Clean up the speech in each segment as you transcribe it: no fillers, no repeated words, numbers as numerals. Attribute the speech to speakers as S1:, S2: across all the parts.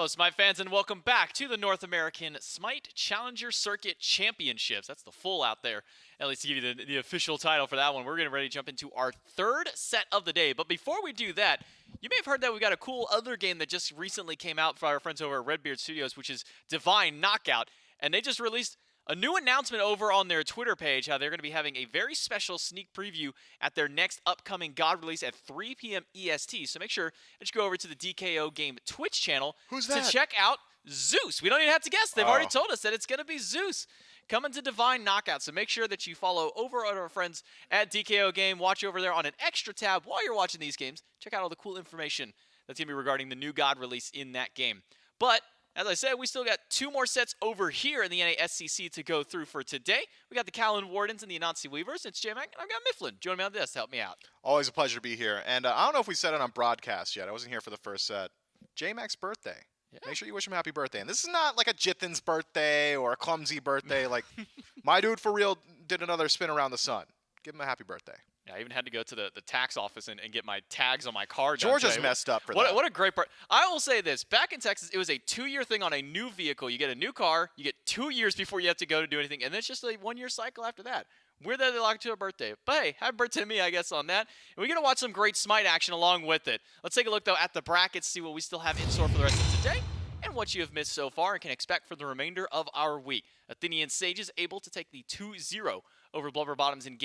S1: Hello, Smite fans, and welcome back to the North American Smite Challenger Circuit Championships. That's the full out there, at least to give you the official title for that one. We're getting ready to jump into our third set of the day. But before we do that, you may have heard that we got a cool other game that just recently came out for our friends over at Redbeard Studios, which is Divine Knockout. And they just released a new announcement over on their Twitter page, how they're going to be having a very special sneak preview at their next upcoming God release at 3 p.m. EST. So make sure that you go over to the DKO Game Twitch channel to check out Zeus. We don't even have to guess. They've already told us that it's going to be Zeus coming to Divine Knockout. So make sure that you follow over on our friends at DKO Game. Watch over there on an extra tab while you're watching these games. Check out all the cool information that's going to be regarding the new God release in that game. But as I said, we still got two more sets over here in the NASCC to go through for today. We got the Kaolin Wardens and the Anansi Weavers. It's JinguBang, and I've got Mifflin joining me on this to help me out.
S2: Always a pleasure to be here. And I don't know if we said it on broadcast yet. I wasn't here for the first set. J-Mac's birthday. Yeah. Make sure you wish him happy birthday. And this is not like a Jithin's birthday or a clumsy birthday. Like, my dude for real did another spin around the sun. Give him a happy birthday.
S1: Yeah, I even had to go to the tax office and get my tags on my car done.
S2: Georgia's messed up for that.
S1: What a great part. I will say this. Back in Texas, it was a 2-year thing on a new vehicle. You get a new car. You get 2 years before you have to go to do anything. And then it's just a 1-year cycle after that. We're there to lock to a birthday. But hey, happy birthday to me, I guess, on that. And we're going to watch some great Smite action along with it. Let's take a look, though, at the brackets, see what we still have in store for the rest of today and what you have missed so far and can expect for the remainder of our week. Athenian Sages able to take the 2-0 over Blubber Bottoms in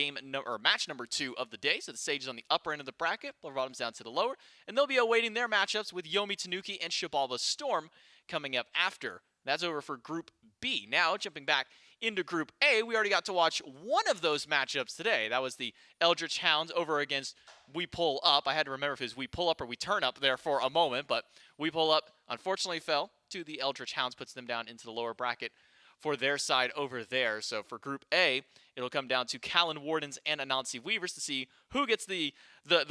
S1: match number 2 of the day. So the Sages on the upper end of the bracket, Blubber Bottoms down to the lower, and they'll be awaiting their matchups with Yomi Tanuki and Shibalba Storm coming up after. That's over for Group B. Now, jumping back into Group A, we already got to watch one of those matchups today. That was the Eldritch Hounds over against We Pull Up. I had to remember if it was We Pull Up or We Turn Up there for a moment, but We Pull Up unfortunately fell to the Eldritch Hounds, puts them down into the lower bracket for their side over there. So for Group A, it'll come down to Kaolin Wardens and Anansi Weavers to see who gets the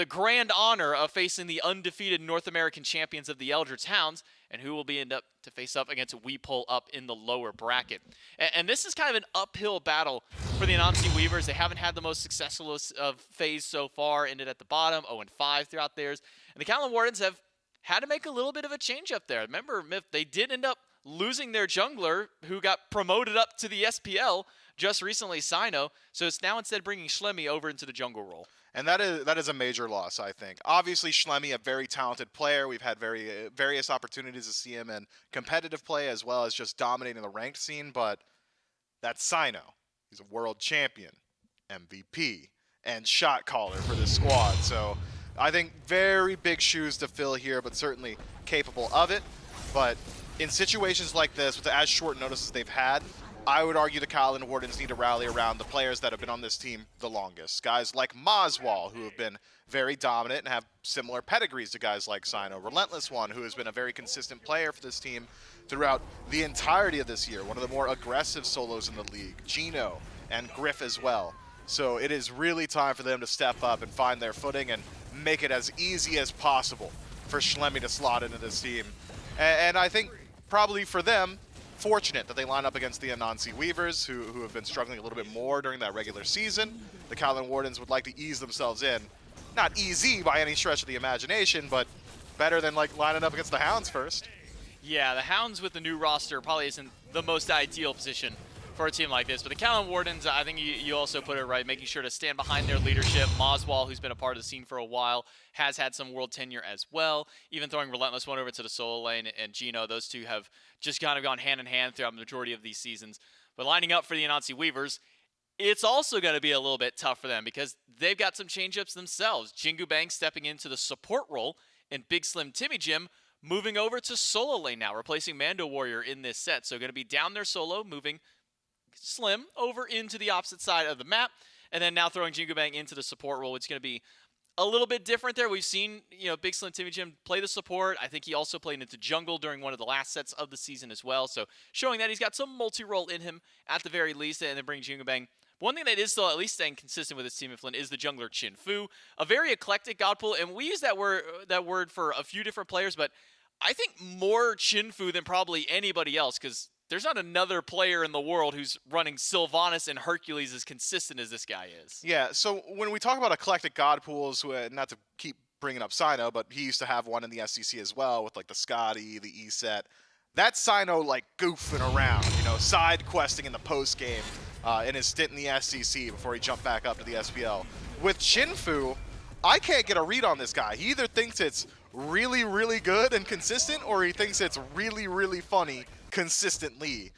S1: grand honor of facing the undefeated North American champions of the Eldritch Hounds, and who will be end up to face up against We Pull Up in the lower bracket. And this is kind of an uphill battle for the Anansi Weavers. They haven't had the most successful phase so far, ended at the bottom, 0-5 throughout theirs. And the Kaolin Wardens have had to make a little bit of a change up there. Remember, they did end up losing their jungler, who got promoted up to the SPL just recently, Sino. So it's now instead bringing Schlemy over into the jungle role.
S2: And that is a major loss, I think. Obviously, Schlemy, a very talented player. We've had various opportunities to see him in competitive play as well as just dominating the ranked scene. But that's Sino. He's a world champion, MVP, and shot caller for this squad. So I think very big shoes to fill here, but certainly capable of it. But in situations like this, with as short notice as they've had, I would argue the Kaolin Wardens need to rally around the players that have been on this team the longest. Guys like moswal, who have been very dominant and have similar pedigrees to guys like Sino. RelentlessOne, who has been a very consistent player for this team throughout the entirety of this year. One of the more aggressive solos in the league. Geno and oGryph as well. So it is really time for them to step up and find their footing and make it as easy as possible for Schlemy to slot into this team. And I think probably for them, fortunate that they line up against the Anansi Weavers, who have been struggling a little bit more during that regular season. The Kaolin Wardens would like to ease themselves in. Not easy by any stretch of the imagination, but better than like lining up against the Hounds first.
S1: Yeah, the Hounds with the new roster probably isn't the most ideal position for a team like this. But the Kaolin Wardens, I think you also put it right, making sure to stand behind their leadership. moswal, who's been a part of the scene for a while, has had some world tenure as well. Even throwing RelentlessOne over to the solo lane and Geno, those two have just kind of gone hand in hand throughout the majority of these seasons. But lining up for the Anansi Weavers, it's also going to be a little bit tough for them because they've got some change-ups themselves. JinguBang stepping into the support role, and BIGSLIMTIMMYJIM moving over to solo lane now, replacing Mando Warrior in this set. So going to be down there solo, moving Slim over into the opposite side of the map, and then now throwing JinguBang into the support role, which is going to be a little bit different there. We've seen, BIGSLIMTIMMYJIM play the support. I think he also played into jungle during one of the last sets of the season as well, so showing that he's got some multi-role in him at the very least, and then bring JinguBang. One thing that is still at least staying consistent with his team, Flynn, is the jungler ChinFu, a very eclectic god pool, and we use that word for a few different players, but I think more ChinFu than probably anybody else, because there's not another player in the world who's running Sylvanus and Hercules as consistent as this guy is.
S2: Yeah, so when we talk about eclectic god pools, not to keep bringing up Sino, but he used to have one in the SCC as well with like the Scotty, the E-set. That's Sino like goofing around, you know, side questing in the post game in his stint in the SCC before he jumped back up to the SPL. With ChinFu, I can't get a read on this guy. He either thinks it's really, really good and consistent, or he thinks it's really, really funny consistently,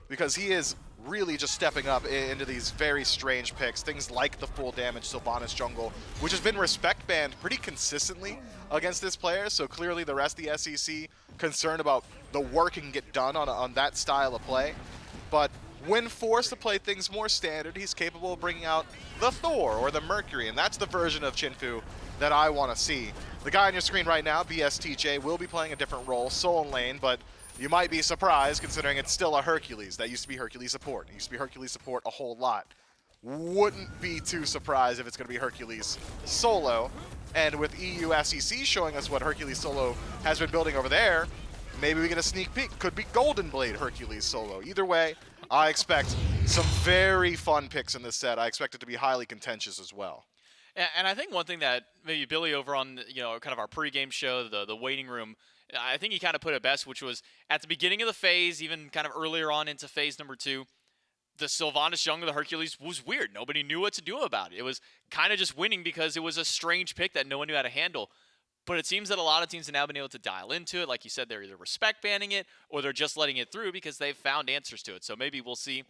S2: because he is really just stepping up into these very strange picks. Things like the full damage Sylvanus jungle, which has been respect banned pretty consistently against this player, so clearly the rest of the SEC concerned about the work he can get done on that style of play. But when forced to play things more standard, he's capable of bringing out the Thor or the Mercury, and that's the version of ChinFu that I want to see. The guy on your screen right now, BSTJ, will be playing a different role, Soul Lane, but you might be surprised considering it's still a Hercules. That used to be Hercules support. It used to be Hercules support a whole lot. Wouldn't be too surprised if it's going to be Hercules solo. And with EU SEC showing us what Hercules solo has been building over there, maybe we get a sneak peek. Could be Golden Blade Hercules solo. Either way, I expect some very fun picks in this set. I expect it to be highly contentious as well.
S1: And I think one thing that maybe Billy over on, you know, kind of our pregame show, the waiting room, I think he kind of put it best, which was at the beginning of the phase, even kind of earlier on into phase number 2, the Sylvanus jungle, the Hercules, was weird. Nobody knew what to do about it. It was kind of just winning because it was a strange pick that no one knew how to handle. But it seems that a lot of teams have now been able to dial into it. Like you said, they're either respect banning it or they're just letting it through because they've found answers to it. So maybe we'll see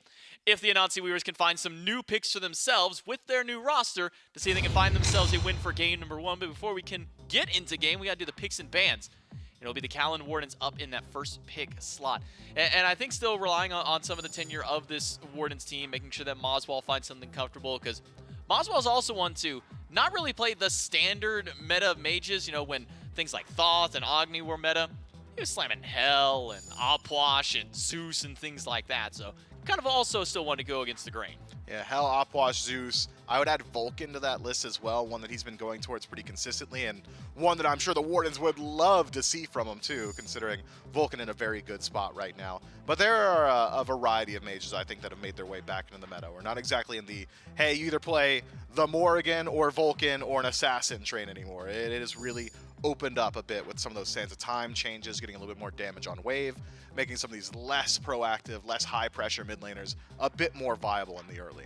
S1: if the Anansi Weavers can find some new picks for themselves with their new roster to see if they can find themselves a win for game number 1. But before we can get into game, we got to do the picks and bans. It'll be the Kaolin Wardens up in that first pick slot. And I think still relying on some of the tenure of this Wardens team, making sure that moswal finds something comfortable, because moswal's also one to not really play the standard meta of mages, you know, when things like Thoth and Agni were meta. He was slamming Hell and Opwash and Zeus and things like that, so kind of also still want to go against the grain.
S2: Yeah, Hell, Opwash, Zeus. I would add Vulcan to that list as well, one that he's been going towards pretty consistently, and one that I'm sure the Wardens would love to see from him too, considering Vulcan in a very good spot right now. But there are a variety of mages, I think, that have made their way back into the meta. We're not exactly in the, hey, you either play the Morrigan or Vulcan or an Assassin train anymore. It is really opened up a bit with some of those Sands of Time changes, getting a little bit more damage on wave, making some of these less proactive, less high-pressure mid laners a bit more viable in the early.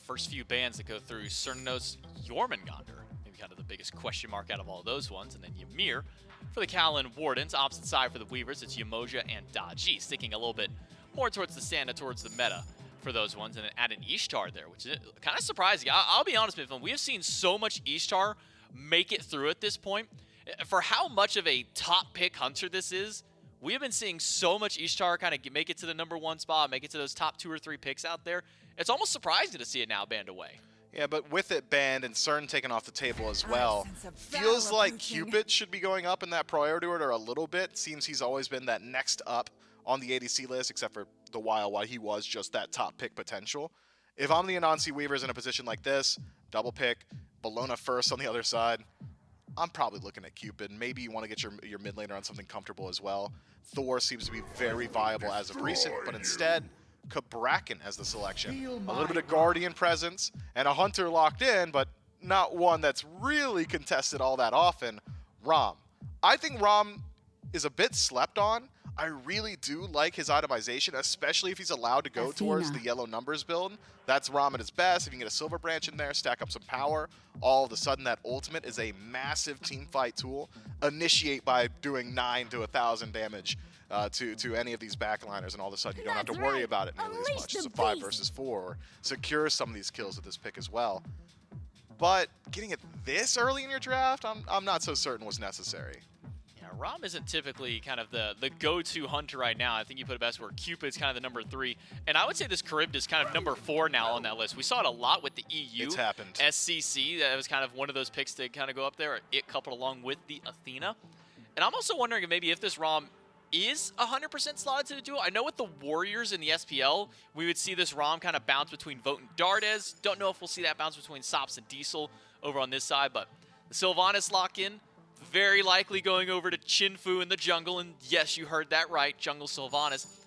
S1: First few bans that go through: Cernunnos, Jormungandr, maybe kind of the biggest question mark out of all those ones, and then Ymir for the Kaolin Wardens. Opposite side for the Weavers, it's Yamoja and Daji, sticking a little bit more towards the standard, towards the meta for those ones, and add an Ishtar there, which is kind of surprising. I'll be honest with you, we have seen so much Ishtar make it through at this point. For how much of a top pick hunter this is, we have been seeing so much Ishtar kind of make it to the number 1 spot, make it to those top 2 or 3 picks out there. It's almost surprising to see it now banned away.
S2: Yeah, but with it banned and Cern taken off the table as well, feels like Cupid should be going up in that priority order a little bit. Seems he's always been that next up on the ADC list, except for the while he was just that top pick potential. If I'm the Anansi Weavers in a position like this, double pick, Bellona first on the other side, I'm probably looking at Cupid. Maybe you want to get your mid laner on something comfortable as well. Thor seems to be very viable as of recent, but instead, Cabrakan as the selection. A little bit of Guardian presence and a Hunter locked in, but not one that's really contested all that often. Ram. I think Ram is a bit slept on. I really do like his itemization, especially if he's allowed to go towards the yellow numbers build. That's Ram at his best. If you can get a silver branch in there, stack up some power, all of a sudden that ultimate is a massive team fight tool. Initiate by doing 9 to 1,000 damage to any of these backliners, and all of a sudden you don't have to worry about it nearly as much. It's a 5 versus 4, or secure some of these kills with this pick as well. But getting it this early in your draft, I'm not so certain was necessary.
S1: Ram isn't typically kind of the go-to hunter right now. I think you put it best where Cupid's kind of the number 3. And I would say this Charybdis is kind of number 4 now on that list. We saw it a lot with the EU.
S2: It's happened.
S1: SCC, that was kind of one of those picks to kind of go up there. It coupled along with the Athena. And I'm also wondering if maybe if this Ram is 100% slotted to the duo. I know with the Warriors in the SPL, we would see this Ram kind of bounce between Vote and Dardes. Don't know if we'll see that bounce between Sops and Diesel over on this side, but the Sylvanus lock-in, very likely going over to ChinFu in the jungle, and yes, you heard that right, Jungle Sylvanus.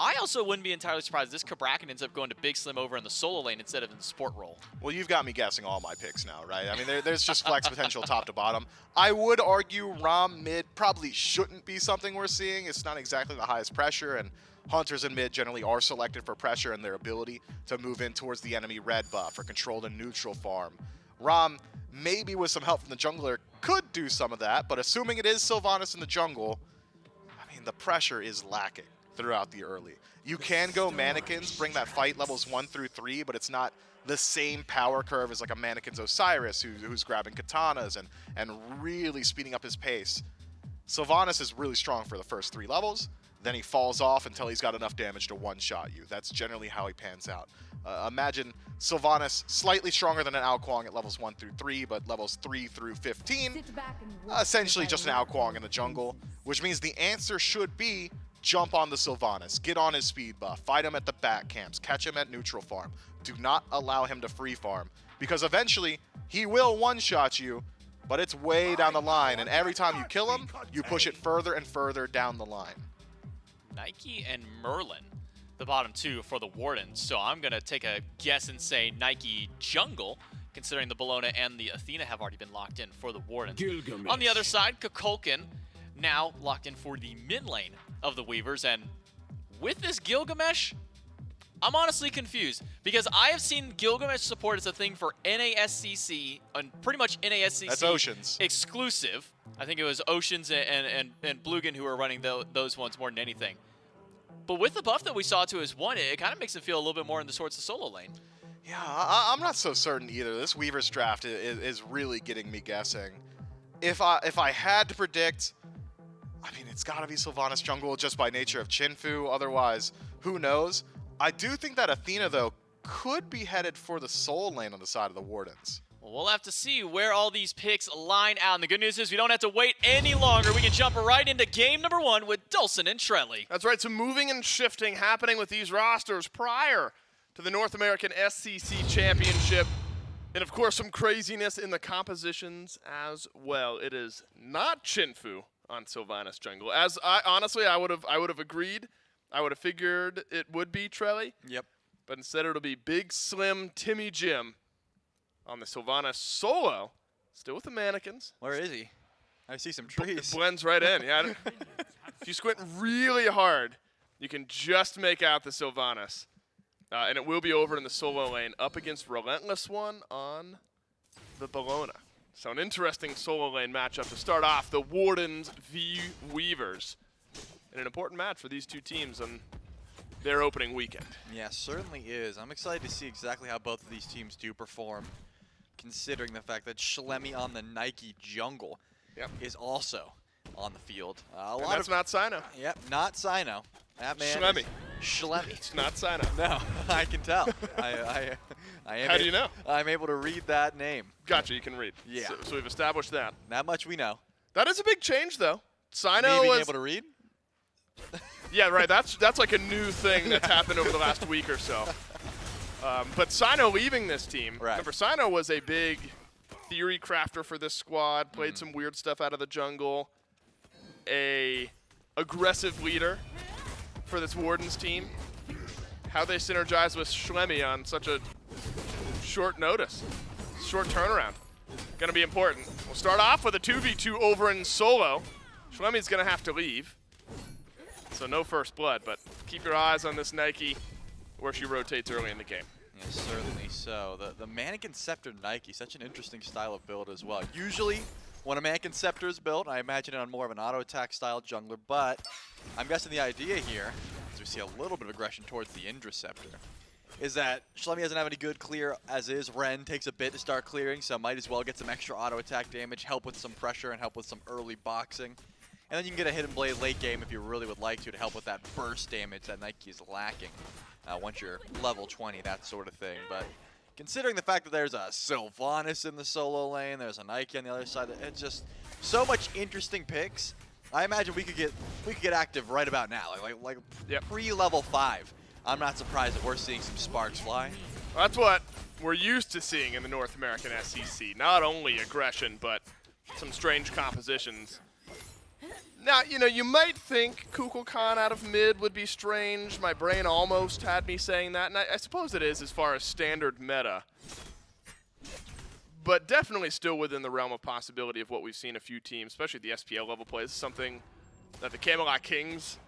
S1: I also wouldn't be entirely surprised if this Cabrakan ends up going to Big Slim over in the solo lane instead of in the support role.
S2: Well, you've got me guessing all my picks now, right? I mean, there's just flex potential top to bottom. I would argue Rom mid probably shouldn't be something we're seeing. It's not exactly the highest pressure, and Hunters in mid generally are selected for pressure and their ability to move in towards the enemy red buff or control the neutral farm. Rom, maybe with some help from the jungler, could do some of that, but assuming it is Sylvanus in the jungle, I mean, the pressure is lacking throughout the early. You can go mannequins, bring that fight levels 1 through 3, but it's not the same power curve as like a mannequin's Osiris who's grabbing katanas and really speeding up his pace. Sylvanus is really strong for the first 3 levels, then he falls off until he's got enough damage to one-shot you. That's generally how he pans out. Imagine Sylvanus slightly stronger than an Ao Kuang at levels 1 through 3, but levels 3 through 15, essentially just an Ao Kuang in the jungle, which means the answer should be jump on the Sylvanus, get on his speed buff, fight him at the back camps, catch him at neutral farm. Do not allow him to free farm, because eventually he will one-shot you, but it's way down the line, and every time you kill him, you push it further and further down the line.
S1: Nike and Merlin, the bottom 2 for the Wardens. So I'm going to take a guess and say Nike jungle, considering the Bellona and the Athena have already been locked in for the Wardens.
S3: Gilgamesh.
S1: On the other side, Kukulkan now locked in for the mid lane of the Weavers. And with this Gilgamesh, I'm honestly confused, because I have seen Gilgamesh support as a thing for NASCC, and pretty much NASCC
S2: That's Oceans.
S1: exclusive. I think it was Oceans and Blugan who were running those ones more than anything. But with the buff that we saw to his 1, it kind of makes him feel a little bit more in the towards the solo lane.
S2: Yeah, I'm not so certain either. This Weavers draft is really getting me guessing. If I had to predict, I mean, it's got to be Sylvanus jungle just by nature of ChinFu. Otherwise, who knows? I do think that Athena, though, could be headed for the soul lane on the side of the Wardens.
S1: Well, we'll have to see where all these picks line out. And the good news is we don't have to wait any longer. We can jump right into game number 1 with Dulcin and Trelly.
S4: That's right, some moving and shifting happening with these rosters prior to the North American SCC Championship. And of course, some craziness in the compositions as well. It is not ChinFu on Sylvanus jungle. As honestly, I would have agreed. I would have figured it would be Trelly.
S1: Yep.
S4: But instead it'll be BIGSLIMTIMMYJIM on the Sylvanus solo. Still with the mannequins.
S5: Where is he? I see some trees.
S4: It blends right in. Yeah. If you squint really hard, you can just make out the Sylvanus. And it will be over in the solo lane up against RelentlessOne on the Bellona. So an interesting solo lane matchup to start off. The Wardens v. Weavers. And an important match for these two teams on their opening weekend.
S5: Yeah, certainly is. I'm excited to see exactly how both of these teams do perform, considering the fact that Schlemy on the Nike jungle is also on the field.
S4: That's not Sino.
S5: Yep, not Sino. That man
S4: Schlemy.
S5: Schlemy.
S4: It's not Sino.
S5: No, I can tell. I am.
S4: How do you know?
S5: I'm able to read that name.
S4: Gotcha, you can read.
S5: Yeah.
S4: So we've established that.
S5: That much we know.
S4: That is a big change, though. Sino
S5: Me being
S4: was
S5: able to read?
S4: Yeah, right. That's like a new thing that's happened over the last week or so. But Sino leaving this team.
S5: Right.
S4: Remember, Sino was a big theory crafter for this squad. Played some weird stuff out of the jungle. A aggressive leader for this Wardens team. How they synergize with Schlemy on such a short notice, short turnaround. Gonna be important. We'll start off with a 2v2 over in solo. Schlemy's gonna have to leave. So no first blood, but keep your eyes on this Nike where she rotates early in the game.
S5: Yeah, certainly so. The Mannequin Scepter Nike, such an interesting style of build as well. Usually, when a Mannequin Scepter is built, I imagine it on more of an auto-attack style jungler, but I'm guessing the idea here, as we see a little bit of aggression towards the Indra Scepter, is that Schlemy doesn't have any good clear as is. Ren takes a bit to start clearing, so might as well get some extra auto-attack damage, help with some pressure, and help with some early boxing. And then you can get a Hidden Blade late game if you really would like to help with that burst damage that Nike is lacking once you're level 20, that sort of thing. But considering the fact that there's a Sylvanus in the solo lane, there's a Nike on the other side, it's just so much interesting picks. I imagine we could get active right about now, like pre-level 5. I'm not surprised that we're seeing some sparks fly.
S4: That's what we're used to seeing in the North American SEC. Not only aggression, but some strange compositions. Now, you know, you might think Kukulkan out of mid would be strange. My brain almost had me saying that, and I suppose it is as far as standard meta. But definitely still within the realm of possibility of what we've seen a few teams, especially the SPL level plays, something that the Camelot Kings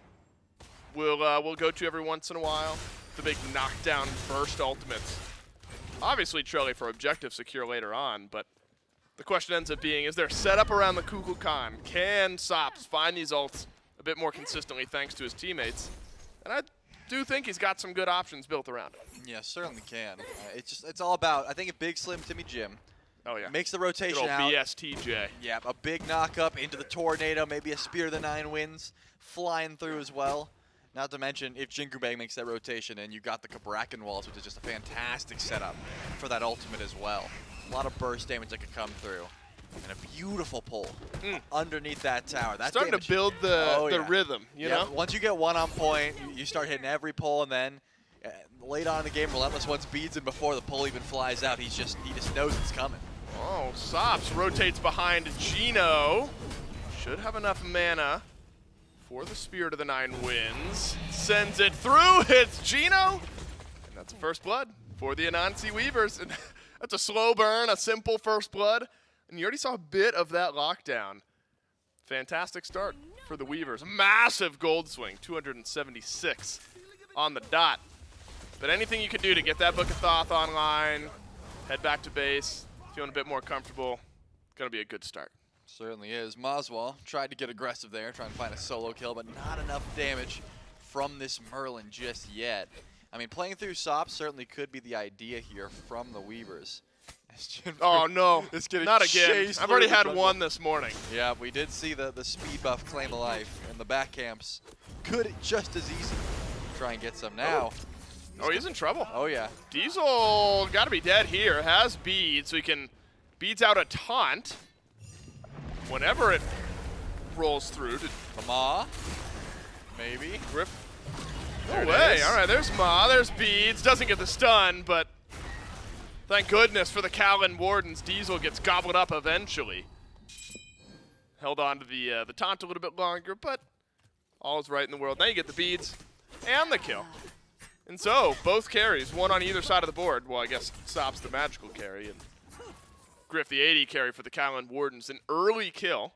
S4: will go to every once in a while. The big knockdown burst ultimates. Obviously Trelly for objective secure later on, but the question ends up being, is there setup around the Kukulkan? Can Sops find these ults a bit more consistently thanks to his teammates? And I do think he's got some good options built around it.
S5: Yeah, certainly can. It's all about, I think if BIGSLIMTIMMYJIM
S4: Oh yeah.
S5: makes the rotation
S4: Good old
S5: out.
S4: BSTJ.
S5: Yeah, a big knock up into the tornado, maybe a Spear of the Nine Winds flying through as well. Not to mention, if JinguBang makes that rotation, and you got the Cabrakan walls, which is just a fantastic setup for that ultimate as well. A lot of burst damage that could come through. And a beautiful pull underneath that tower. That's
S4: starting to build the rhythm, you know?
S5: Once you get one on point, you start hitting every pull, and then late on in the game, RelentlessOne beats him before the pull even flies out. He just knows it's coming.
S4: Oh, Sops rotates behind Geno. Should have enough mana for the Spirit of the Nine Winds. Sends it through, hits Geno. And that's a first blood for the Anansi Weavers. And that's a slow burn, a simple first blood. And you already saw a bit of that lockdown. Fantastic start for the Weavers. Massive gold swing, 276 on the dot. But anything you can do to get that Book of Thoth online, head back to base, feeling a bit more comfortable, gonna be a good start.
S5: Certainly is. moswal tried to get aggressive there, trying to find a solo kill, but not enough damage from this Merlin just yet. I mean, playing through Sops certainly could be the idea here from the Weavers.
S4: Oh no,
S5: it's getting
S4: not again.
S5: chased
S4: I've already
S5: through the
S4: had
S5: jungle.
S4: one this morning.
S5: Yeah, we did see the speed buff claim a life, and the back camps could just as easy try and get some now.
S4: Oh, he's in trouble.
S5: Oh yeah.
S4: Diesel gotta be dead here. Has beads, so he can beads out a taunt whenever it rolls through to
S5: Mama, maybe.
S4: Griff.
S5: There it
S4: No way.
S5: is.
S4: All right, there's Ma. There's beads. Doesn't get the stun, but thank goodness for the Kaolin Wardens. Diesel gets gobbled up eventually. Held on to the taunt a little bit longer, but all is right in the world. Now you get the beads and the kill. And so, both carries, one on either side of the board. Well, I guess Sops the magical carry, and Griff the 80 carry for the Kaolin Wardens. An early kill.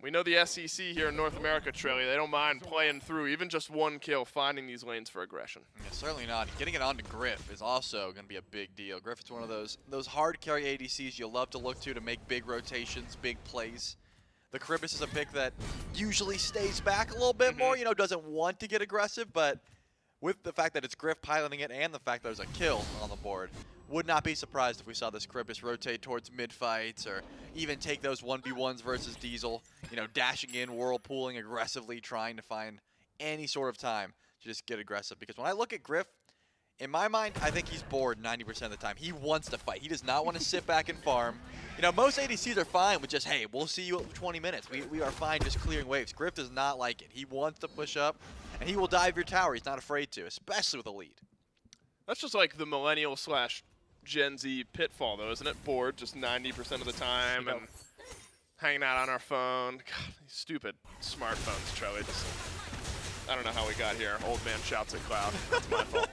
S4: We know the SEC here in North America, Trelly, they don't mind playing through even just one kill, finding these lanes for aggression.
S5: Yeah, certainly not. Getting it onto Griff is also going to be a big deal. Griff is one of those hard carry ADCs you love to look to make big rotations, big plays. The Charybdis is a pick that usually stays back a little bit more, you know, doesn't want to get aggressive, but with the fact that it's Griff piloting it and the fact that there's a kill on the board, would not be surprised if we saw this Charybdis rotate towards mid-fights or even take those 1v1s versus Diesel, you know, dashing in, whirlpooling aggressively, trying to find any sort of time to just get aggressive. Because when I look at Griff, in my mind, I think he's bored 90% of the time. He wants to fight. He does not want to sit back and farm. You know, most ADCs are fine with just, hey, we'll see you in 20 minutes. We are fine just clearing waves. Griff does not like it. He wants to push up, and he will dive your tower. He's not afraid to, especially with a lead.
S4: That's just like the millennial / Gen Z pitfall, though, isn't it? Bored just 90% of the time and hanging out on our phone. God, these stupid smartphones, Charlie. I don't know how we got here. Old man shouts at cloud. That's my fault.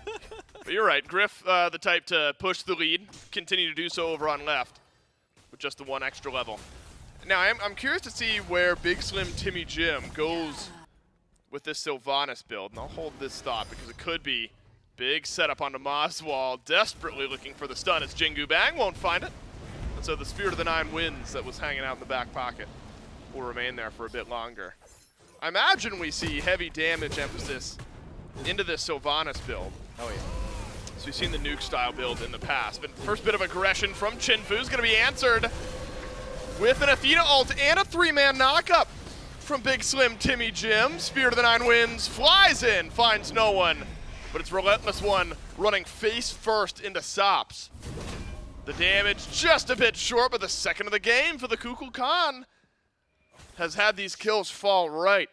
S4: But you're right. Griff, the type to push the lead, continue to do so over on left with just the one extra level. Now, I'm curious to see where BIGSLIMTIMMYJIM goes with this Sylvanus build. And I'll hold this thought because it could be big setup onto moswal, desperately looking for the stun as JinguBang won't find it. And so the Spirit of the Nine Winds that was hanging out in the back pocket will remain there for a bit longer. I imagine we see heavy damage emphasis into this Sylvanus build.
S5: Oh, yeah.
S4: So we've seen the nuke style build in the past, but first bit of aggression from ChinFu is going to be answered with an Athena ult and a 3-man knockup from BIGSLIMTIMMYJIM. Spirit of the Nine Winds flies in, finds no one, but it's RelentlessOne running face first into Sops. The damage just a bit short, but the second of the game for the Kukulkan has had these kills fall right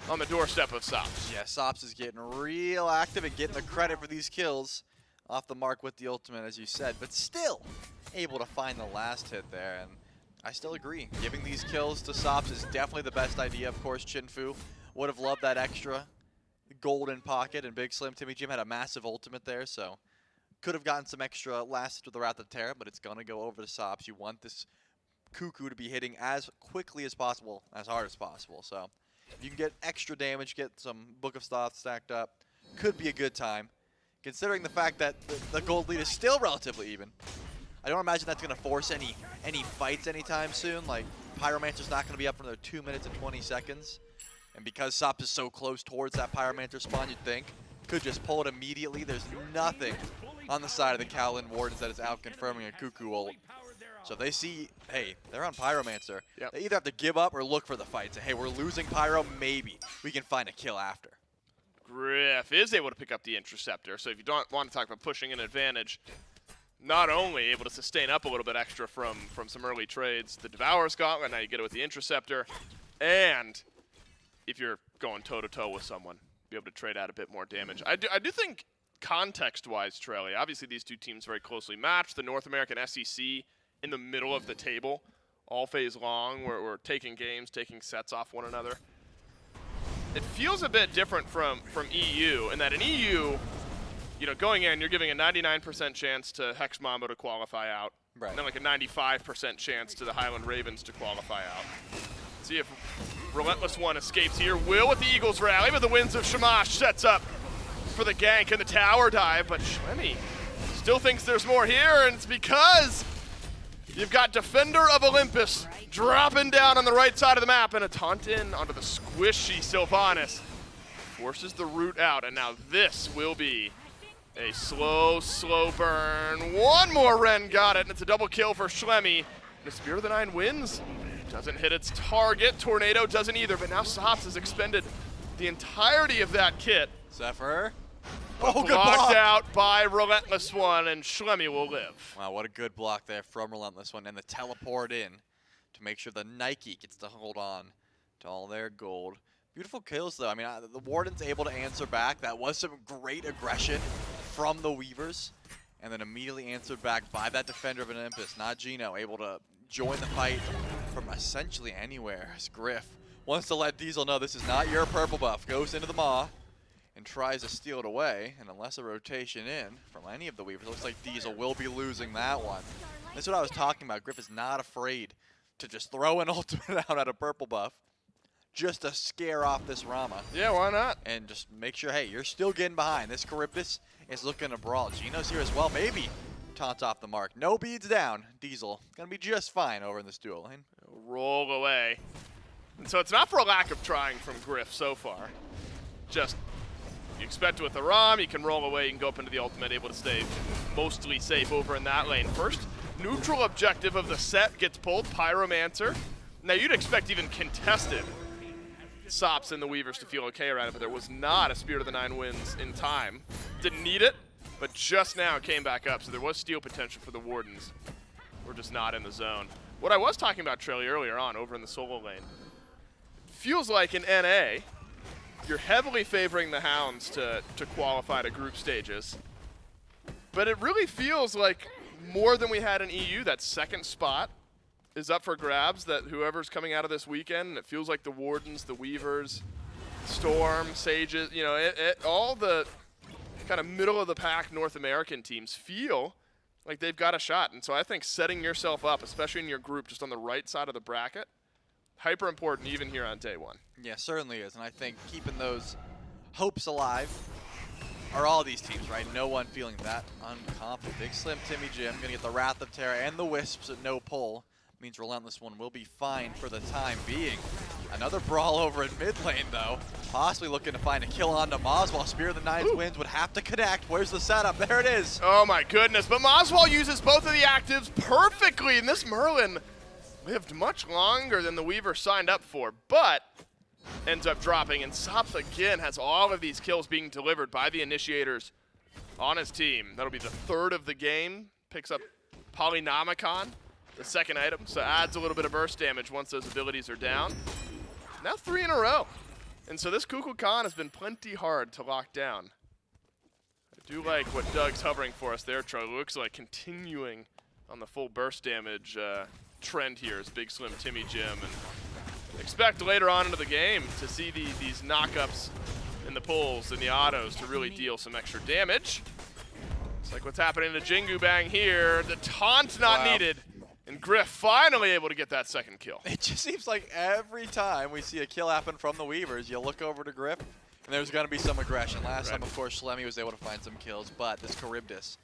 S4: on the doorstep of Sops.
S5: Yeah, Sops is getting real active and getting the credit for these kills off the mark with the ultimate, as you said, but still able to find the last hit there. And I still agree. Giving these kills to Sops is definitely the best idea. Of course, ChinFu would have loved that extra golden pocket, and BIGSLIMTIMMYJIM had a massive ultimate there, so could have gotten some extra last with the Wrath of Terra, but it's going to go over to Sops. You want this Cuckoo to be hitting as quickly as possible, as hard as possible. So if you can get extra damage, get some Book of Sloth stacked up, could be a good time. Considering the fact that the gold lead is still relatively even. I don't imagine that's going to force any fights anytime soon. Like, Pyromancer's not going to be up for another 2 minutes and 20 seconds. And because Sops is so close towards that Pyromancer spawn, you'd think, could just pull it immediately. There's nothing on the side of the Kaolin Wardens that is out confirming a Cuckoo ult. So if they see, hey, they're on Pyromancer,
S4: Yep.
S5: they either have to give up or look for the fight. Say, hey, we're losing Pyro, maybe we can find a kill after.
S4: Griff is able to pick up the interceptor, so if you don't want to talk about pushing an advantage, not only able to sustain up a little bit extra from some early trades, the Devourer's Gauntlet, now you get it with the interceptor, and if you're going toe-to-toe with someone, be able to trade out a bit more damage. I do think context-wise, Trelly, obviously these two teams very closely matched. The North American SEC in the middle of the table, all phase long, where we're taking games, taking sets off one another. It feels a bit different from EU, in that in EU, you know, going in, you're giving a 99% chance to Hex Mambo to qualify out,
S5: Right.
S4: and then like a 95% chance to the Highland Ravens to qualify out. See if RelentlessOne escapes here. Will with the Eagles rally, but the Winds of Shamash sets up for the gank and the tower dive, but Schlemy still thinks there's more here, and it's because you've got Defender of Olympus dropping down on the right side of the map, and a taunt in onto the squishy Sylvanus. Forces the root out, and now this will be a slow burn. One more Ren got it, and it's a double kill for Schlemy. The Spear of the Nine wins. Doesn't hit its target. Tornado doesn't either, but now Sops has expended the entirety of that kit.
S5: Zephyr.
S4: But
S5: Oh, good
S4: blocked
S5: block.
S4: out by RelentlessOne, and Schlemy will live.
S5: Wow, what a good block there from RelentlessOne, and the teleport in to make sure the Nike gets to hold on to all their gold. Beautiful kills, though. I mean, the Warden's able to answer back. That was some great aggression from the Weavers, and then immediately answered back by that Defender of Olympus. NotGeno able to join the fight from essentially anywhere. As Griff wants to let Diesel know this is not your purple buff. Goes into the Maw and tries to steal it away, and unless a rotation in from any of the Weavers, it looks like Diesel will be losing that one. That's what I was talking about. Griff is not afraid to just throw an ultimate out at a purple buff just to scare off this Rama.
S4: Yeah, why not?
S5: And just make sure, hey, you're still getting behind. This Charybdis is looking to brawl. Geno's here as well, maybe taunt off the mark. No beads down. Diesel gonna be just fine over in this duel lane.
S4: Roll away. And so it's not for a lack of trying from Griff so far. Just, you expect with the Ram, you can roll away, you can go up into the ultimate, able to stay mostly safe over in that lane. First neutral objective of the set gets pulled, Pyromancer. Now you'd expect even contested Sops and the Weavers to feel okay around it, but there was not a Spear of the Nine wins in time. Didn't need it, but just now it came back up, so there was steal potential for the Wardens. We're just not in the zone. What I was talking about, Trelly, earlier on over in the solo lane, feels like in NA, you're heavily favoring the Hounds to qualify to group stages, but it really feels like more than we had in EU. That second spot is up for grabs, that whoever's coming out of this weekend, it feels like the Wardens, the Weavers, Storm, Sages, you know, all the kind of middle of the pack North American teams feel like they've got a shot. And so I think setting yourself up, especially in your group, just on the right side of the bracket, hyper important even here on day one.
S5: Yeah, certainly is. And I think keeping those hopes alive are all these teams, right? No one feeling that unconfident. BIGSLIMTIMMYJIM gonna get the Wrath of Terra and the Wisps at no pull. Means RelentlessOne will be fine for the time being. Another brawl over in mid lane, though. Possibly looking to find a kill onto moswal. Spear of the Nines wins, would have to connect. Where's the setup? There it is.
S4: Oh my goodness, but moswal uses both of the actives perfectly, and this Merlin lived much longer than the Weaver signed up for, but ends up dropping, and Sops again has all of these kills being delivered by the initiators on his team. That'll be the third of the game. Picks up Polynomicon, the second item, so adds a little bit of burst damage once those abilities are down. Now 3 in a row. And so this Kukulkan has been plenty hard to lock down. I do like what Doug's hovering for us there, Troy. Looks like continuing on the full burst damage trend here is BIGSLIMTIMMYJIM, and expect later on into the game to see these knockups and the pulls and the autos to really deal some extra damage. It's like what's happening to JinguBang here. The taunt not needed, and Gryph finally able to get that second kill.
S5: It just seems like every time we see a kill happen from the Weavers, you look over to Gryph, and there's going to be some aggression. Last time, of course, Schlemy was able to find some kills, but this Charybdis,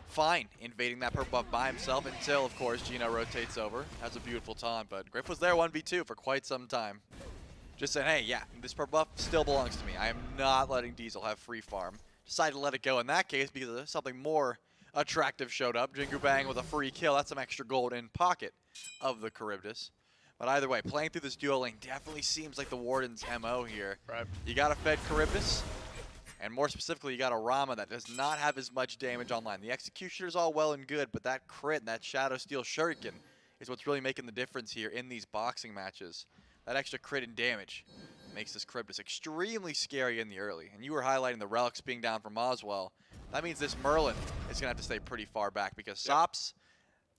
S5: fine, invading that purple buff by himself until, of course, Geno rotates over. That's a beautiful taunt, but Gryph was there 1v2 for quite some time. Just saying, hey, yeah, this purple buff still belongs to me. I am not letting Diesel have free farm. Decided to let it go in that case because something more attractive showed up. JinguBang with a free kill. That's some extra gold in pocket of the Charybdis. But either way, playing through this duo lane definitely seems like the Warden's MO here.
S4: Right.
S5: You got a fed Charybdis, and more specifically, you got a Rama that does not have as much damage online. The Executioner's all well and good, but that crit and that Shadow Steel Shuriken is what's really making the difference here in these boxing matches. That extra crit and damage makes this Charybdis extremely scary in the early. And you were highlighting the relics being down from moswal. That means this Merlin is going to have to stay pretty far back because Sops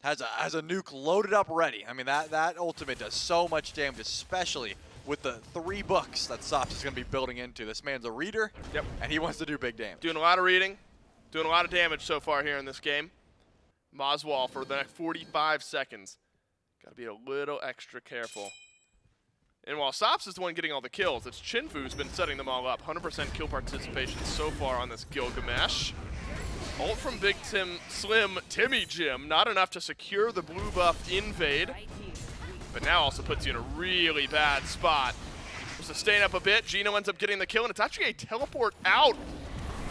S5: has a nuke loaded up ready. I mean, that ultimate does so much damage, especially with the 3 books that Sops is going to be building into. This man's a reader, and he wants to do big damage.
S4: Doing a lot of reading, doing a lot of damage so far here in this game. moswal for the next 45 seconds. Got to be a little extra careful. And while Sops is the one getting all the kills, it's ChinFu who's been setting them all up. 100% kill participation so far on this Gilgamesh. Ult from BIGSLIMTIMMYJIM, not enough to secure the blue buff invade, but now also puts you in a really bad spot. Sustain up a bit, Geno ends up getting the kill, and it's actually a teleport out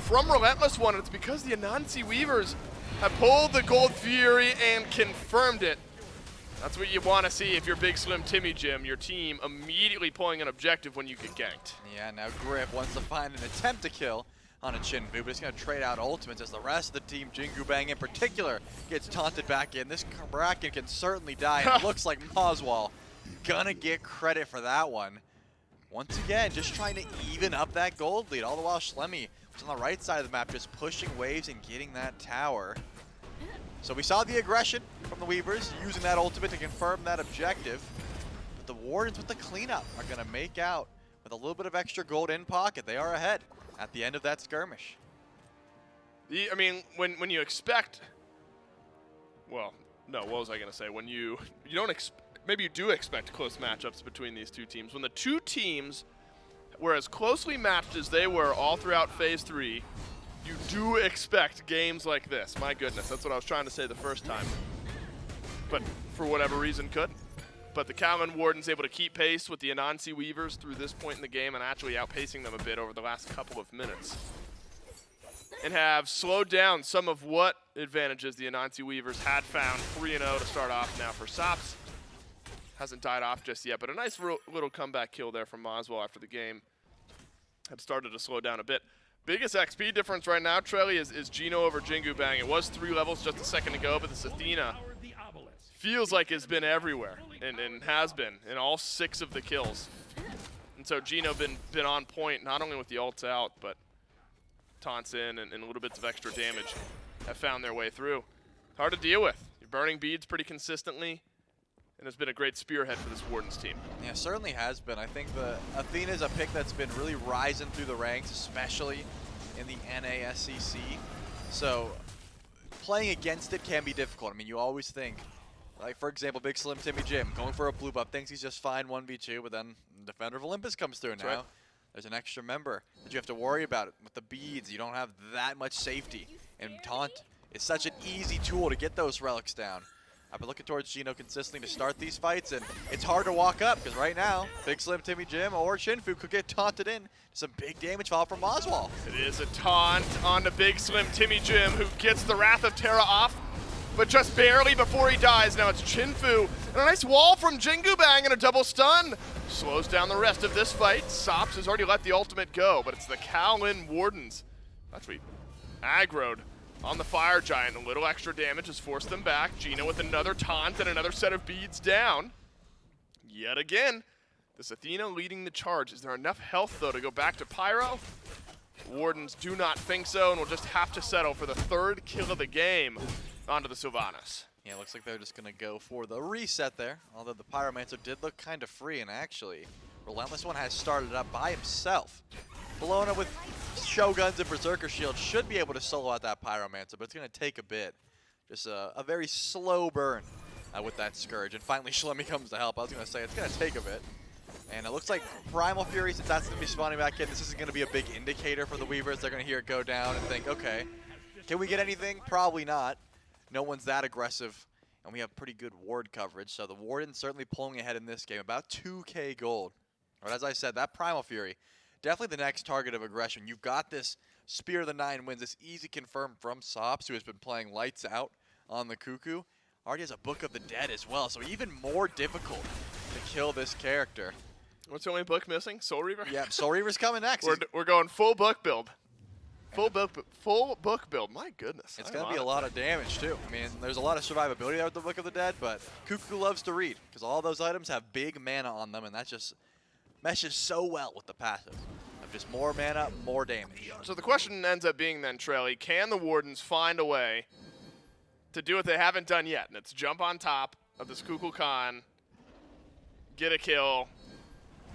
S4: from RelentlessOne, and it's because the Anansi Weavers have pulled the Gold Fury and confirmed it. That's what you want to see if you're BIGSLIMTIMMYJIM, your team immediately pulling an objective when you get ganked.
S5: Yeah, now Gryph wants to find an attempt to kill on a ChinFu, but he's going to trade out ultimates as the rest of the team, JinguBang in particular, gets taunted back in. This Cabrakan can certainly die, and it looks like moswal gonna get credit for that one. Once again, just trying to even up that gold lead, all the while Schlemy was on the right side of the map just pushing waves and getting that tower. So we saw the aggression from the Weavers, using that ultimate to confirm that objective. But the Wardens with the cleanup are going to make out with a little bit of extra gold in pocket. They are ahead at the end of that skirmish.
S4: I mean, when you expect, well, no, what was I going to say? When you don't maybe you do expect close matchups between these two teams. When the two teams were as closely matched as they were all throughout Phase 3, you do expect games like this. My goodness, that's what I was trying to say the first time. But for whatever reason, couldn't. But the Kaolin Wardens able to keep pace with the Anansi Weavers through this point in the game and actually outpacing them a bit over the last couple of minutes. And have slowed down some of what advantages the Anansi Weavers had found. 3-0 to start off now for Sops. Hasn't died off just yet, but a nice little comeback kill there from moswal after the game had started to slow down a bit. Biggest XP difference right now, Trelly, is Geno over JinguBang. It was 3 levels just a second ago, but this Athena feels like it's been everywhere and has been in all 6 of the kills. And so Geno been on point, not only with the ults out, but taunts in and little bits of extra damage have found their way through. Hard to deal with. You're burning beads pretty consistently, and has been a great spearhead for this Wardens team.
S5: Yeah, certainly has been. I think the Athena's a pick that's been really rising through the ranks, especially in the NASCC. So playing against it can be difficult. I mean, you always think, like, for example, BIGSLIMTIMMYJIM going for a blue buff, thinks he's just fine 1v2, but then Defender of Olympus comes through now. Right. There's an extra member that you have to worry about. With the beads, you don't have that much safety. And Taunt is such an easy tool to get those relics down. I've been looking towards Geno consistently to start these fights, and it's hard to walk up, because right now, BIGSLIMTIMMYJIM or ChinFu could get taunted in. Some big damage fall from moswal.
S4: It is a taunt onto BIGSLIMTIMMYJIM, who gets the Wrath of Terra off, but just barely before he dies. Now it's ChinFu, and a nice wall from JinguBang and a double stun. Slows down the rest of this fight. Sops has already let the ultimate go, but it's the Kaolin Wardens. Actually aggroed on the Fire Giant. A little extra damage has forced them back. Geno with another taunt and another set of beads down. Yet again, this Athena leading the charge. Is there enough health, though, to go back to Pyro? Wardens do not think so, and will just have to settle for the 3rd kill of the game onto the Sylvanus.
S5: Yeah, looks like they're just going to go for the reset there. Although the Pyromancer did look kind of free, and actually, RelentlessOne has started up by himself. Bellona with Shoguns and Berserker Shield should be able to solo out that Pyromancer, but it's going to take a bit. Just a very slow burn with that Scourge. And finally, Schlemy comes to help. I was going to say, it's going to take a bit. And it looks like Primal Fury, since that's going to be spawning back in, this isn't going to be a big indicator for the Weavers. They're going to hear it go down and think, okay, can we get anything? Probably not. No one's that aggressive, and we have pretty good ward coverage. So the Warden's certainly pulling ahead in this game, about 2k gold. But as I said, that Primal Fury, definitely the next target of aggression. You've got this Spear of the Nine Winds, this easy confirm from Sops, who has been playing lights out on the Cuckoo. Already has a Book of the Dead as well, so even more difficult to kill this character.
S4: What's the only book missing? Soul Reaver?
S5: Yeah, Soul Reaver's coming next.
S4: We're going full book build. Full book build. My goodness.
S5: It's going to be a lot of damage, too. I mean, there's a lot of survivability there with the Book of the Dead, but Cuckoo loves to read because all those items have big mana on them, and that just meshes so well with the passive. Of just more mana, more damage.
S4: So the question ends up being then, Trelly, can the Wardens find a way to do what they haven't done yet? And it's jump on top of this Kukulkan, get a kill,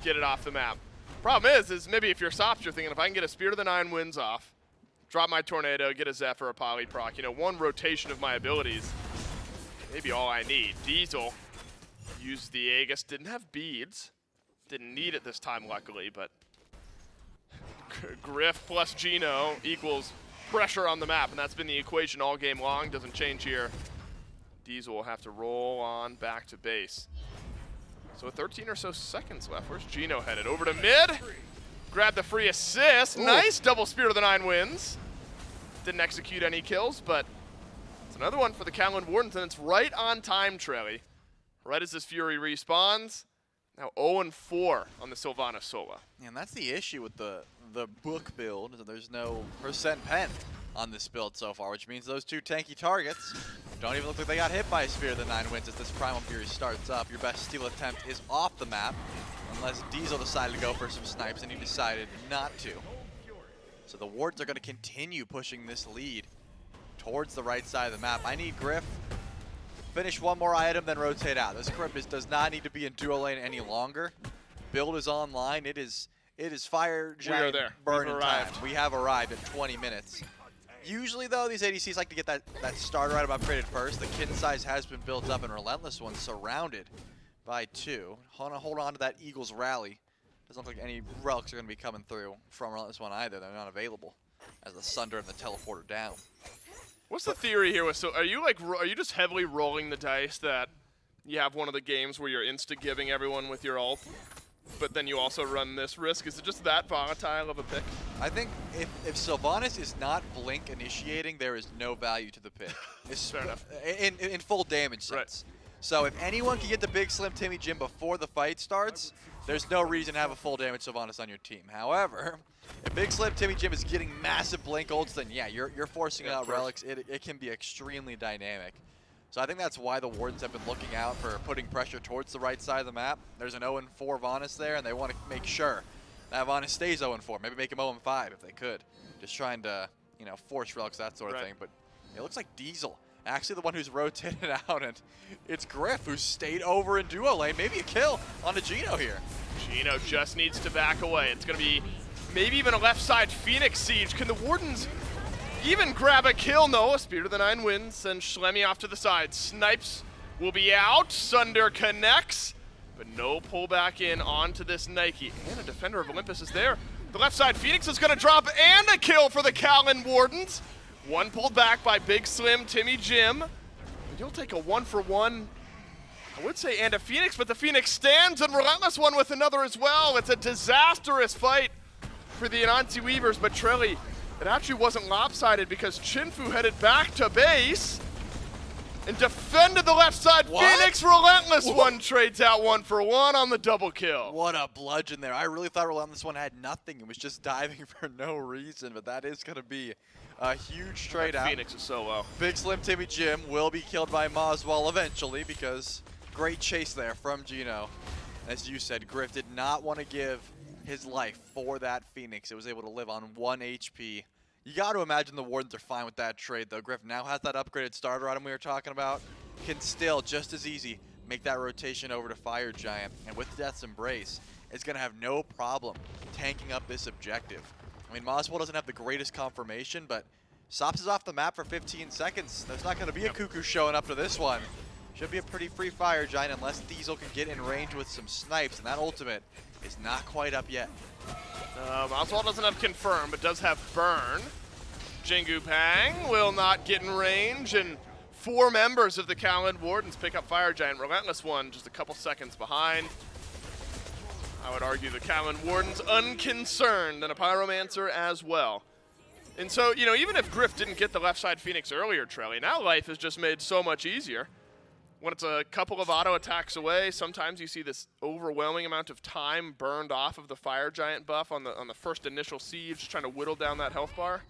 S4: get it off the map. Problem is maybe if you're Sops, you're thinking, if I can get a Spear of the Nine Winds off, drop my Tornado, get a Zephyr, a Poly proc, you know, one rotation of my abilities, maybe all I need. Diesel used the Aegis, didn't have beads, didn't need it this time, luckily, but Griff plus Geno equals pressure on the map, and that's been the equation all game long. Doesn't change here. Diesel will have to roll on back to base. So 13 or so seconds left. Where's Geno headed? Over to mid. Grab the free assist.
S5: Ooh.
S4: Nice double Spear of the Nine Winds. Didn't execute any kills, but it's another one for the Kaolin Wardens, and it's right on time, Trelly. Right as this Fury respawns. Now 0-4 on the Sylvanus solo.
S5: And that's the issue with the book build. There's no percent pen on this build so far, which means those two tanky targets don't even look like they got hit by a Spear of the Nine Winds as this Primal Fury starts up. Your best steal attempt is off the map, unless Diesel decided to go for some snipes, and he decided not to. So the Wardens are going to continue pushing this lead towards the right side of the map. I need Griff finish one more item, then rotate out. This Charybdis does not need to be in duo lane any longer. Build is online. It is fire giant burning time. We have arrived in 20 minutes. Usually, though, these ADCs like to get that starter item upgraded first. The kin size has been built up, and RelentlessOne surrounded by two. Hold on to that Eagles rally. Doesn't look like any relics are going to be coming through from RelentlessOne either. They're not available as the Sunder and the Teleporter down.
S4: What's the theory here? So are you just heavily rolling the dice that you have one of the games where you're insta-giving everyone with your ult, but then you also run this risk? Is it just that volatile of a pick?
S5: I think if Sylvanus is not blink initiating, there is no value to the pick.
S4: Fair enough.
S5: In full damage sense.
S4: Right.
S5: So if anyone can get the BIGSLIMTIMMYJIM before the fight starts, there's no reason to have a full damage Sylvanus on your team. However, if BIGSLIMTIMMYJIM is getting massive blink ults, then yeah, you're forcing out relics. It can be extremely dynamic. So I think that's why the Wardens have been looking out for putting pressure towards the right side of the map. There's an 0-4 Vanus there, and they want to make sure that Vanus stays 0-4. Maybe make him 0-5 if they could. Just trying to, you know, force relics, that sort of thing. But it looks like Diesel, actually the one who's rotated out, and it's Griff who stayed over in duo lane. Maybe a kill on the Geno here.
S4: Geno just needs to back away. It's going to be maybe even a left side Phoenix siege. Can the Wardens even grab a kill? No, a Spear to the Nine Winds, send Schlemy off to the side. Snipes will be out. Sunder connects, but no pullback in onto this Nike. And a Defender of Olympus is there. The left side Phoenix is going to drop, and a kill for the Kaolin Wardens. One pulled back by BIGSLIMTIMMYJIM. You'll take a 1-for-1, I would say, and a Phoenix, but the Phoenix stands, and RelentlessOne with another as well. It's a disastrous fight for the Anansi Weavers, but Trelly, it actually wasn't lopsided because ChinFu headed back to base and defended the left side. Phoenix. RelentlessOne trades out 1-for-1 on the double kill.
S5: What a bludgeon there. I really thought RelentlessOne had nothing. It was just diving for no reason, but that is going to be a huge trade out.
S4: Phoenix is so low.
S5: BIGSLIMTIMMYJIM will be killed by moswal eventually because great chase there from Geno. As you said, Griff did not want to give his life for that Phoenix. It was able to live on 1 HP. You got to imagine the Wardens are fine with that trade, though. Griff now has that upgraded starter item we were talking about. can still just as easy make that rotation over to Fire Giant, and with Death's Embrace, is going to have no problem tanking up this objective. I mean, moswal doesn't have the greatest confirmation, but Sops is off the map for 15 seconds. There's not going to be a Cuckoo showing up to this one. Should be a pretty free Fire Giant unless Diesel can get in range with some snipes, and that ultimate is not quite up yet.
S4: moswal doesn't have confirm, but does have burn. JinguBang will not get in range, and 4 members of the Kaolin Wardens pick up Fire Giant. RelentlessOne just a couple seconds behind. I would argue the Kaolin Wardens unconcerned, and a Pyromancer as well. And so, you know, even if Griff didn't get the left side Phoenix earlier, Trelly, now life is just made so much easier. When it's a couple of auto attacks away, sometimes you see this overwhelming amount of time burned off of the Fire Giant buff on the first initial siege, trying to whittle down that health bar.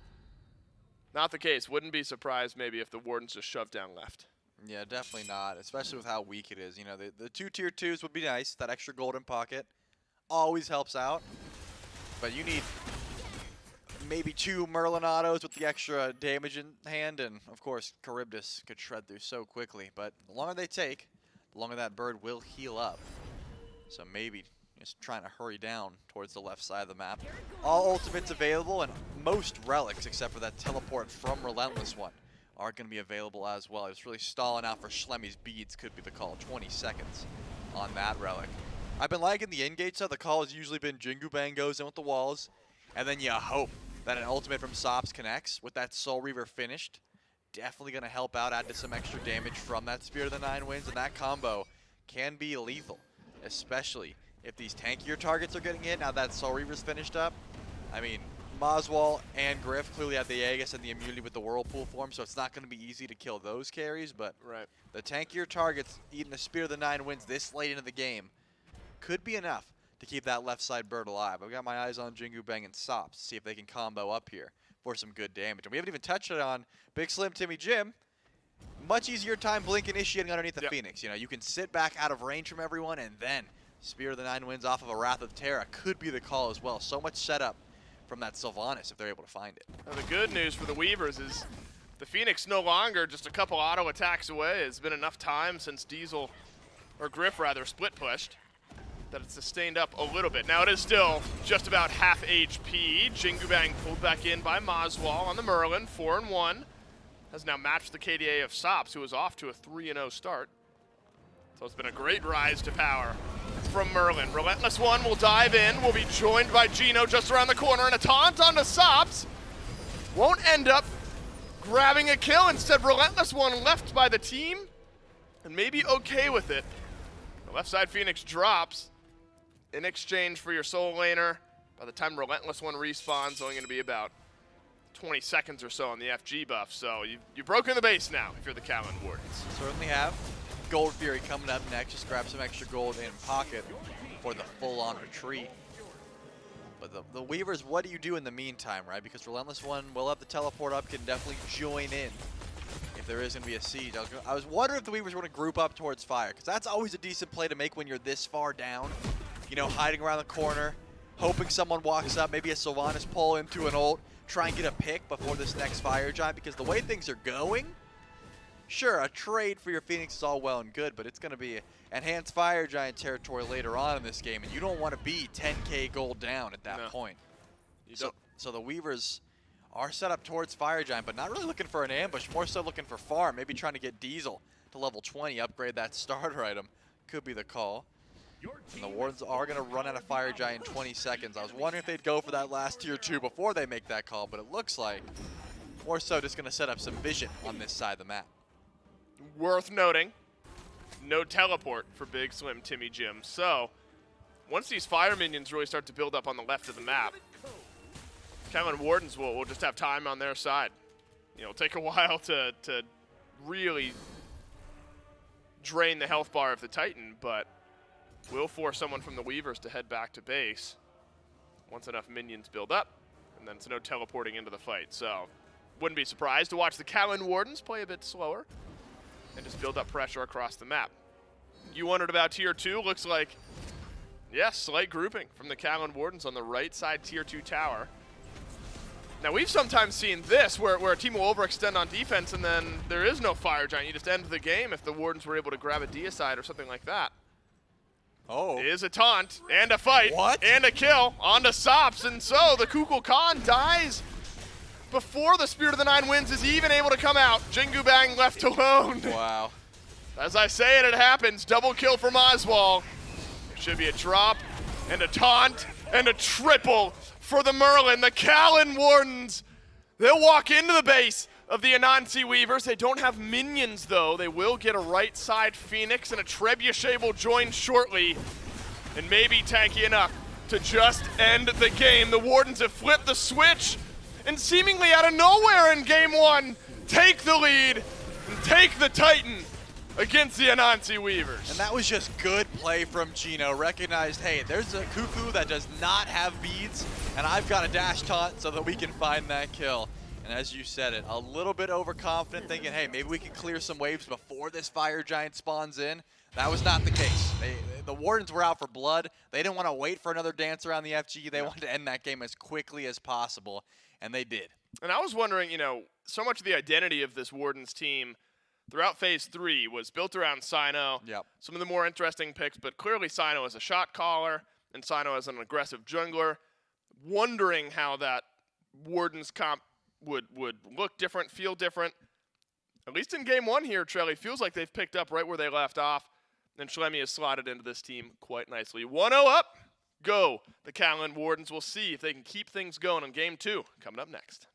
S4: Not the case. Wouldn't be surprised maybe if the Wardens just shoved down left.
S5: Yeah, definitely not, especially with how weak it is. You know, the 2 tier 2s would be nice. That extra golden pocket always helps out. But you need maybe 2 Merlin autos with the extra damage in hand, and of course Charybdis could shred through so quickly. But the longer they take, the longer that bird will heal up. So maybe just trying to hurry down towards the left side of the map. All ultimates available, and most relics, except for that teleport from RelentlessOne, are going to be available as well. It's really stalling out for Schlemy's beads, could be the call. 20 seconds on that relic. I've been liking the engage, so the call has usually been JinguBang goes in with the walls, and then you hope that an ultimate from Sops connects with that Soul Reaver finished. Definitely going to help out, add to some extra damage from that Spear of the 9 Winds, and that combo can be lethal, especially if these tankier targets are getting hit. Now that Soul Reaver's finished up, I mean, moswal and Griff clearly have the Aegis and the immunity with the Whirlpool form, so it's not going to be easy to kill those carries, but the tankier targets eating the Spear of the 9 Winds this late into the game could be enough to keep that left side bird alive. I've got my eyes on JinguBang and Sops to see if they can combo up here for some good damage. And we haven't even touched it on BIGSLIMTIMMYJIM. Much easier time blink initiating underneath the Phoenix. You know, you can sit back out of range from everyone, and then Spear of the 9 Winds off of a Wrath of Terra could be the call as well. So much setup from that Sylvanus if they're able to find it.
S4: Now the good news for the Weavers is the Phoenix no longer just a couple auto attacks away. It's been enough time since Diesel, or Griff rather, split pushed, that it's sustained up a little bit. Now it is still just about half HP. JinguBang pulled back in by moswal on the Merlin, 4-1. Has now matched the KDA of Sops, who is off to a 3-0 start. So it's been a great rise to power from Merlin. RelentlessOne will dive in, will be joined by Geno just around the corner, and a taunt onto Sops. Won't end up grabbing a kill. Instead, RelentlessOne left by the team, and maybe okay with it. The left side Phoenix drops in exchange for your soul laner. By the time RelentlessOne respawns, only going to be about 20 seconds or so on the FG buff. So you've broken the base now if you're the Kaolin Wardens.
S5: Certainly have. Gold Fury coming up next. Just grab some extra gold in pocket for the full-on retreat. But the Weavers, what do you do in the meantime, right? Because RelentlessOne will have the teleport up, can definitely join in if there is going to be a siege. I was wondering if the Weavers were going to group up towards fire, because that's always a decent play to make when you're this far down. You know, hiding around the corner, hoping someone walks up, maybe a Sylvanus pull into an ult, try and get a pick before this next Fire Giant, because the way things are going, sure, a trade for your Phoenix is all well and good, but it's going to be enhanced Fire Giant territory later on in this game, and you don't want to be 10k gold down at that point. So the Weavers are set up towards Fire Giant, but not really looking for an ambush, more so looking for farm, maybe trying to get Diesel to level 20, upgrade that starter item. Could be the call. And the Wardens are going to run out of Fire Giant in 20 seconds. I was wondering if they'd go for that last tier 2 before they make that call, but it looks like more so just going to set up some vision on this side of the map.
S4: Worth noting, no teleport for BIGSLIMTIMMYJIM. So once these fire minions really start to build up on the left of the map, Kaolin Wardens will just have time on their side. You know, it'll take a while to really drain the health bar of the Titan, but will force someone from the Weavers to head back to base once enough minions build up, and then it's no teleporting into the fight. So wouldn't be surprised to watch the Kaolin Wardens play a bit slower and just build up pressure across the map. You wondered about tier 2. Looks like, yes, slight grouping from the Kaolin Wardens on the right side tier 2 tower. Now, we've sometimes seen this, where a team will overextend on defense, and then there is no Fire Giant. You just end the game if the Wardens were able to grab a deicide or something like that.
S5: Oh.
S4: It is a taunt, and a fight,
S5: What?
S4: and a kill onto Sops, and so the Kukulkan dies before the Spirit of the Nine Winds is even able to come out. JinguBang left alone.
S5: Wow.
S4: As I say it happens. Double kill for moswal. It should be a drop, and a taunt, and a triple for the Merlin. The Kaolin Wardens, they'll walk into the base of the Anansi Weavers. They don't have minions, though. They will get a right side Phoenix, and a Trebuchet will join shortly, and maybe tanky enough to just end the game. The Wardens have flipped the switch, and seemingly out of nowhere in game one, take the lead and take the Titan against the Anansi Weavers.
S5: And that was just good play from Geno. Recognized, hey, there's a Cuckoo that does not have beads, and I've got a dash taunt so that we can find that kill. And as you said it, a little bit overconfident, thinking, hey, maybe we can clear some waves before this Fire Giant spawns in. That was not the case. The Wardens were out for blood. They didn't want to wait for another dance around the FG. They wanted to end that game as quickly as possible, and they did.
S4: And I was wondering, you know, so much of the identity of this Wardens team throughout Phase 3 was built around Cyno.
S5: Yep.
S4: Some of the more interesting picks, but clearly Cyno as a shot caller and Cyno as an aggressive jungler. Wondering how that Wardens comp would look different, feel different. At least in game one here, Trelly, feels like they've picked up right where they left off, and Schlemy has slotted into this team quite nicely. 1-0 up, go. The Kaolin Wardens will see if they can keep things going in game two, coming up next.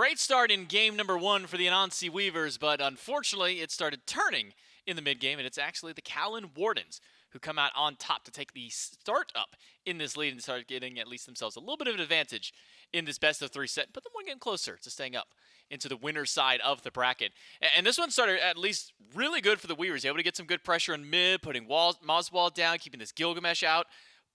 S1: great start in game number 1 for the Anansi Weavers, but unfortunately it started turning in the mid-game, and it's actually the Kaolin Wardens who come out on top to take the start up in this lead and start getting at least themselves a little bit of an advantage in this best-of-3 set, but then one getting closer to staying up into the winner's side of the bracket. And this one started at least really good for the Weavers, able to get some good pressure in mid, putting moswal down, keeping this Gilgamesh out.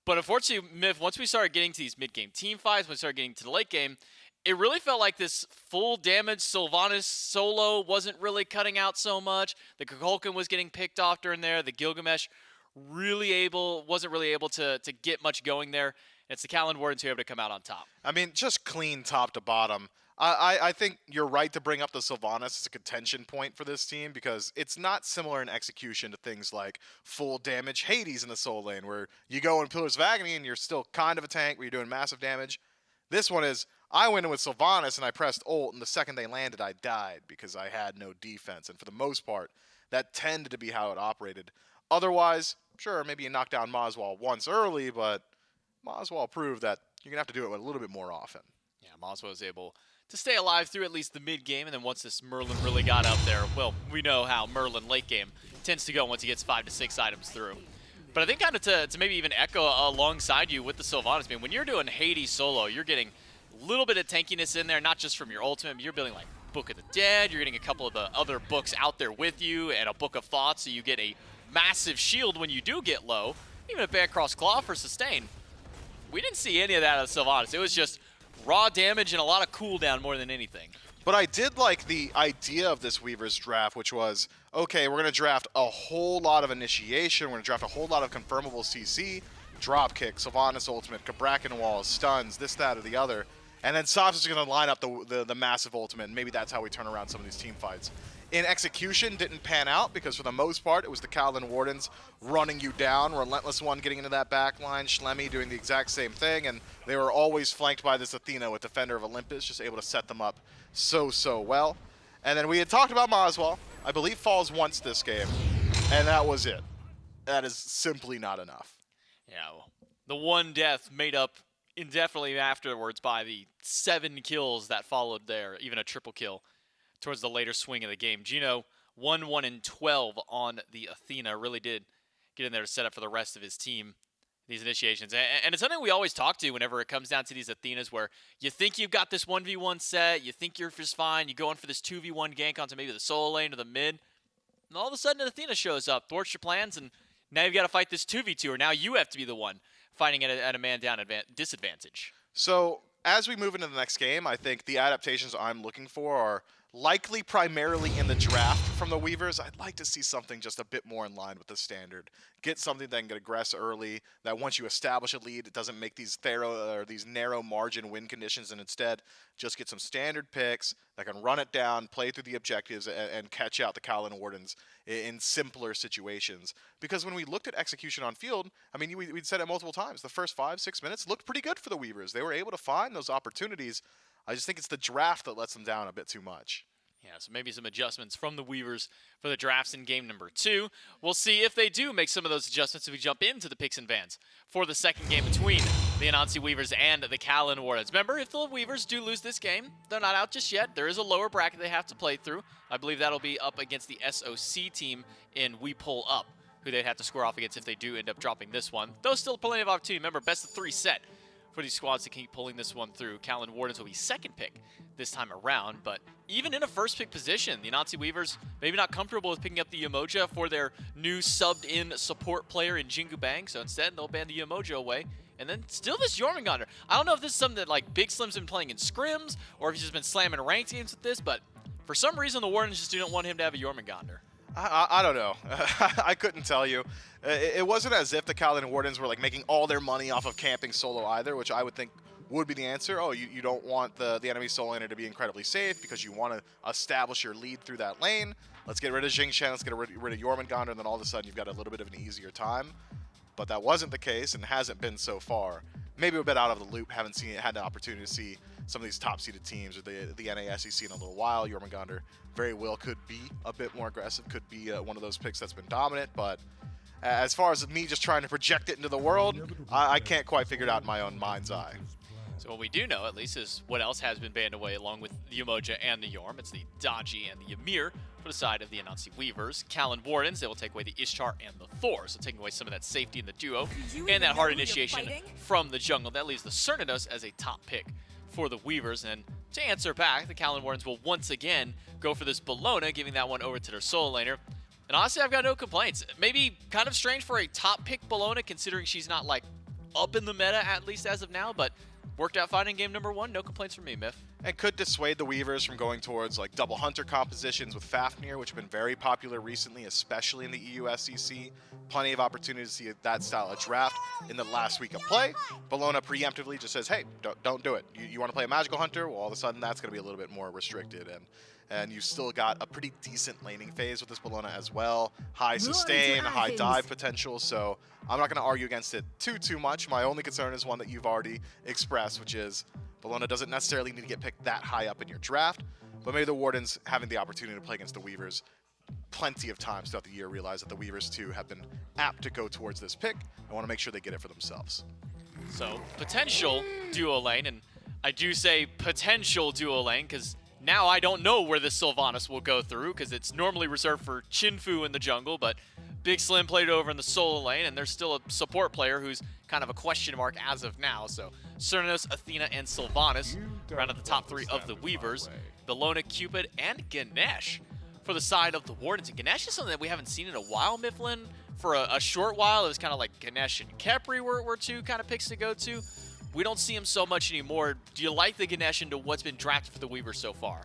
S1: But unfortunately, once we started getting to these mid-game team fights, when we started getting to the late game, it really felt like this full damage Sylvanus solo wasn't really cutting out so much. The Kukulkan was getting picked off during there. The Gilgamesh wasn't really able to get much going there. It's the Kaolin Wardens who are able to come out on top.
S2: I mean, just clean top to bottom. I think you're right to bring up the Sylvanus as a contention point for this team because it's not similar in execution to things like full damage Hades in the soul lane where you go in Pillars of Agni and you're still kind of a tank where you're doing massive damage. This one is, I went in with Sylvanus and I pressed ult, and the second they landed, I died because I had no defense. And for the most part, that tended to be how it operated. Otherwise, sure, maybe you knock down moswal once early, but moswal proved that you're going to have to do it a little bit more often.
S1: Yeah, moswal was able to stay alive through at least the mid-game, and then once this Merlin really got up there, well, we know how Merlin late-game tends to go once he gets 5 to 6 items through. But I think kind of to maybe even echo alongside you with the Sylvanus, man, when you're doing Hades solo, you're getting a little bit of tankiness in there, not just from your ultimate, but you're building like Book of the Dead, you're getting a couple of the other books out there with you, and a Book of Thoughts, so you get a massive shield when you do get low, even a Bancross Claw for sustain. We didn't see any of that out of Sylvanus. It was just raw damage and a lot of cooldown more than anything.
S2: But I did like the idea of this Weavers draft, which was, okay, we're going to draft a whole lot of initiation, we're going to draft a whole lot of confirmable CC, dropkick, Sylvanus ultimate, Cabrakan walls, stuns, this, that, or the other. And then sops is going to line up the massive ultimate, and maybe that's how we turn around some of these team fights. In execution, didn't pan out because for the most part, it was the Kaolin Wardens running you down, RelentlessOne getting into that back line, Schlemy doing the exact same thing, and they were always flanked by this Athena with Defender of Olympus, just able to set them up so well. And then we had talked about moswal. I believe falls once this game, and that was it. That is simply not enough.
S1: Yeah, well, the one death made up indefinitely afterwards by the 7 kills that followed there, even a triple kill towards the later swing of the game. Geno 1-1-12 on the Athena, really did get in there to set up for the rest of his team these initiations. And it's something we always talk to whenever it comes down to these Athenas where you think you've got this 1v1 set, you think you're just fine, you go in for this 2v1 gank onto maybe the solo lane or the mid, and all of a sudden an Athena shows up, thwarts your plans, and now you've got to fight this 2v2, or now you have to be the one fighting at a man-down disadvantage.
S2: So as we move into the next game, I think the adaptations I'm looking for are likely primarily in the draft from the Weavers. I'd like to see something just a bit more in line with the standard. Get something that can get aggress early, that once you establish a lead, it doesn't make these narrow margin win conditions, and instead just get some standard picks that can run it down, play through the objectives, and catch out the Kaolin Wardens in simpler situations. Because when we looked at execution on field, I mean, we'd said it multiple times, the first 5-6 minutes looked pretty good for the Weavers. They were able to find those opportunities. I just think it's the draft that lets them down a bit too much.
S1: Yeah, so maybe some adjustments from the Weavers for the drafts in game number 2. We'll see if they do make some of those adjustments as we jump into the picks and bans for the second game between the Anansi Weavers and the Kaolin Wardens. Remember, if the Weavers do lose this game, they're not out just yet. There is a lower bracket they have to play through. I believe that'll be up against the SOC team in We Pull Up, who they'd have to square off against if they do end up dropping this one. Though still plenty of opportunity. Remember, best of 3 set for these squads to keep pulling this one through. Kaolin Wardens will be second pick this time around, but even in a first pick position, the Anansi Weavers maybe not comfortable with picking up the Umoja for their new subbed-in support player in JinguBang, so instead they'll ban the Umoja away. And then still this Jormungandr. I don't know if this is something that like Big Slim's been playing in scrims, or if he's just been slamming ranked games with this, but for some reason the Wardens just don't want him to have a Jormungandr.
S2: I don't know. I couldn't tell you. It wasn't as if the Kaolin Wardens were like making all their money off of camping solo either, which I would think would be the answer. Oh, you don't want the enemy solo laner to be incredibly safe because you want to establish your lead through that lane. Let's get rid of Xingqian, let's get rid of Jormungandr, and then all of a sudden you've got a little bit of an easier time. But that wasn't the case and hasn't been so far. Maybe a bit out of the loop, haven't had the opportunity to see some of these top-seeded teams or the NASEC in a little while. Jormungandr very well could be a bit more aggressive, could be one of those picks that's been dominant, but as far as me just trying to project it into the world, I can't quite figure it out in my own mind's eye.
S1: So what we do know, at least, is what else has been banned away along with the Umoja and the Yorm. It's the Daji and the Ymir for the side of the Anansi Weavers. Kaolin Wardens, they will take away the Ishtar and the Thor, so taking away some of that safety in the duo and that hard initiation from the jungle. That leaves the Cernunnos as a top pick for the Weavers. And to answer back, the Kaolin Wardens will once again go for this Bellona, giving that one over to their solo laner. And honestly, I've got no complaints. Maybe kind of strange for a top pick Bellona, considering she's not like up in the meta, at least as of now, but worked out fine in game number 1. No complaints from me, Miff.
S2: And could dissuade the Weavers from going towards like double hunter compositions with Fafnir, which have been very popular recently, especially in the EU SEC. Plenty of opportunities to see that style of draft in the last week of play. Bellona preemptively just says, hey, don't do it. You want to play a magical hunter? Well, all of a sudden that's going to be a little bit more restricted. And you still got a pretty decent laning phase with this Bellona as well. High sustain, high dive potential, so I'm not going to argue against it too much. My only concern is one that you've already expressed, which is Bellona doesn't necessarily need to get picked that high up in your draft, but maybe the Wardens having the opportunity to play against the Weavers plenty of times throughout the year realize that the Weavers too have been apt to go towards this pick and want to make sure they get it for themselves.
S1: So potential duo lane, and I do say potential duo lane because now I don't know where the Sylvanus will go through because it's normally reserved for ChinFu in the jungle, but Big Slim played over in the solo lane, and there's still a support player who's kind of a question mark as of now. So Cernunnos, Athena, and Sylvanus round out the top 3 of the Weavers. Bellona, Cupid, and Ganesh for the side of the Wardens. And Ganesh is something that we haven't seen in a while, Mifflin. For a short while, it was kind of like Ganesh and Khepri were 2 kind of picks to go to. We don't see him so much anymore. Do you like the Ganesh into what's been drafted for the Weavers so far?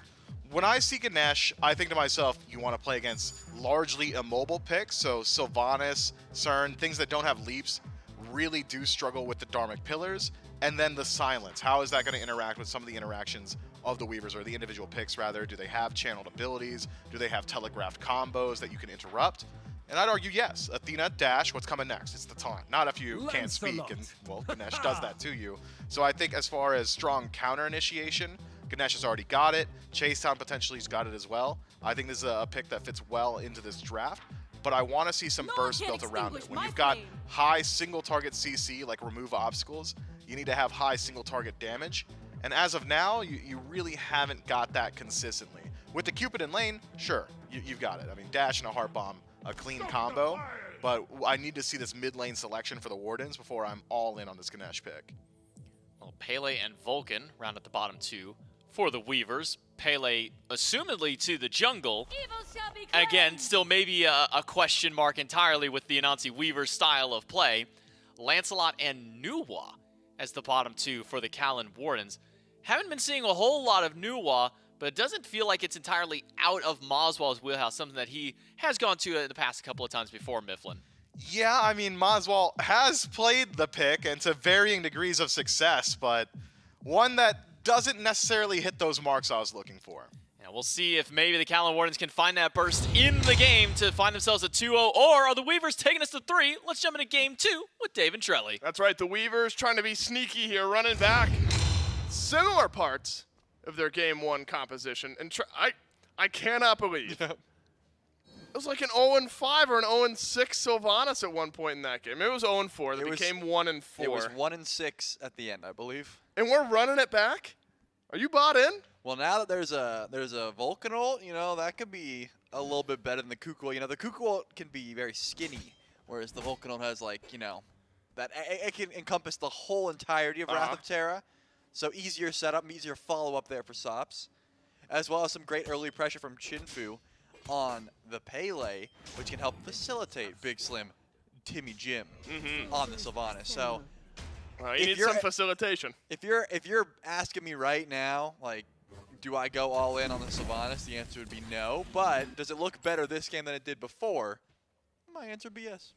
S2: When I see Ganesh, I think to myself, you want to play against largely immobile picks. So Sylvanus, Cern, things that don't have leaps really do struggle with the Dharmic Pillars. And then the silence. How is that going to interact with some of the interactions of the Weavers, or the individual picks rather? Do they have channeled abilities? Do they have telegraphed combos that you can interrupt? And I'd argue yes. Athena, dash, what's coming next? It's the taunt. Not if you can't speak, and well, Ganesh does that to you. So I think as far as strong counter initiation, Ganesh has already got it. Chase Town potentially has got it as well. I think this is a pick that fits well into this draft, but I want to see some burst built around it. When you've got high single target CC, like remove obstacles, you need to have high single target damage. And as of now, you really haven't got that consistently. With the Cupid in lane, sure, you've got it. I mean, dash and a heart bomb, a clean combo, but I need to see this mid lane selection for the Wardens before I'm all in on this Ganesh pick.
S1: Well, Pele and Vulcan round at the bottom 2 for the Weavers. Pele, assumedly to the jungle. Again, still maybe a question mark entirely with the Anansi Weavers style of play. Lancelot and Nuwa as the bottom 2 for the Kaolin Wardens. Haven't been seeing a whole lot of Nuwa, but it doesn't feel like it's entirely out of moswal's wheelhouse, something that he has gone to in the past a couple of times before, Mifflin.
S2: Yeah, I mean, moswal has played the pick, and to varying degrees of success, but one that doesn't necessarily hit those marks I was looking for.
S1: And we'll see if maybe the Kaolin Wardens can find that burst in the game to find themselves a 2-0, or are the Weavers taking us to 3? Let's jump into game 2 with Dave and Trelly.
S4: That's right, the Weavers trying to be sneaky here, running back similar parts of their game 1 composition. And I cannot believe it was like an 0-5 or an 0-6 Sylvanus at one point in that game. It was 0-4. That became 1-4.
S5: It was 1-6 at the end, I believe.
S4: And we're running it back? Are you bought in?
S5: Well, now that there's a Vulcan ult, you know, that could be a little bit better than the Kukulkan. You know, the Kukulkan ult can be very skinny, whereas the Vulcan ult has, like, you know, that it can encompass the whole entirety of Wrath of Terra. So easier setup, easier follow-up there for sops, as well as some great early pressure from ChinFu on the Pele, which can help facilitate BIGSLIMTIMMYJIM on the Sylvanus. So
S4: you need some facilitation.
S5: If you're asking me right now, like, do I go all in on the Sylvanus? The answer would be no. But does it look better this game than it did before? My answer would be yes.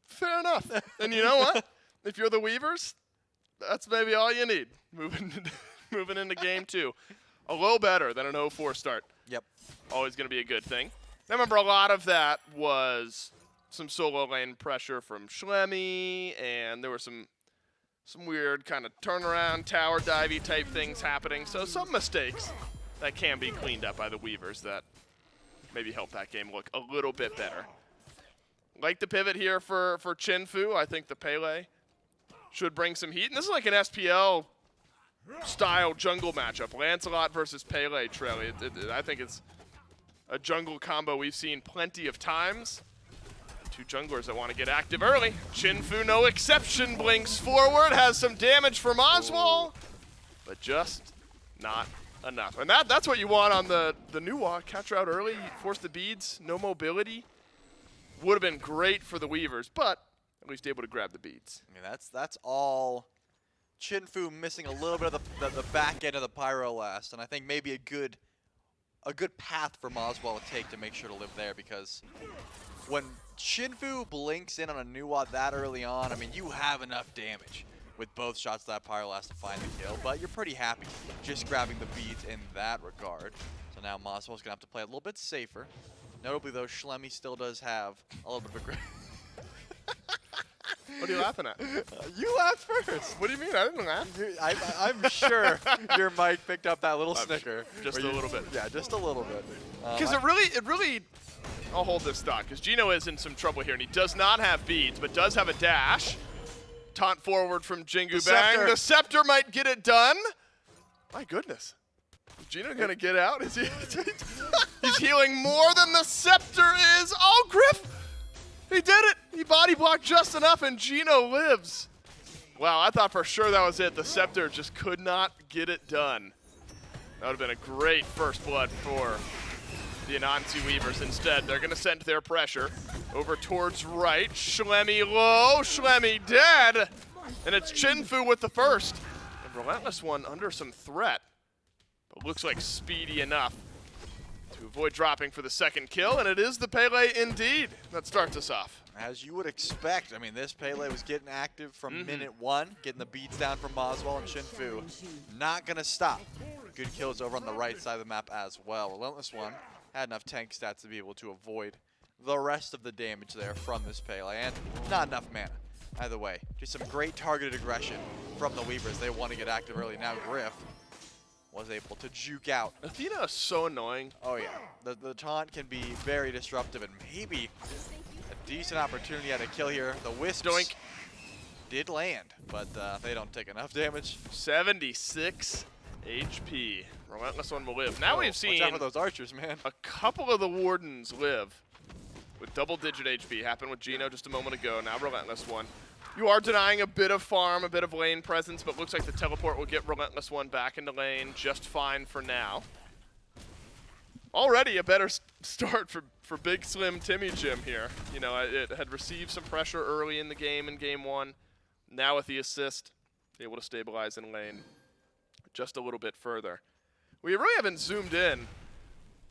S4: Fair enough. And you know what? If you're the Weavers, that's maybe all you need. Moving into game 2. A little better than an 0-4 start.
S5: Yep.
S4: Always going to be a good thing. I remember a lot of that was some solo lane pressure from Schlemy, and there were some weird kind of turnaround, tower divey type things happening. So some mistakes that can be cleaned up by the Weavers that maybe help that game look a little bit better. Like the pivot here for ChinFu. I think the Pele should bring some heat. And this is like an SPL style jungle matchup. Lancelot versus Pele, Trelly. I think it's a jungle combo we've seen plenty of times. Two junglers that want to get active early. ChinFu, no exception, blinks forward, has some damage for moswal, but just not enough. And that's what you want on the Nuwa. Catch her out early, force the beads, no mobility. Would have been great for the Weavers, but at least able to grab the beads.
S5: I mean, that's all. ChinFu missing a little bit of the back end of the pyro last, and I think maybe a good path for moswal to take to make sure to live there, because when ChinFu blinks in on a Nuwa that early on, I mean, you have enough damage with both shots of that Pyrolast to find the kill, but you're pretty happy just grabbing the beads in that regard. So now moswal's going to have to play a little bit safer. Notably, though, Schlemy still does have a little bit of a
S4: What are you laughing at?
S5: You laughed first.
S4: What do you mean? I didn't laugh.
S5: I'm sure your mic picked up that little snicker.
S4: Just a little bit.
S5: Yeah, just a little bit.
S4: Because it really, I'll hold this thought, because Geno is in some trouble here, and he does not have beads, but does have a dash. Taunt forward from JinguBang. The scepter might get it done. My goodness. Is Geno going to get out? Is he? He's healing more than the scepter is. Oh, oGryph! He did it! He body blocked just enough, and Geno lives. Wow, I thought for sure that was it. The scepter just could not get it done. That would have been a great first blood for the Anansi Weavers. Instead, they're going to send their pressure over towards right. Schlemy low, Schlemy dead. And it's ChinFu with the first. And RelentlessOne under some threat, but looks like speedy enough to avoid dropping for the second kill. And it is the Pele indeed that starts us off.
S5: As you would expect, I mean, this Pele was getting active from minute one, getting the beats down from moswal, and ChinFu not going to stop. Good kills over on the right side of the map as well. RelentlessOne had enough tank stats to be able to avoid the rest of the damage there from this Pele, and not enough mana. Either way, just some great targeted aggression from the Weavers. They want to get active early. Now Griff was able to juke out.
S4: Athena is so annoying.
S5: Oh yeah, the taunt can be very disruptive, and maybe a decent opportunity at a kill here. The Wisps
S4: Doink.
S5: did land, but they don't take enough damage.
S4: 76 HP. RelentlessOne will live. Now we've seen
S5: Watch out for those archers, man.
S4: a couple of the Wardens live with double-digit HP. Happened with Geno just a moment ago. Now RelentlessOne. You are denying a bit of farm, a bit of lane presence, but looks like the teleport will get RelentlessOne back into lane just fine for now. Already a better start for BIGSLIMTIMMYJIM here. You know, it had received some pressure early in the game in game one. Now with the assist, able to stabilize in lane just a little bit further. We really haven't zoomed in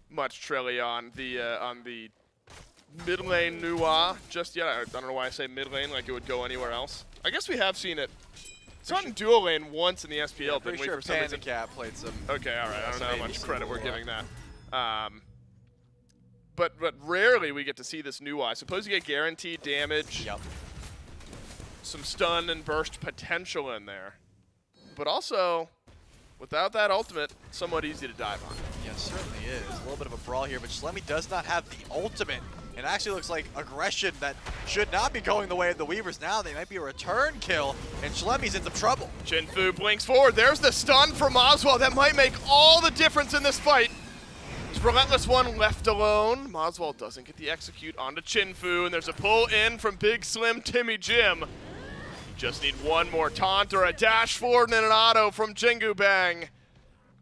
S4: much, Trelly, on the mid lane Nuwa just yet. I don't know why I say mid lane like it would go anywhere else. I guess we have seen it. It's not in dual lane once in the SPL,
S5: Yeah,
S4: didn't
S5: pretty
S4: we?
S5: sure
S4: For some reason.
S5: Cat played some.
S4: Okay, all right. I don't know how much
S5: some
S4: credit we're
S5: Nuwa.
S4: giving that. But rarely we get to see this Nuwa. I suppose you get guaranteed damage.
S5: Yep.
S4: Some stun and burst potential in there. But also, without that ultimate, somewhat easy to dive on.
S5: Yeah, certainly is. A little bit of a brawl here, but Schlemy does not have the ultimate. It actually looks like aggression that should not be going the way of the Weavers now. They might be a return kill, and Schlemy's in some trouble.
S4: ChinFu blinks forward. There's the stun from moswal. That might make all the difference in this fight. It's RelentlessOne left alone. Moswal doesn't get the execute onto ChinFu, and there's a pull in from BIGSLIMTIMMYJIM. You just need one more taunt or a dash forward and an auto from JinguBang.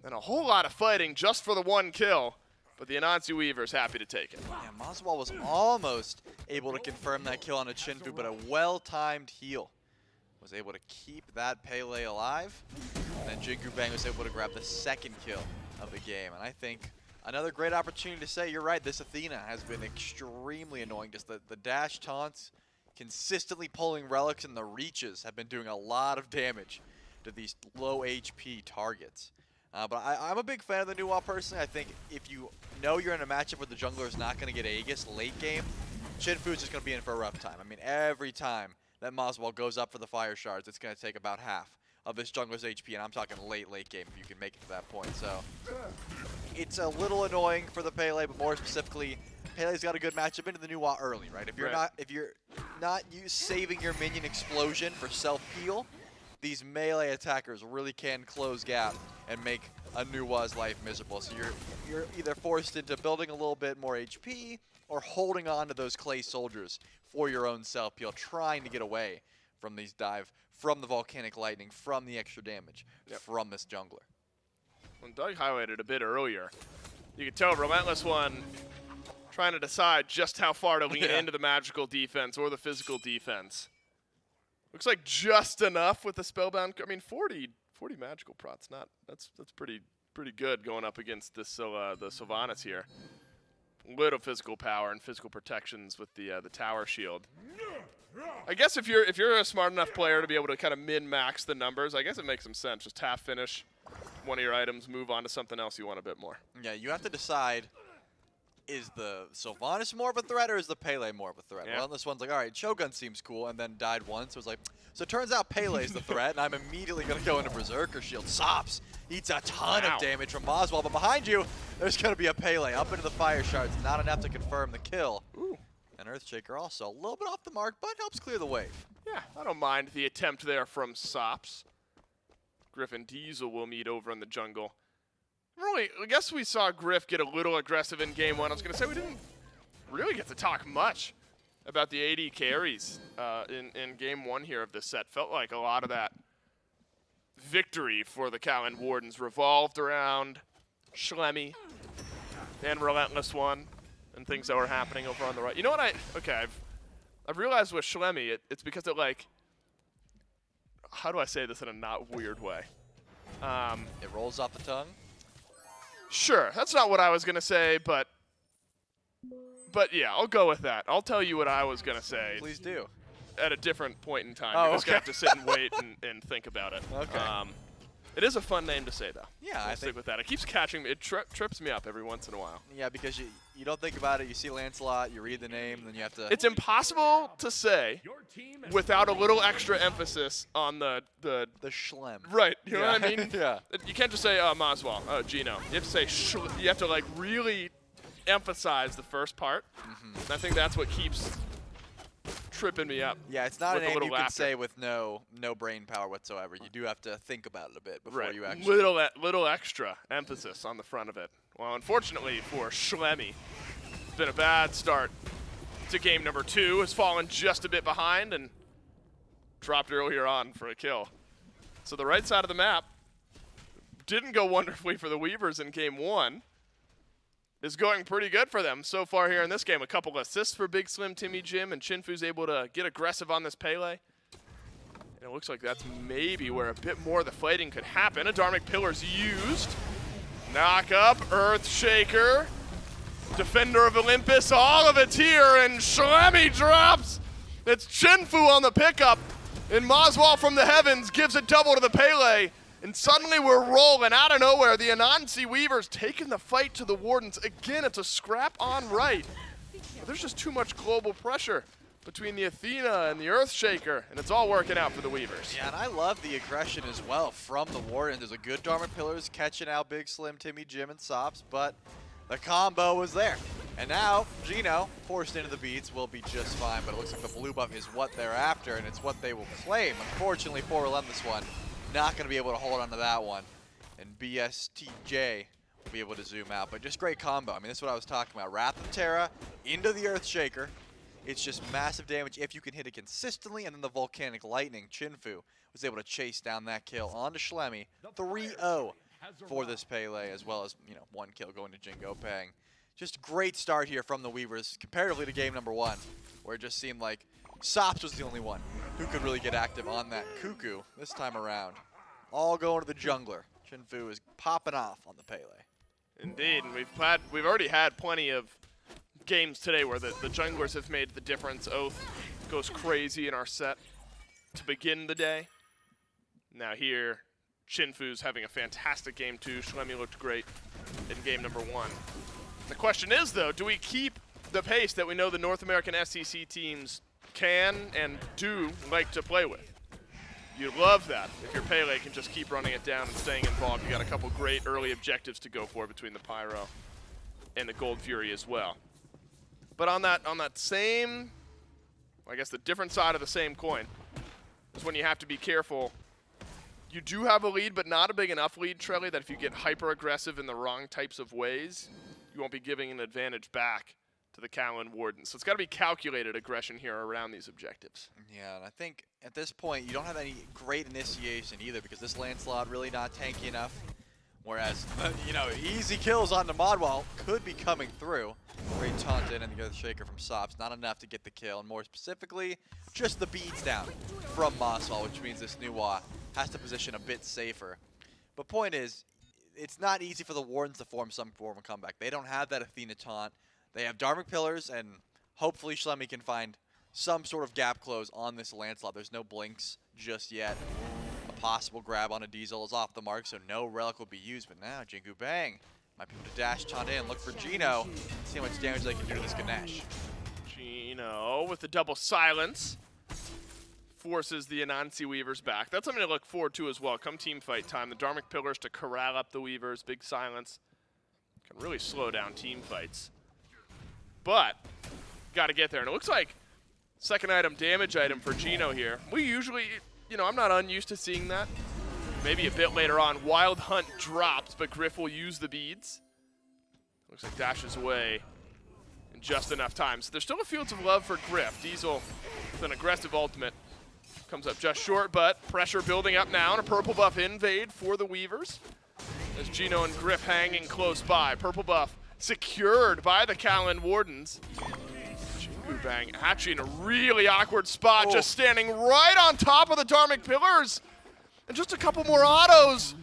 S4: And a whole lot of fighting just for the one kill. But the Anansi Weavers happy to take it.
S5: Yeah, moswal was almost able to confirm that kill on a ChinFu, but a well-timed heal was able to keep that Pele alive. And then JinguBang was able to grab the second kill of the game. And I think another great opportunity to say, you're right, this Athena has been extremely annoying. Just the dash taunts, consistently pulling relics, and the reaches have been doing a lot of damage to these low HP targets. But I'm a big fan of the Nuwa personally. I think if you know you're in a matchup where the jungler is not going to get Aegis late game, ChinFu is just going to be in for a rough time. I mean, every time that moswal goes up for the fire shards, it's going to take about half of this jungler's HP, and I'm talking late game if you can make it to that point. So it's a little annoying for the Pele, but more specifically, Pele's got a good matchup into the Nuwa early, right? If you're not saving your minion explosion for self-heal, these melee attackers really can close gap and make a Nuwa's life miserable. So you're either forced into building a little bit more HP or holding on to those clay soldiers for your own self-peel, trying to get away from these dive, from the volcanic lightning, from the extra damage, from this jungler.
S4: When Doug highlighted a bit earlier, you could tell RelentlessOne trying to decide just how far to lean into the magical defense or the physical defense. Looks like just enough with the spellbound. I mean, 40 magical prots. That's pretty good going up against this the Sylvanus here. Little physical power and physical protections with the tower shield. I guess if you're a smart enough player to be able to kind of min-max the numbers, I guess it makes some sense. Just half finish one of your items, move on to something else you want a bit more.
S5: Yeah, you have to decide, is the Sylvanus more of a threat or is the Pele more of a threat?
S4: Yeah.
S5: Well, this one's like, all right, Shogun seems cool, and then died once. So it's like, so it turns out Pele's the threat, and I'm immediately going to go into Berserker Shield. Sops eats a ton of damage from moswal, but behind you, there's going to be a Pele up into the fire shards. Not enough to confirm the kill.
S4: Ooh.
S5: And Earthshaker also a little bit off the mark, but helps clear the wave.
S4: Yeah, I don't mind the attempt there from Sops. Griffin Diesel will meet over in the jungle. Really, I guess we saw Griff get a little aggressive in game one. I was going to say we didn't really get to talk much about the AD carries in game one here of this set. Felt like a lot of that victory for the Kaolin Wardens revolved around Schlemy and RelentlessOne and things that were happening over on the right. You know what I've realized with Schlemy, it's because it, like, how do I say this in a not weird way?
S5: It rolls off the tongue.
S4: Sure, that's not what I was going to say, but yeah, I'll go with that. I'll tell you what I was going to say.
S5: Please do.
S4: At a different point in time.
S5: Oh,
S4: You're just going to have to sit and wait and think about it.
S5: Okay.
S4: It is a fun name to say, though.
S5: Yeah,
S4: I'll
S5: I
S4: stick
S5: think
S4: with that. It keeps catching me. It trips me up every once in a while.
S5: Yeah, because you don't think about it. You see Lancelot, you read the name, then you have to.
S4: It's impossible to say without a little extra emphasis on the
S5: Schlem.
S4: right. You know what I mean?
S5: Yeah.
S4: You can't just say moswal, Geno. You have to say you have to, like, really emphasize the first part. And I think that's what keeps tripping me up.
S5: Yeah, it's not a
S4: with a
S5: name
S4: little
S5: you can
S4: laughter.
S5: say with no brain power whatsoever. You do have to think about it a bit before
S4: Right.
S5: you actually.
S4: Little extra emphasis on the front of it. Well, unfortunately for Schlemy, it's been a bad start to game number 2. Has fallen just a bit behind and dropped earlier on for a kill. So the right side of the map didn't go wonderfully for the Weavers in game 1. Is going pretty good for them so far here in this game. A couple assists for BIGSLIMTIMMYJIM, and ChinFu's able to get aggressive on this Pele. And it looks like that's maybe where a bit more of the fighting could happen. A Dharmic Pillar's used. Knock up, Earthshaker. Defender of Olympus, all of it's here, and Schlemy drops. It's ChinFu on the pickup, and moswal from the heavens gives a double to the Pele. And suddenly we're rolling out of nowhere. The Anansi Weavers taking the fight to the Wardens. Again, it's a scrap on right. But there's just too much global pressure between the Athena and the Earthshaker, and it's all working out for the Weavers.
S5: Yeah, and I love the aggression as well from the Wardens. There's a good Dharmic Pillars catching out BIGSLIMTIMMYJIM and Sops, but the combo was there. And now, Geno, forced into the beats, will be just fine, but it looks like the blue buff is what they're after, and it's what they will claim. Unfortunately for RelentlessOne, not going to be able to hold on to that one. And BSTJ will be able to zoom out. But just great combo. I mean, this is what I was talking about. Wrath of Terra into the Earthshaker. It's just massive damage if you can hit it consistently. And then the Volcanic Lightning, ChinFu, was able to chase down that kill onto Schlemy. 3-0 for this Pele, as well as, you know, 1 kill going to JinguBang. Just great start here from the Weavers, comparatively to game number 1, where it just seemed like Sops was the only one who could really get active on that Cuckoo this time around. All going to the jungler. ChinFu is popping off on the Pele.
S4: Indeed, and we've already had plenty of games today where the junglers have made the difference. Oath goes crazy in our set to begin the day. Now here, ChinFu's having a fantastic game too. Schlemy looked great in game number 1. The question is, though, do we keep the pace that we know the North American SEC teams can and do like to play with? You'd love that if your Pele can just keep running it down and staying involved. You got a couple great early objectives to go for between the Pyro and the Gold Fury as well. But on that same, I guess the different side of the same coin is when you have to be careful You do have a lead, but not a big enough lead, Trelly, that if you get hyper-aggressive in the wrong types of ways, you won't be giving an advantage back to the Kaolin Wardens. So it's got to be calculated aggression here around these objectives.
S5: Yeah, and I think at this point, you don't have any great initiation either because this Lancelot really not tanky enough. Whereas, you know, easy kills on the moswal could be coming through. Great taunt in and the other shaker from sops. Not enough to get the kill. And more specifically, just the beads down from moswal, which means this new has to position a bit safer. But point is, it's not easy for the Wardens to form some form of comeback. They don't have that Athena taunt. They have Dharmic Pillars, and hopefully Schlemy can find some sort of gap close on this Lancelot. There's no blinks just yet. A possible grab on a Diesel is off the mark, so no relic will be used. But now JinguBang might be able to dash taunt in, look for Geno, see how much damage they can do to this Ganesh.
S4: Geno with the double silence forces the Anansi Weavers back. That's something to look forward to as well. Come team fight time, the Dharmic Pillars to corral up the Weavers. Big silence can really slow down team fights. But got to get there. And it looks like second item, damage item for Geno here. We usually, you know, I'm not unused to seeing that. Maybe a bit later on. Wild Hunt drops, but Griff will use the beads. Looks like dashes away in just enough time. So there's still a Fields of Love for Griff. Diesel with an aggressive ultimate. Comes up just short, but pressure building up now. And a purple buff invade for the Weavers. As Geno and Griff hanging close by. Purple buff secured by the Kaolin Wardens. JinguBang actually in a really awkward spot, just standing right on top of the Dharmic Pillars. And just a couple more autos.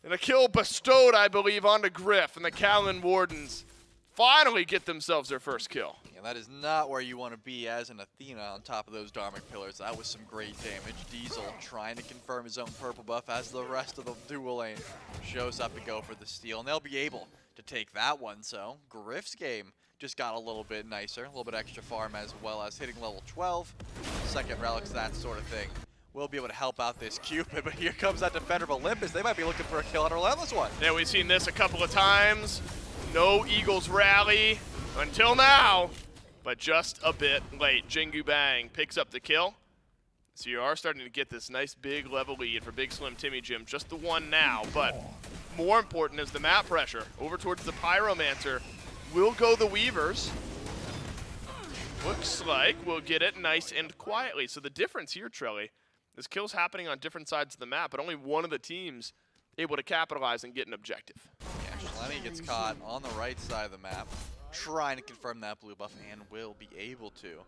S4: And a kill bestowed, I believe, onto Griff. And the Kaolin Wardens finally get themselves their first kill.
S5: Yeah, that is not where you want to be as an Athena on top of those Dharmic Pillars. That was some great damage. Diesel trying to confirm his own purple buff as the rest of the dual lane shows up to go for the steal. And they'll be able to take that one. So Griff's game just got a little bit nicer, a little bit extra farm as well as hitting level 12. Second relics, that sort of thing. We'll be able to help out this Cupid, but here comes that defender of Olympus. They might be looking for a kill on RelentlessOne.
S4: Yeah, we've seen this a couple of times. No Eagles rally until now, but just a bit late. JinguBang picks up the kill. So you are starting to get this nice big level lead for BIGSLIMTIMMYJIM. Just the one now, but more important is the map pressure. Over towards the Pyromancer will go the Weavers. Looks like we'll get it nice and quietly. So the difference here, Trelly, is kills happening on different sides of the map, but only one of the teams able to capitalize and get an objective.
S5: Yeah, Schlemy gets caught on the right side of the map, trying to confirm that blue buff, and will be able to.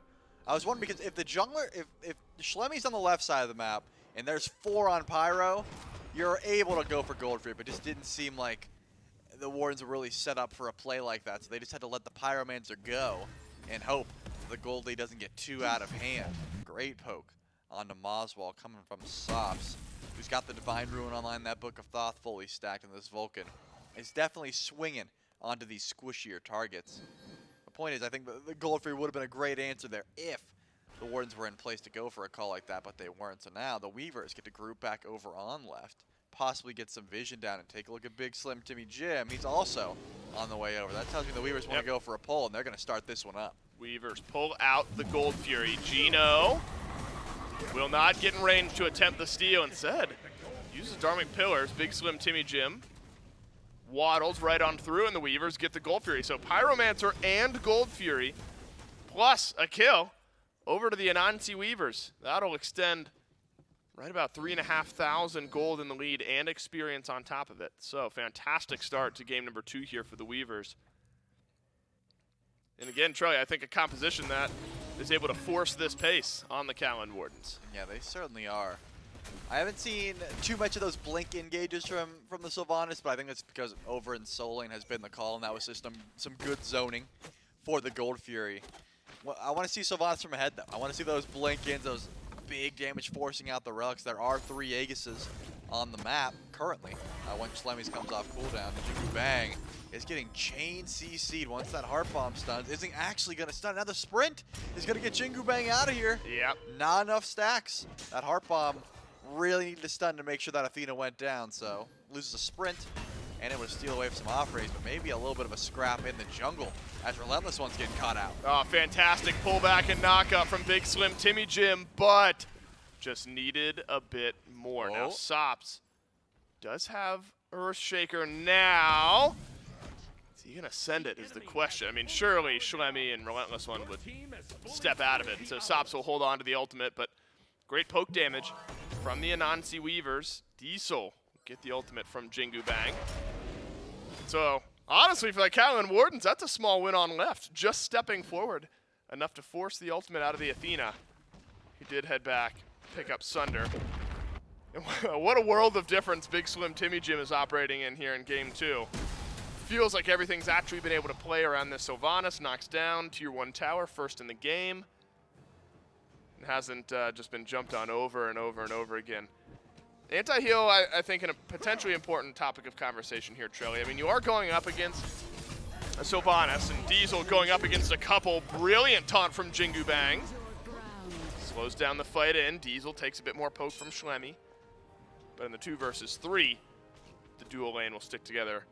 S5: I was wondering, because if the jungler, if Schlemy's on the left side of the map, and there's 4 on Pyro, you're able to go for gold free, but it just didn't seem like the Wardens were really set up for a play like that, so they just had to let the Pyromancer go and hope the gold lead doesn't get too out of hand. Great poke onto moswal coming from sops, who's got the Divine Ruin online, that Book of Thoth fully stacked, and this Vulcan is definitely swinging onto these squishier targets. The point is, I think the gold free would have been a great answer there if the Wardens were in place to go for a call like that, but they weren't. So now the Weavers get to group back over on left, possibly get some vision down and take a look at BIGSLIMTIMMYJIM. He's also on the way over. That tells me the Weavers want to go for a pull, and they're going to start this one up.
S4: Weavers pull out the Gold Fury. Geno will not get in range to attempt the steal. Instead, uses Dharmic Pillars. BIGSLIMTIMMYJIM waddles right on through, and the Weavers get the Gold Fury. So Pyromancer and Gold Fury, plus a kill, over to the Anansi Weavers. That'll extend right about 3,500 gold in the lead and experience on top of it. So fantastic start to game number 2 here for the Weavers. And again, Troy, I think a composition that is able to force this pace on the Kaolin Wardens.
S5: Yeah, they certainly are. I haven't seen too much of those blink engages from the Sylvanus, but I think that's because over in Soul Lane has been the call, and that was just some good zoning for the Gold Fury. Well, I want to see Sylvanus from ahead, though. I want to see those blink-ins, those big damage forcing out the relics. There are 3 Aegises on the map currently. When Schlemy's comes off cooldown, JinguBang is getting chain CC'd once that heart bomb stuns. Isn't actually going to stun. Now the sprint is going to get JinguBang out of here.
S4: Yep.
S5: Not enough stacks. That heart bomb really needed to stun to make sure that Athena went down. So loses a sprint, and it would steal away from some off-rays, but maybe a little bit of a scrap in the jungle as RelentlessOne's getting caught out.
S4: Oh, fantastic pullback and knockup from BIGSLIMTIMMYJIM, but Just needed a bit more.
S5: Oh.
S4: Now, Sops does have Earthshaker now. Is he going to send it is the question. I mean, surely Schlemy and RelentlessOne would step out of it. So Sops will hold on to the ultimate, but great poke damage from the Anansi Weavers. Diesel get the ultimate from JinguBang. So, honestly, for the Kaolin Wardens, that's a small win on left. Just stepping forward enough to force the ultimate out of the Athena. He did head back, pick up Sunder. What a world of difference BIGSLIMTIMMYJIM is operating in here in Game 2. Feels like everything's actually been able to play around this. Sylvanus knocks down Tier 1 tower, first in the game. It hasn't just been jumped on over and over and over again. Anti-heal, I think, a potentially important topic of conversation here, Trelly. I mean, you are going up against a Sylvanus, and Diesel going up against a couple. Brilliant taunt from JinguBang. Slows down the fight in. Diesel takes a bit more poke from Schlemy. But in the 2 versus 3, the dual lane will stick together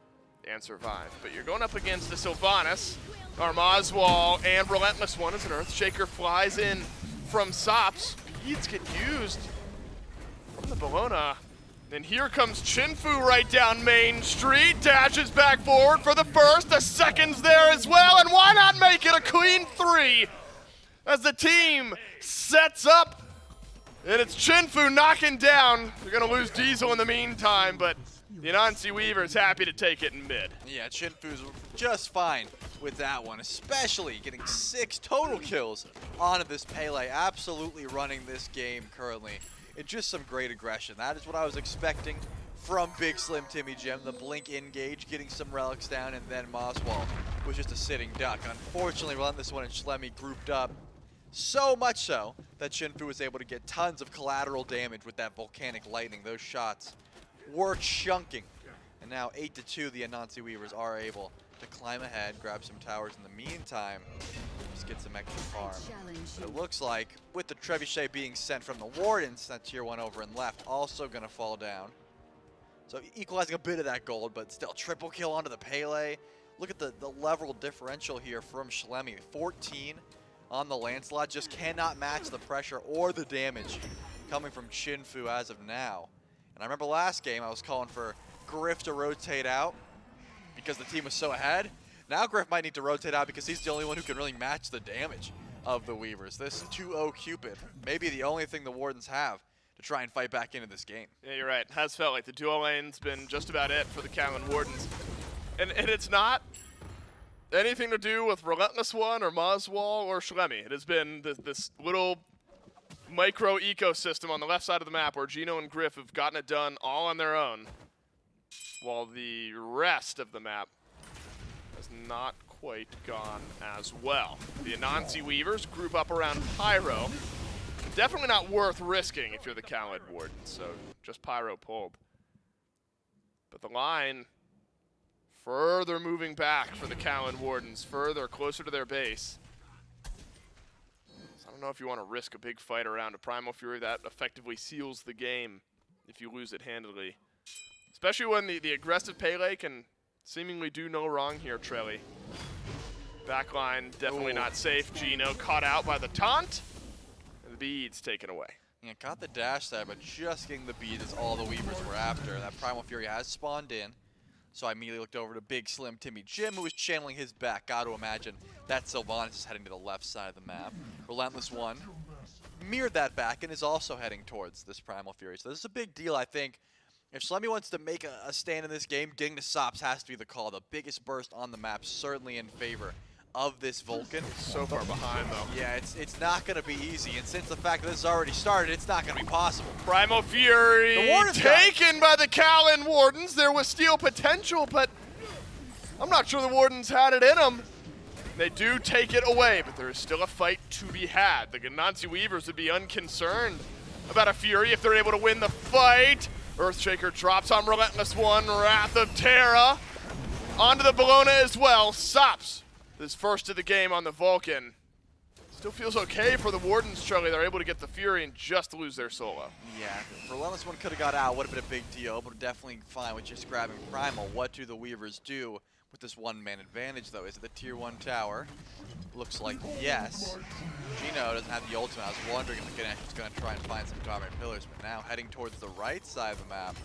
S4: and survive. But you're going up against the Sylvanus, our moswal, and RelentlessOne as an Earthshaker flies in from Sops. Beads get used from the Bellona. And here comes ChinFu right down Main Street. Dashes back forward for the first. The second's there as well. And why not make it a clean 3 as the team sets up. And it's ChinFu knocking down. They're going to lose Diesel in the meantime, but the Anansi Weavers happy to take it in mid.
S5: Yeah, ChinFu's just fine with that one, especially getting 6 total kills onto this Pele. Absolutely running this game currently. It's just some great aggression. That is what I was expecting from BIGSLIMTIMMYJIM. The blink engage, getting some relics down, and then moswal was just a sitting duck. Unfortunately, RelentlessOne and Schlemy grouped up so much so that ChinFu was able to get tons of collateral damage with that volcanic lightning. Those shots were chunking. And now 8-2, the Anansi Weavers are able to climb ahead, grab some towers in the meantime, just get some extra farm. But it looks like, with the trebuchet being sent from the Wardens, that Tier 1 over and left, also going to fall down. So equalizing a bit of that gold, but still triple kill onto the Pele. Look at the level differential here from Schlemy. 14 on the Lancelot, just cannot match the pressure or the damage coming from ChinFu as of now. And I remember last game I was calling for Gryph to rotate out because the team was so ahead. Now Gryph might need to rotate out because he's the only one who can really match the damage of the Weavers. This 2-0 Cupid may be the only thing the Wardens have to try and fight back into this game.
S4: Yeah, you're right. It has felt like the dual lane's been just about it for the Kaolin Wardens. And it's not anything to do with RelentlessOne or moswal or Schlemy. It has been this little micro ecosystem on the left side of the map where Geno and Gryph have gotten it done all on their own, while the rest of the map has not quite gone as well. The Anansi Weavers group up around Pyro. Definitely not worth risking if you're the Kaolin Wardens, so just Pyro pulled. But the line further moving back for the Kaolin Wardens, further closer to their base. So I don't know if you want to risk a big fight around a Primal Fury. That effectively seals the game if you lose it handily. Especially when the aggressive Pele can seemingly do no wrong here, Trelly. Backline definitely not safe. Geno caught out by the taunt. And the beads taken away.
S5: Yeah, caught the dash there, but just getting the beads is all the Weavers were after. That Primal Fury has spawned in. So I immediately looked over to BIGSLIMTIMMYJIM, who was channeling his back. Got to imagine that Sylvanus is heading to the left side of the map. RelentlessOne mirrored that back and is also heading towards this Primal Fury. So this is a big deal, I think. If Schlemy wants to make a stand in this game, getting to sops has to be the call. The biggest burst on the map, certainly in favor of this Vulcan.
S4: So far behind, though.
S5: Yeah, it's not going to be easy. And since the fact that this has already started, it's not going to be possible.
S4: Primal Fury taken by the Kaolin Wardens. There was steal potential, but I'm not sure the Wardens had it in them. They do take it away, but there is still a fight to be had. The Anansi Weavers would be unconcerned about a Fury if they're able to win the fight. Earthshaker drops on RelentlessOne, Wrath of Terra. Onto the Bellona as well. Sops is first of the game on the Vulcan. Still feels okay for the Wardens, Charlie. They're able to get the Fury and just lose their solo.
S5: Yeah, if RelentlessOne could have got out, would have been a big deal, but definitely fine with just grabbing Primal. What do the Weavers do with this one-man advantage, though? Is it the Tier 1 tower? looks like yes. Geno doesn't have the ultimate. I was wondering if the Ganesha was going to try and find some dominant pillars, but now heading towards the right side of the map.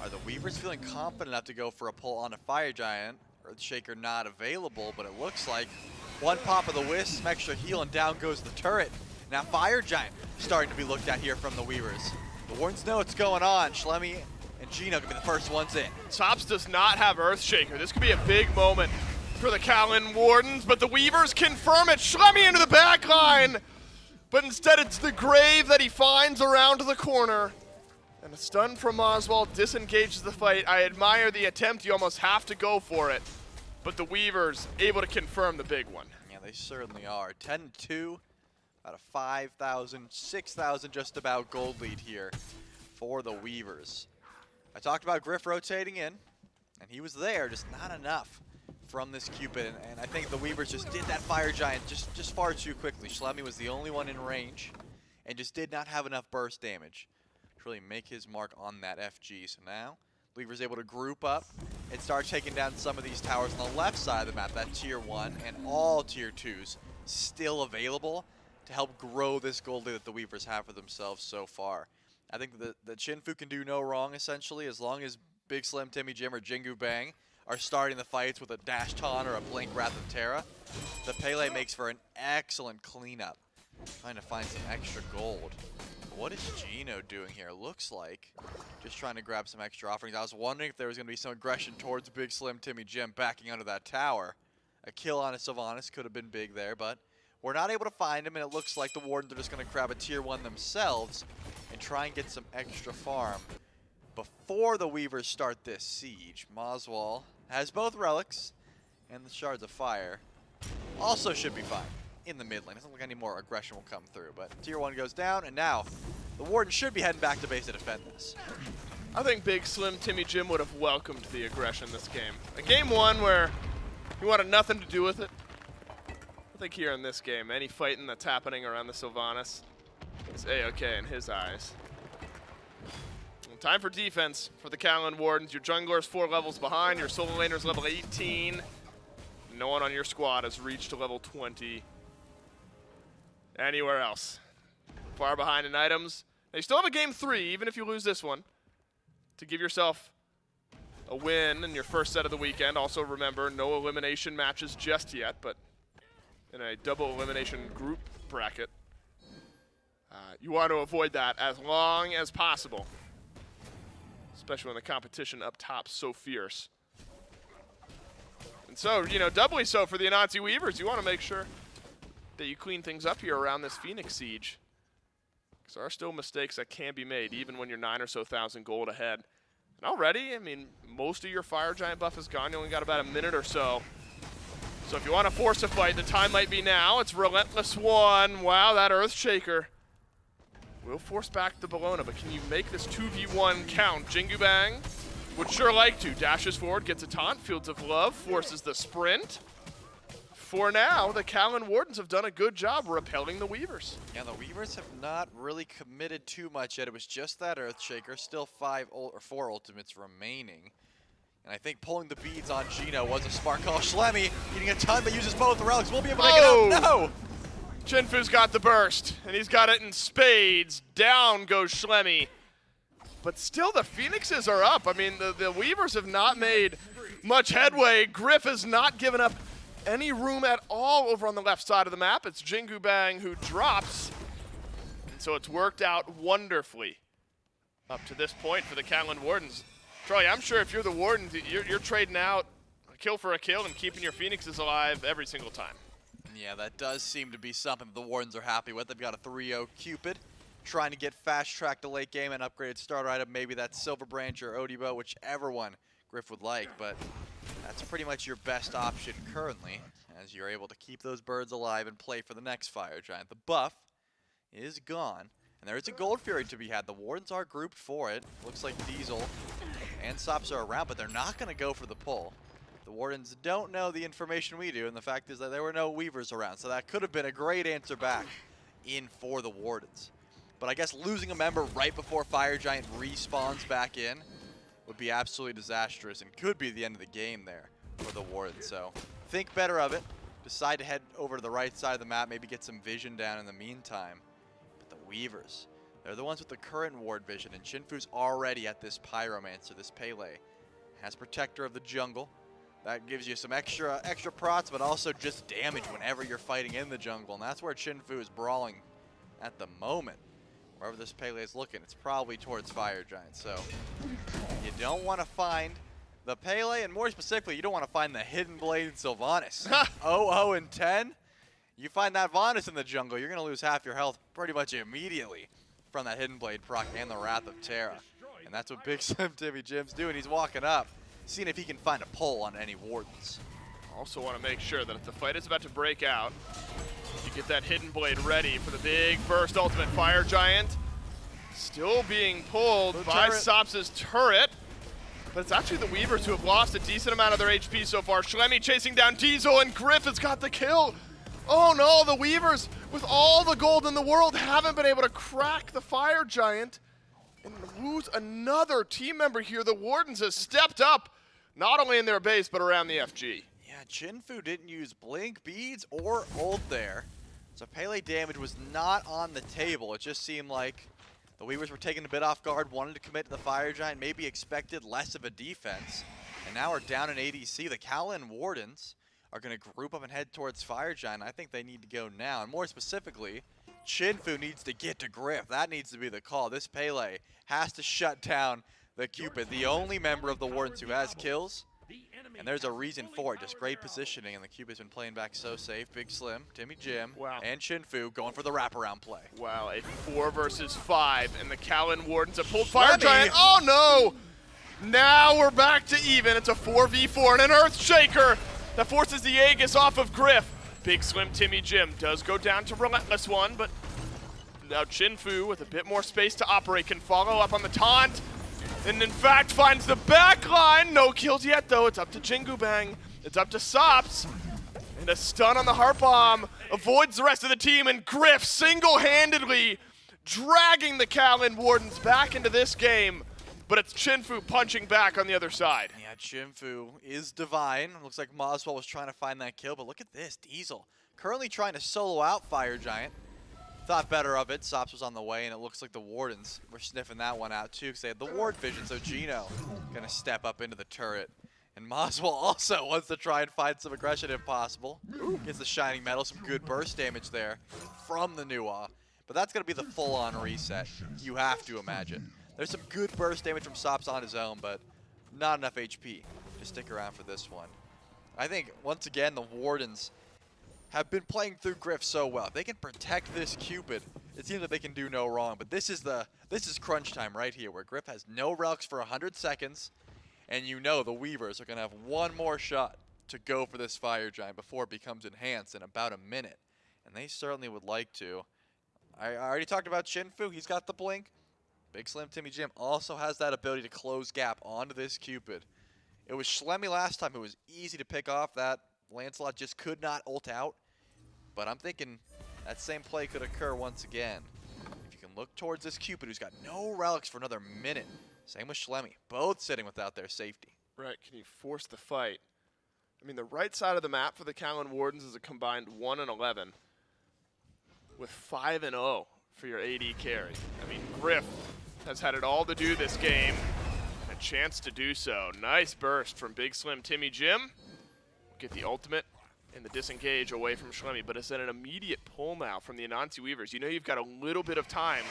S5: Are the Weavers feeling confident enough to go for a pull on a Fire Giant? Earthshaker not available, but it looks like one pop of the Wisp, some extra heal, and down goes the turret. Now Fire Giant starting to be looked at here from the Weavers. The Wardens know what's going on. Schlemy and Geno can be the first ones in.
S4: Sops does not have Earthshaker. This could be a big moment for the Kaolin Wardens, but the Weavers confirm it. Schlemy into the back line, but instead it's the grave that he finds around the corner. And a stun from moswal disengages the fight. I admire the attempt. You almost have to go for it. But the Weavers able to confirm the big one.
S5: Yeah, they certainly are. 10-2, about a 5,000, 6,000 just about gold lead here for the Weavers. I talked about Gryph rotating in, and he was there, just not enough from this Cupid. And I think the Weavers just did that Fire Giant just far too quickly. Schlemy was the only one in range and just did not have enough burst damage to really make his mark on that FG. So now, Weaver's able to group up and start taking down some of these towers on the left side of the map, that tier 1 and all tier 2s still available to help grow this gold lead that the Weavers have for themselves so far. I think the ChinFu can do no wrong, essentially, as long as BIGSLIMTIMMYJIM or JinguBang are starting the fights with a Dash Taunt or a Blink Wrath of Terra. The Pele makes for an excellent cleanup, trying to find some extra gold. But what is Geno doing here? Looks like just trying to grab some extra offerings. I was wondering if there was going to be some aggression towards BIGSLIMTIMMYJIM backing under that tower. A kill on a Sylvanus could have been big there, but we're not able to find him, and it looks like the Wardens are just going to grab a tier 1 themselves and try and get some extra farm before the Weavers start this siege. moswal has both relics and the Shards of Fire. Also should be fine in the mid lane. Doesn't look like any more aggression will come through, but tier 1 goes down, and now the Wardens should be heading back to base to defend this.
S4: I think BIGSLIMTIMMYJIM would have welcomed the aggression this game. A game 1 where he wanted nothing to do with it. I think here in this game, any fighting that's happening around the Sylvanus is A-okay in his eyes. And time for defense for the Kaolin Wardens. Your jungler's 4 levels behind, your solo laner's level 18. No one on your squad has reached level 20 anywhere else. Far behind in items. Now you still have a game 3, even if you lose this one, to give yourself a win in your first set of the weekend. Also remember, no elimination matches just yet, but in a double elimination group bracket, you want to avoid that as long as possible, especially when the competition up top's so fierce. And so, you know, doubly so for the Anansi Weavers. You want to make sure that you clean things up here around this Phoenix siege, because there are still mistakes that can be made, even when you're 9 or so thousand gold ahead. And already, I mean, most of your Fire Giant buff is gone. You only got about a minute or so. So if you want to force a fight, the time might be now. It's RelentlessOne. Wow, that Earthshaker will force back the Bellona, but can you make this 2v1 count? JinguBang would sure like to. Dashes forward, gets a taunt. Fields of Love forces the sprint. For now, the Kaolin Wardens have done a good job repelling the Weavers.
S5: Yeah, the Weavers have not really committed too much yet. It was just that Earthshaker, still 4 ultimates remaining. And I think pulling the beads on Geno was a smart call. Schlemy eating a ton, but uses both the relics. We'll be able to make it out. No!
S4: ChinFu's got the burst, and he's got it in spades. Down goes Schlemy. But still, the Phoenixes are up. I mean, the Weavers have not made much headway. Gryph has not given up any room at all over on the left side of the map. It's JinguBang who drops. And so it's worked out wonderfully up to this point for the Kaolin Wardens. Troy, I'm sure if you're the Warden, you're trading out a kill for a kill and keeping your Phoenixes alive every single time.
S5: Yeah, that does seem to be something the Wardens are happy with. They've got a 3-0 Cupid, trying to get fast-tracked to late game and upgraded starter item. Maybe that's Silver Branch or Odibo, whichever one Gryph would like, but that's pretty much your best option currently, as you're able to keep those birds alive and play for the next Fire Giant. The buff is gone, and there is a Gold Fury to be had. The Wardens are grouped for it. Looks like Diesel and Sops are around, but they're not going to go for the pull. The Wardens don't know the information we do, and the fact is that there were no Weavers around, so that could have been a great answer back in for the Wardens. But I guess losing a member right before Fire Giant respawns back in would be absolutely disastrous and could be the end of the game there for the Wardens. So think better of it. decide to head over to the right side of the map, maybe get some vision down in the meantime. But the Weavers, they're the ones with the current ward vision, and ChinFu's already at this Pyromancer, this Pele. Has Protector of the Jungle. That gives you some extra prots, but also just damage whenever you're fighting in the jungle, and that's where ChinFu is brawling at the moment. Wherever this Pele is looking, it's probably towards Fire Giant, so you don't want to find the Pele, and more specifically, you don't want to find the Hidden Blade in Sylvanus. 0-0 and 10. You find that Vanus in the jungle, you're going to lose half your health pretty much immediately from that Hidden Blade proc and the Wrath of Terra. And that's what BIGSLIMTIMMYJIM's doing. He's walking up, seeing if he can find a pull on any Wardens.
S4: Also want to make sure that if the fight is about to break out, you get that Hidden Blade ready for the big burst ultimate. Fire Giant still being pulled by Sops' turret. But it's actually the Weavers who have lost a decent amount of their HP so far. Schlemy chasing down Diesel, and Griff has got the kill. Oh no, the Weavers, with all the gold in the world, haven't been able to crack the Fire Giant and lose another team member here. The Wardens have stepped up, not only in their base, but around the FG.
S5: Yeah, ChinFu didn't use Blink, Beads, or Ult there. So Pele damage was not on the table. It just seemed like the Weavers were taken a bit off guard, wanted to commit to the Fire Giant, maybe expected less of a defense. And now we're down in ADC. The Kaolin Wardens are going to group up and head towards Fire Giant. I think they need to go now. And more specifically, ChinFu needs to get to Griff. That needs to be the call. This Pele has to shut down the Cupid, the only member of the Wardens who has kills. And there's a reason for it, just great positioning, and the Cupid's been playing back so safe. BIGSLIM,
S4: Wow.
S5: and ChinFu going for the wraparound play.
S4: Wow, a 4 versus 5, and the Kaolin Wardens have pulled Fire
S5: Schlemy.
S4: Giant. Oh no! Now we're back to even. It's a 4v4 and an Earthshaker that forces the Aegis off of Griff. BIGSLIMTIMMYJIM does go down to RelentlessOne, but now ChinFu, with a bit more space to operate, can follow up on the taunt. And in fact finds the back line. No kills yet though. It's up to JinguBang. It's up to Sops. And a stun on the Heart Bomb avoids the rest of the team, and Griff single-handedly dragging the Kaolin Wardens back into this game. But it's ChinFu punching back on the other side.
S5: Yeah, ChinFu is divine. Looks like moswal was trying to find that kill, but look at this. Diesel currently trying to solo out Fire Giant. Thought better of it. Sops was on the way, and it looks like the Wardens were sniffing that one out too because they had the ward vision. So Geno gonna step up into the turret, and moswal also wants to try and find some aggression if possible. Gets the shining metal, some good burst damage there from the Nuwa, but that's gonna be the full-on reset. You have to imagine. There's some good burst damage from Sops on his own, but not enough HP to stick around for this one. I think once again the Wardens have been playing through Griff so well. If they can protect this Cupid, it seems that they can do no wrong. But this is crunch time right here, where Griff has no relics for 100 seconds, and you know the Weavers are going to have one more shot to go for this Fire Giant before it becomes enhanced in about a minute. And they certainly would like to. I already talked about ChinFu. He's got the blink. BIGSLIMTIMMYJIM also has that ability to close gap onto this Cupid. It was Schlemy last time. It was easy to pick off. That Lancelot just could not ult out. But I'm thinking that same play could occur once again. If you can look towards this Cupid, who's got no relics for another minute. Same with Schlemy, both sitting without their safety.
S4: Right, can you force the fight? I mean, the right side of the map for the Kaolin Wardens is a combined 1-11 with 5-0 for your AD carry. I mean, Griff has had it all to do this game. A chance to do so. Nice burst from BIGSLIMTIMMYJIM. Get the ultimate and the disengage away from Schlemy, but it's at an immediate pull now from the Anansi Weavers. You know you've got a little bit of time.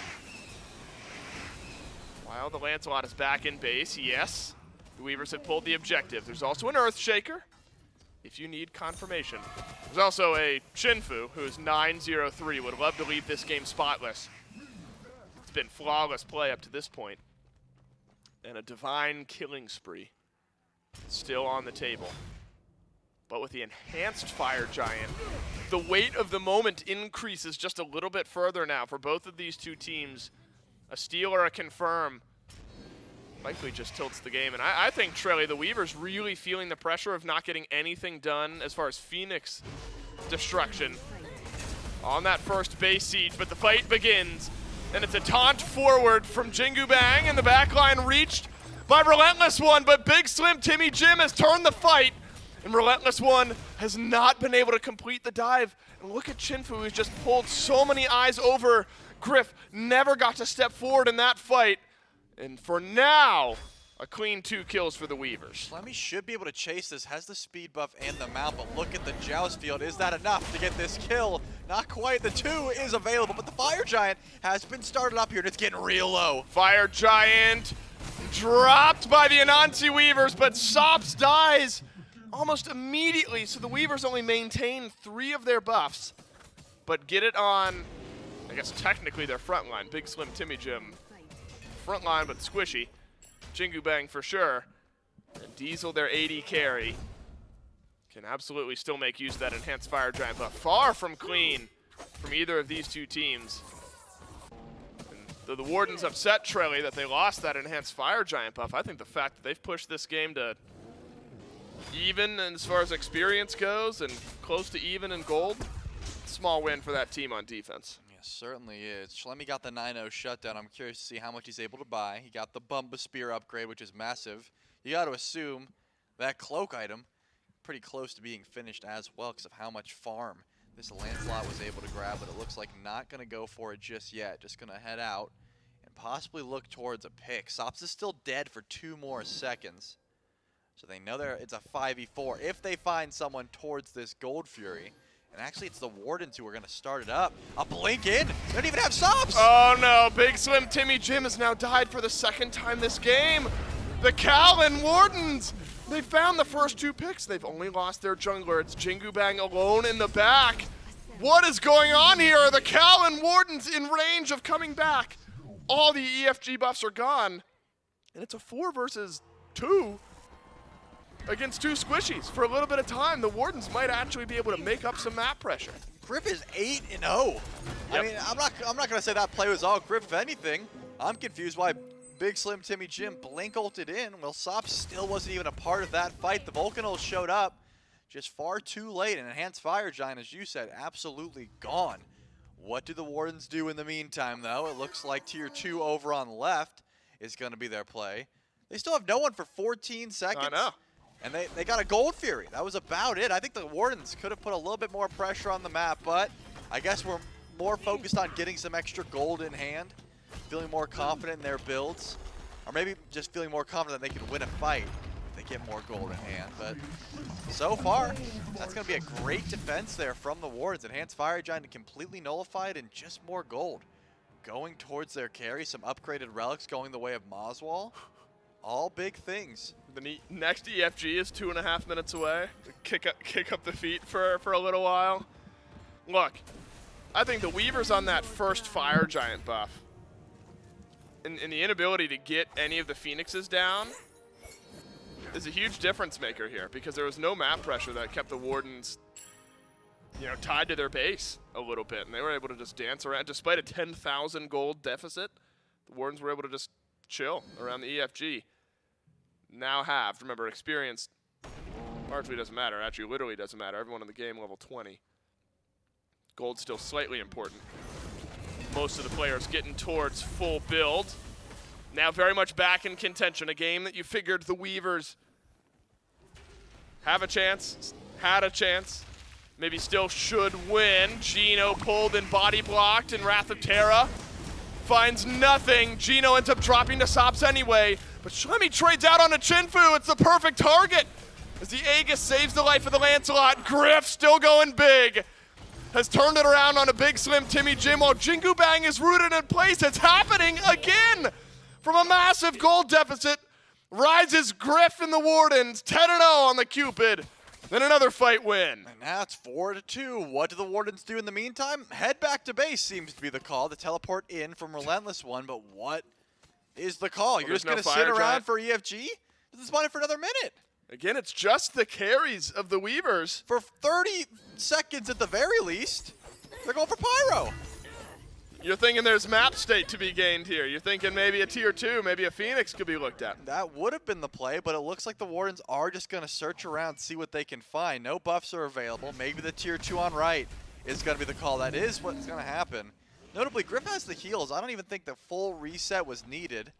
S4: While the Lancelot is back in base, yes, the Weavers have pulled the objective. There's also an Earthshaker, if you need confirmation. There's also a ChinFu, who's 9-0-3, would love to leave this game spotless. It's been flawless play up to this point. And a divine killing spree still on the table. But with the enhanced Fire Giant, the weight of the moment increases just a little bit further now for both of these two teams. A steal or a confirm likely just tilts the game. And I think, Trelly, the Weavers really feeling the pressure of not getting anything done as far as Phoenix destruction on that first base siege. But the fight begins, and it's a taunt forward from JinguBang, and the backline reached by RelentlessOne, but BIGSLIMTIMMYJIM has turned the fight And RelentlessOne has not been able to complete the dive. And look at ChinFu, who's just pulled so many eyes over. Griff never got to step forward in that fight. And for now, a clean 2 kills for the Weavers.
S5: Schlemy should be able to chase this, has the speed buff and the mount, but look at the joust field. Is that enough to get this kill? Not quite. The 2 is available, but the Fire Giant has been started up here, and it's getting real low.
S4: Fire Giant dropped by the Anansi Weavers, but Sops dies almost immediately, so the Weavers only maintain 3 of their buffs, but get it on, I guess technically their front line. BIGSLIMTIMMYJIM front line, but squishy. JinguBang for sure. And Diesel, their AD carry, can absolutely still make use of that enhanced Fire Giant buff. Far from clean from either of these 2 teams. And though the Wardens upset Trelly that they lost that enhanced Fire Giant buff, I think the fact that they've pushed this game to even as far as experience goes and close to even in gold, small win for that team on defense.
S5: Certainly is. Schlemy got the 9-0 shutdown. I'm curious to see how much he's able to buy. He got the Bumba Spear upgrade, which is massive. You got to assume that cloak item pretty close to being finished as well because of how much farm this Lancelot was able to grab, but it looks like not going to go for it just yet. Just going to head out and possibly look towards a pick. Sops is still dead for 2 more seconds, so they know it's a 5v4 if they find someone towards this Gold Fury. And actually, it's the Wardens who are going to start it up. A blink in. They don't even have Sops.
S4: Oh, no. BIGSLIMTIMMYJIM has now died for the 2nd time this game. The Kaolin Wardens. They found the first 2 picks. They've only lost their jungler. It's JinguBang alone in the back. What is going on here? Are the Kaolin Wardens in range of coming back? All the EFG buffs are gone. And it's a 4 versus 2. Against 2 squishies for a little bit of time. The Wardens might actually be able to make up some map pressure.
S5: Griff is 8-0.
S4: Yep.
S5: I mean, I'm not gonna say that play was all Griff. If anything, I'm confused why BIGSLIMTIMMYJIM blink ulted in. Well, Sops still wasn't even a part of that fight. The Vulcan ult showed up just far too late. And Enhanced Fire Giant, as you said, absolutely gone. What do the Wardens do in the meantime, though? It looks like tier 2 over on left is gonna be their play. They still have no one for 14 seconds.
S4: I know.
S5: And they got a Gold Fury. That was about it. I think the Wardens could have put a little bit more pressure on the map, but I guess we're more focused on getting some extra gold in hand, feeling more confident in their builds, or maybe just feeling more confident that they can win a fight if they get more gold in hand. But so far, that's going to be a great defense there from the Wardens. Enhanced Fire Giant completely nullified and just more gold. Going towards their carry, some upgraded relics going the way of moswal. All big things.
S4: The next EFG is 2.5 minutes away. Kick up the feet for a little while. Look, I think the Weavers on that first Fire Giant buff and the inability to get any of the Phoenixes down is a huge difference maker here because there was no map pressure that kept the Wardens, you know, tied to their base a little bit, and they were able to just dance around. Despite a 10,000 gold deficit, the Wardens were able to just chill around the EFG. Now have, remember, experienced largely doesn't matter. Actually, literally doesn't matter. Everyone in the game level 20. Gold's still slightly important. Most of the players getting towards full build. Now very much back in contention. A game that you figured the Weavers have a chance, had a chance, maybe still should win. Geno pulled and body blocked, and Wrath of Terra finds nothing. Geno ends up dropping to Sops anyway, but Schlemy trades out on a ChinFu. It's the perfect target as the Aegis saves the life of the Lancelot. Griff still going big. Has turned it around on a BIGSLIMTIMMYJIM while JinguBang is rooted in place. It's happening again. From a massive gold deficit, rises Griff and the Wardens, 10-0 on the Cupid. Then another fight win.
S5: And now it's 4-2. What do the Wardens do in the meantime? Head back to base seems to be the call to teleport in from RelentlessOne, but what is the call? You're just going to sit around for EFG? Doesn't spawn it for another minute.
S4: Again, it's just the carries of the Weavers.
S5: For 30 seconds at the very least, they're going for Pyro.
S4: You're thinking there's map state to be gained here. You're thinking maybe a tier 2, maybe a Phoenix could be looked at.
S5: That would have been the play, but it looks like the Wardens are just going to search around, see what they can find. No buffs are available. Maybe the tier 2 on right is going to be the call. That is what's going to happen. Notably, Griff has the heals. I don't even think the full reset was needed.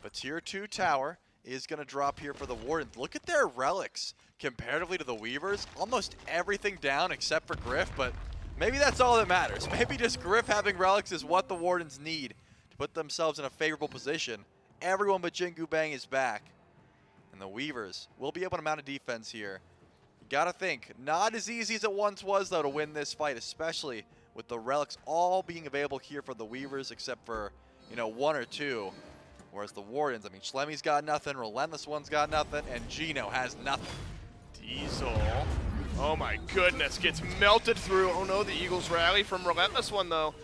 S5: But tier 2 tower is going to drop here for the Wardens. Look at their relics comparatively to the Weavers. Almost everything down except for Gryph, but maybe that's all that matters. Maybe just Gryph having relics is what the Wardens need to put themselves in a favorable position. Everyone but JinguBang is back. And the Weavers will be able to mount a defense here. You gotta think, not as easy as it once was, though, to win this fight, especially with the relics all being available here for the Weavers, except for, you know, 1 or 2. Whereas the Wardens, I mean, Schlemy's got nothing, RelentlessOne's got nothing, and Geno has nothing.
S4: Diesel. Oh my goodness, gets melted through. Oh no, the Eagles rally from RelentlessOne though.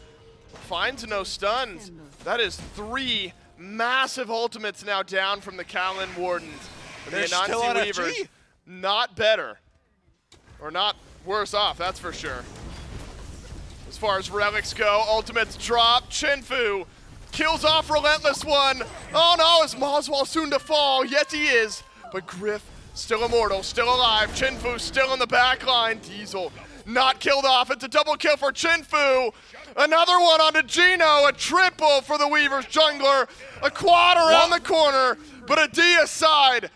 S4: Finds no stuns. That is 3 massive ultimates now down from the Kaolin Wardens. And
S5: They're
S4: the
S5: still on
S4: Anansi Weavers,
S5: FG.
S4: not better. Or not worse off, that's for sure. As far as relics go, ultimates drop. ChinFu kills off RelentlessOne. Oh no, is moswal soon to fall? Yes, he is. But Gryph, still immortal, still alive. ChinFu still in the back line. Diesel not killed off. It's a double kill for ChinFu. Another one onto Geno. A triple for the Weavers jungler. A quad around the corner. But a D aside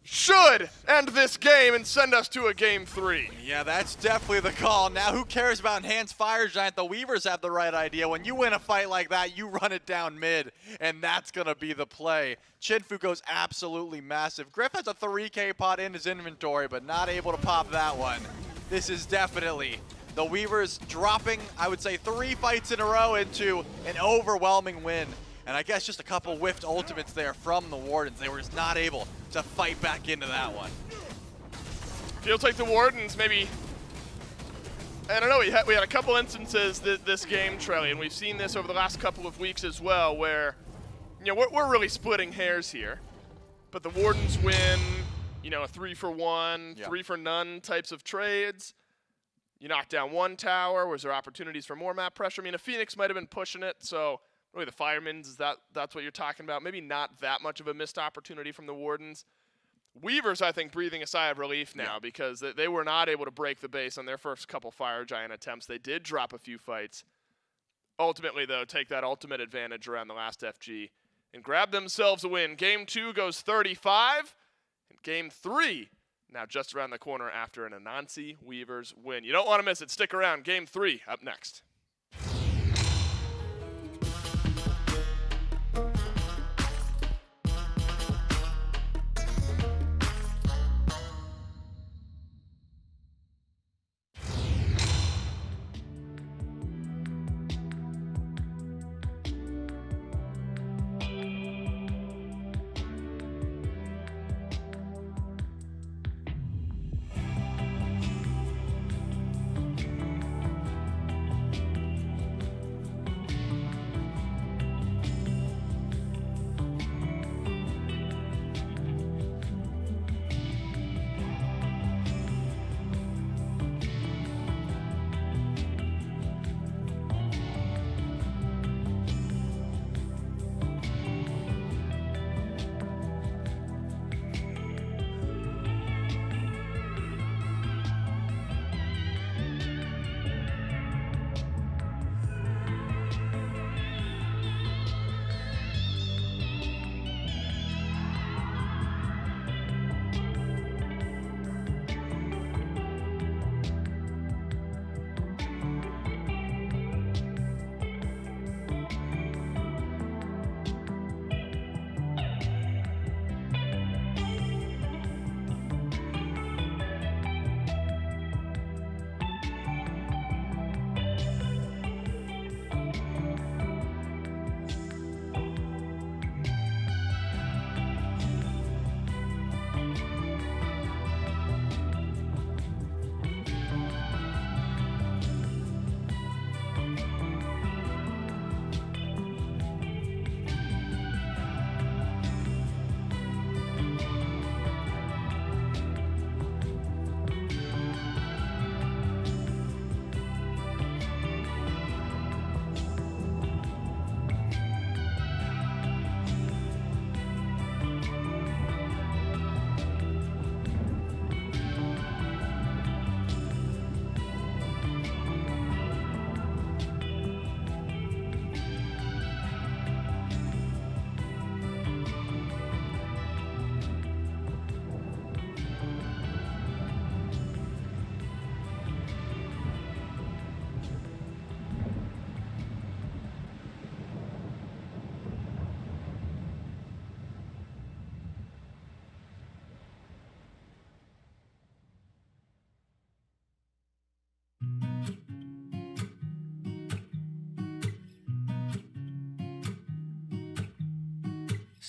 S4: should end this game and send us to a game 3.
S5: Yeah, that's definitely the call. Now, who cares about Enhanced Fire Giant? The Weavers have the right idea. When you win a fight like that, you run it down mid, and that's going to be the play. ChinFu goes absolutely massive. Gryph has a 3K pot in his inventory, but not able to pop that one. This is definitely the Weavers dropping, I would say, 3 fights in a row into an overwhelming win. And I guess just a couple whiffed ultimates there from the Wardens. They were just not able to fight back into that one.
S4: Feels like the Wardens maybe, I don't know, we had a couple instances this game, Trelly, and we've seen this over the last couple of weeks as well, where, you know, we're really splitting hairs here. But the Wardens win, you know, a 3-for-1,
S5: Yeah.
S4: 3-for-none types of trades. You knock down 1 tower. Was there opportunities for more map pressure? I mean, a Phoenix might have been pushing it, so really the Firemen's, that's what you're talking about. Maybe not that much of a missed opportunity from the Wardens. Weavers, I think, breathing a sigh of relief now because they were not able to break the base on their first couple Fire Giant attempts. They did drop a few fights. Ultimately, though, take that ultimate advantage around the last FG and grab themselves a win. Game 2 goes 35, and Game 3 now just around the corner after an Anansi Weavers win. You don't want to miss it. Stick around. Game 3 up next.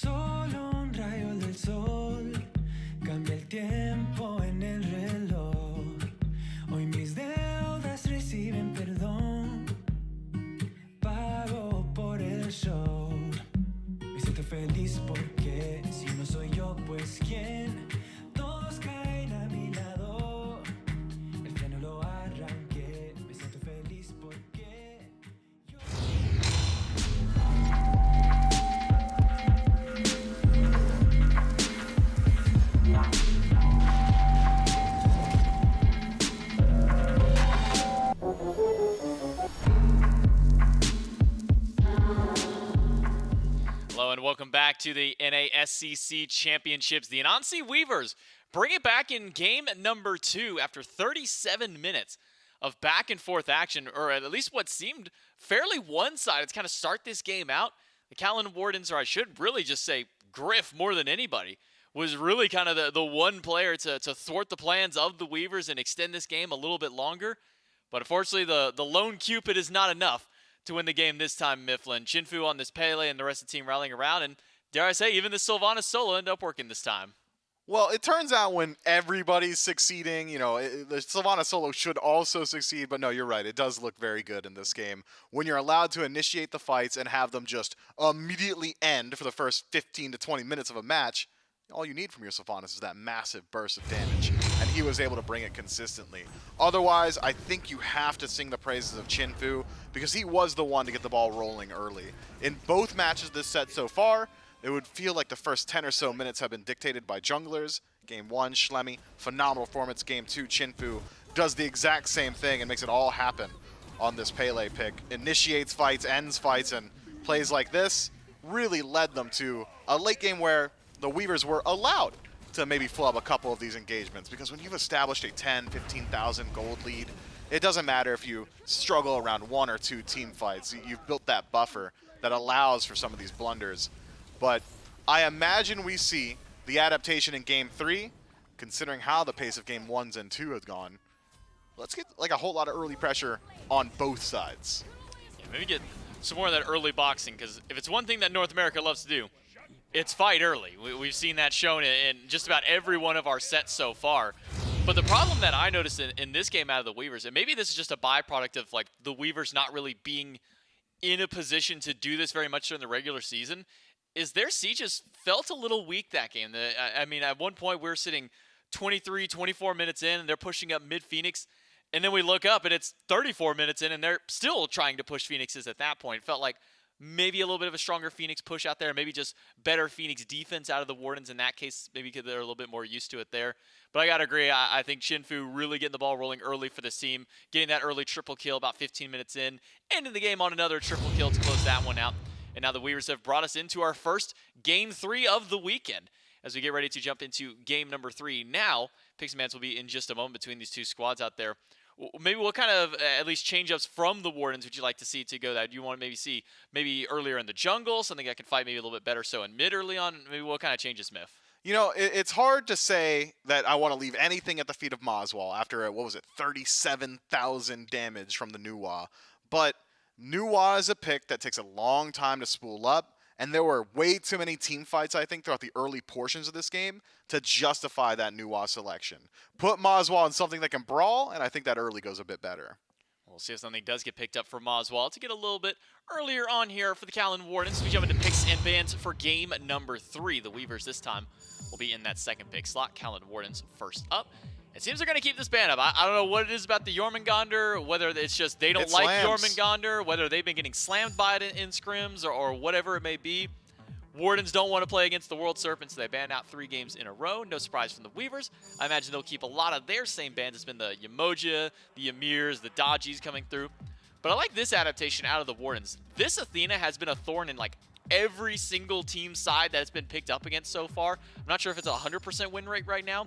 S3: Solo un rayo del sol cambia el tiempo en el reloj. Hoy mis deudas reciben perdón. Pago por el show. Me siento feliz porque si no soy yo, pues quién. Todos caen a mi lado. El freno lo arranqué. Me siento feliz porque yo...
S1: Hello and welcome back to the NASCC Championships. The Anansi Weavers bring it back in game number 2 after 37 minutes of back and forth action, or at least what seemed fairly one-sided to kind of start this game out. The Kaolin Wardens, or I should really just say Gryph more than anybody, was really kind of the one player to thwart the plans of the Weavers and extend this game a little bit longer. But unfortunately, the lone Cupid is not enough to win the game this time, Mifflin. ChinFu on this Pele and the rest of the team rallying around, and dare I say, even the Sylvanus solo ended up working this time.
S2: Well, it turns out when everybody's succeeding, you know, the Sylvanus solo should also succeed, but no, you're right. It does look very good in this game. When you're allowed to initiate the fights and have them just immediately end for the first 15 to 20 minutes of a match, all you need from your Sylvanus is that massive burst of damage, and he was able to bring it consistently. Otherwise, I think you have to sing the praises of ChinFu, because he was the one to get the ball rolling early. In both matches this set so far, it would feel like the first 10 or so minutes have been dictated by junglers. Game 1, Schlemy, phenomenal performance. Game 2, ChinFu does the exact same thing and makes it all happen on this Pele pick. Initiates fights, ends fights, and plays like this really led them to a late game where the Weavers were allowed to maybe flub a couple of these engagements, because when you've established a 10, 15,000 gold lead, it doesn't matter if you struggle around 1 or 2 team fights. You've built that buffer that allows for some of these blunders. But I imagine we see the adaptation in Game 3, considering how the pace of Game 1s and 2 has gone. Let's get like a whole lot of early pressure on both sides.
S1: Yeah, maybe get some more of that early boxing, because if it's one thing that North America loves to do, it's fight early. We've seen that shown in just about every one of our sets so far. But the problem that I noticed in this game out of the Weavers, and maybe this is just a byproduct of like the Weavers not really being in a position to do this very much during the regular season, is their sieges felt a little weak that game. I mean, at one point we were sitting 23, 24 minutes in, and they're pushing up mid-Phoenix, and then we look up and it's 34 minutes in, and they're still trying to push Phoenixes at that point. It felt like maybe a little bit of a stronger Phoenix push out there, maybe just better Phoenix defense out of the Wardens in that case, maybe because they're a little bit more used to it there. But I got to agree, I think ChinFu really getting the ball rolling early for this team, getting that early triple kill about 15 minutes in, ending the game on another triple kill to close that one out. And now the Weavers have brought us into our first Game 3 of the weekend as we get ready to jump into game number 3. Now, Picks and Bans will be in just a moment between these two squads out there. Maybe what kind of, at least, change-ups from the Wardens would you like to see to go that? Do you want to maybe see maybe earlier in the jungle, something that can fight maybe a little bit better so in mid early on? Maybe what kind of changes, Myth?
S2: You know, it's hard to say that I want to leave anything at the feet of moswal after, what was it, 37,000 damage from the Nuwa. But Nuwa is a pick that takes a long time to spool up, and there were way too many team fights, I think, throughout the early portions of this game to justify that Nuwa selection. Put moswal in something that can brawl, and I think that early goes a bit better.
S1: We'll see if something does get picked up for moswal to get a little bit earlier on here for the Kaolin Wardens. We jump into Picks and Bans for game number 3. The Weavers this time will be in that second pick slot. Kaolin Wardens first up. It seems they're going to keep this ban up. I don't know what it is about the Jormungandr, whether it's just they don't like Jormungandr, whether they've been getting slammed by it in scrims or whatever it may be. Wardens don't want to play against the World Serpent, so they banned out 3 games in a row. No surprise from the Weavers. I imagine they'll keep a lot of their same bans. It's been the Yamoja, the Emirs, the Dodgies coming through. But I like this adaptation out of the Wardens. This Athena has been a thorn in like every single team side that it's been picked up against so far. I'm not sure if it's a 100% win rate right now,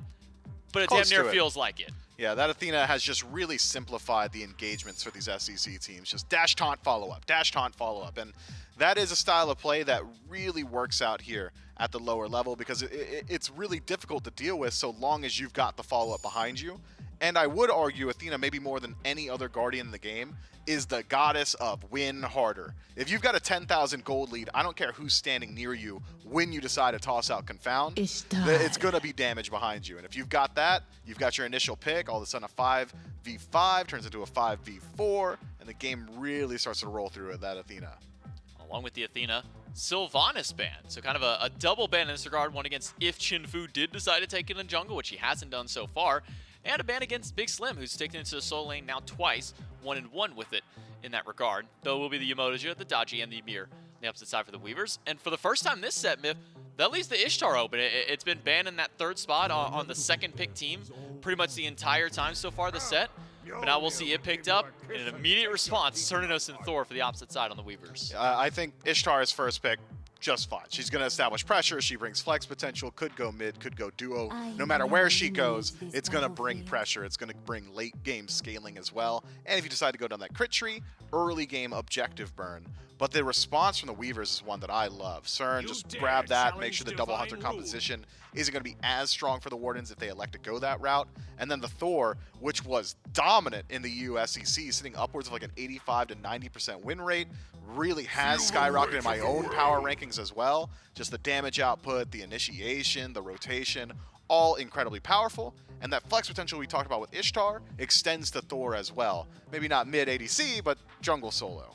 S1: but it damn near feels like it.
S2: Yeah, that Athena has just really simplified the engagements for these SEC teams. Just dash, taunt, follow up, dash, taunt, follow up. And that is a style of play that really works out here at the lower level because it's really difficult to deal with so long as you've got the follow up behind you. And I would argue Athena, maybe more than any other Guardian in the game, is the goddess of win harder. If you've got a 10,000 gold lead, I don't care who's standing near you when you decide to toss out Confound, it's going to be damage behind you. And if you've got that, you've got your initial pick, all of a sudden a 5v5 turns into a 5v4, and the game really starts to roll through that Athena.
S1: Along with the Athena, Sylvanus ban. So kind of a double ban in this regard, one against if ChinFu did decide to take it in jungle, which he hasn't done so far, and a ban against Big Slim, who's taken into the soul lane now twice, 1-1 with it in that regard. Though it will be the Yamotoja, the Dodgy, and the Ymir on the opposite side for the Weavers. And for the first time this set, Myth, that leaves the Ishtar open. It's been banned in that third spot on the second pick team pretty much the entire time so far this set. But now we'll see it picked up in an immediate response. Cernunnos and Thor for the opposite side on the Weavers.
S2: I think Ishtar's first pick, just fine. She's going to establish pressure. She brings flex potential, could go mid, could go duo. No matter where she goes, it's going to bring pressure. It's going to bring late game scaling as well. And if you decide to go down that crit tree, early game objective burn. But the response from the Weavers is one that I love. Cern, just grab that, make sure the double hunter composition isn't going to be as strong for the Wardens if they elect to go that route. And then the Thor, which was dominant in the EU SEC, sitting upwards of like an 85 to 90% win rate, really has skyrocketed in my own power rankings as well. Just the damage output, the initiation, the rotation, all incredibly powerful. And that flex potential we talked about with Ishtar extends to Thor as well. Maybe not mid ADC, but jungle solo.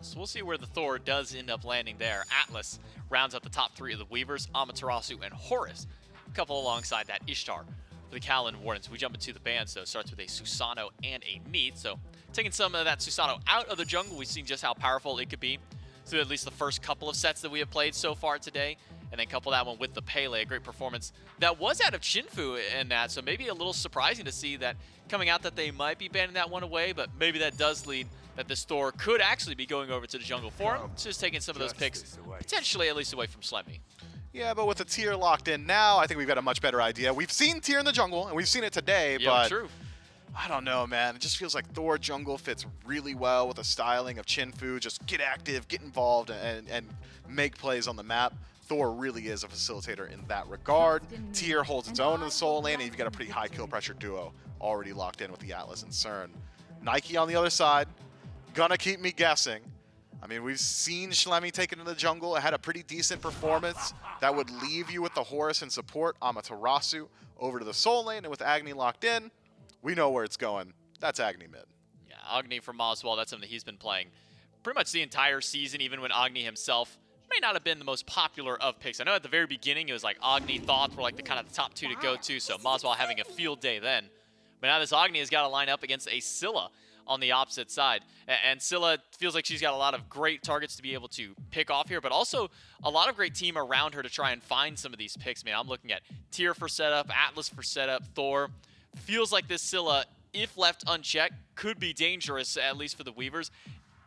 S1: So we'll see where the Thor does end up landing there. Atlas rounds out the top three of the Weavers, Amaterasu and Horus. A couple alongside that Ishtar for the Kaolin Wardens. We jump into the bans, though. Starts with a Susano and a Neat. So taking some of that Susano out of the jungle, we've seen just how powerful it could be through at least the first couple of sets that we have played so far today. And then couple that one with the Pele, a great performance that was out of ChinFu in that. So maybe a little surprising to see that coming out that they might be banning that one away, but maybe that does lead that this Thor could actually be going over to the jungle for him. Just taking some of those picks, potentially at least away from Schlemy.
S2: Yeah, but with the tier locked in now, I think we've got a much better idea. We've seen tier in the jungle, and we've seen it today, but
S1: true.
S2: I don't know, man. It just feels like Thor jungle fits really well with the styling of ChinFu. Just get active, get involved, and make plays on the map. Thor really is a facilitator in that regard. Tier holds its own in the soul lane, and you've got a pretty high kill pressure duo already locked in with the Atlas and Cern. Nike on the other side, gonna keep me guessing. I mean, we've seen Schlemy take it in the jungle. It had a pretty decent performance. That would leave you with the Horus and support Amaterasu over to the soul lane, and with Agni locked in, we know where it's going. That's Agni mid.
S1: Yeah, Agni from moswal, that's something he's been playing pretty much the entire season, even when Agni himself may not have been the most popular of picks. I know at the very beginning it was like Agni, Thoth were like the kind of the top two to go to, so moswal having a field day then. But now this Agni has got to line up against a Scylla on the opposite side. And Scylla feels like she's got a lot of great targets to be able to pick off here, but also a lot of great team around her to try and find some of these picks. Man, I'm looking at Tyr for setup, Atlas for setup, Thor. Feels like this Scylla, if left unchecked, could be dangerous, at least for the Weavers.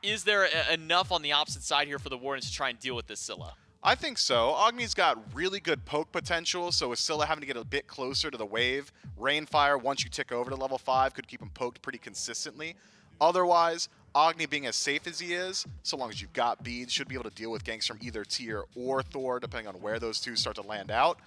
S1: Is there enough on the opposite side here for the Wardens to try and deal with this Scylla?
S2: I think so. Agni's got really good poke potential, so with Scylla having to get a bit closer to the wave, Rainfire, once you tick over to level 5, could keep him poked pretty consistently. Otherwise, Agni being as safe as he is, so long as you've got beads, should be able to deal with ganks from either Tyr or Thor, depending on where those two start to land out.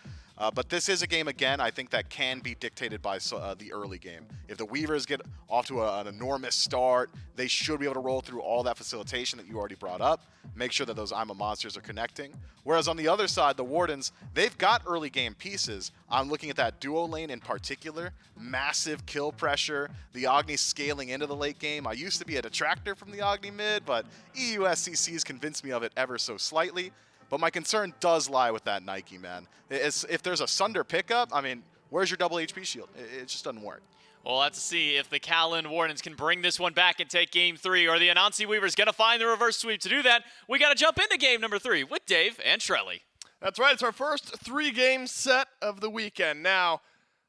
S2: But this is a game, again, I think that can be dictated by the early game. If the Weavers get off to an enormous start, they should be able to roll through all that facilitation that you already brought up, make sure that those I'm a monsters are connecting. Whereas on the other side, the Wardens, they've got early game pieces. I'm looking at that duo lane in particular, massive kill pressure, the Agni scaling into the late game. I used to be a detractor from the Agni mid, but EU SCC's convinced me of it ever so slightly. But my concern does lie with that Nike, man. If there's a Sunder pickup, I mean, where's your double HP shield? It just doesn't work.
S1: We'll have to see if the Kaolin Wardens can bring this one back and take game 3, or the Anansi Weavers going to find the reverse sweep. To do that, we got to jump into game number 3 with Dave and Shrelly.
S4: That's right. It's our first 3-game set of the weekend. Now,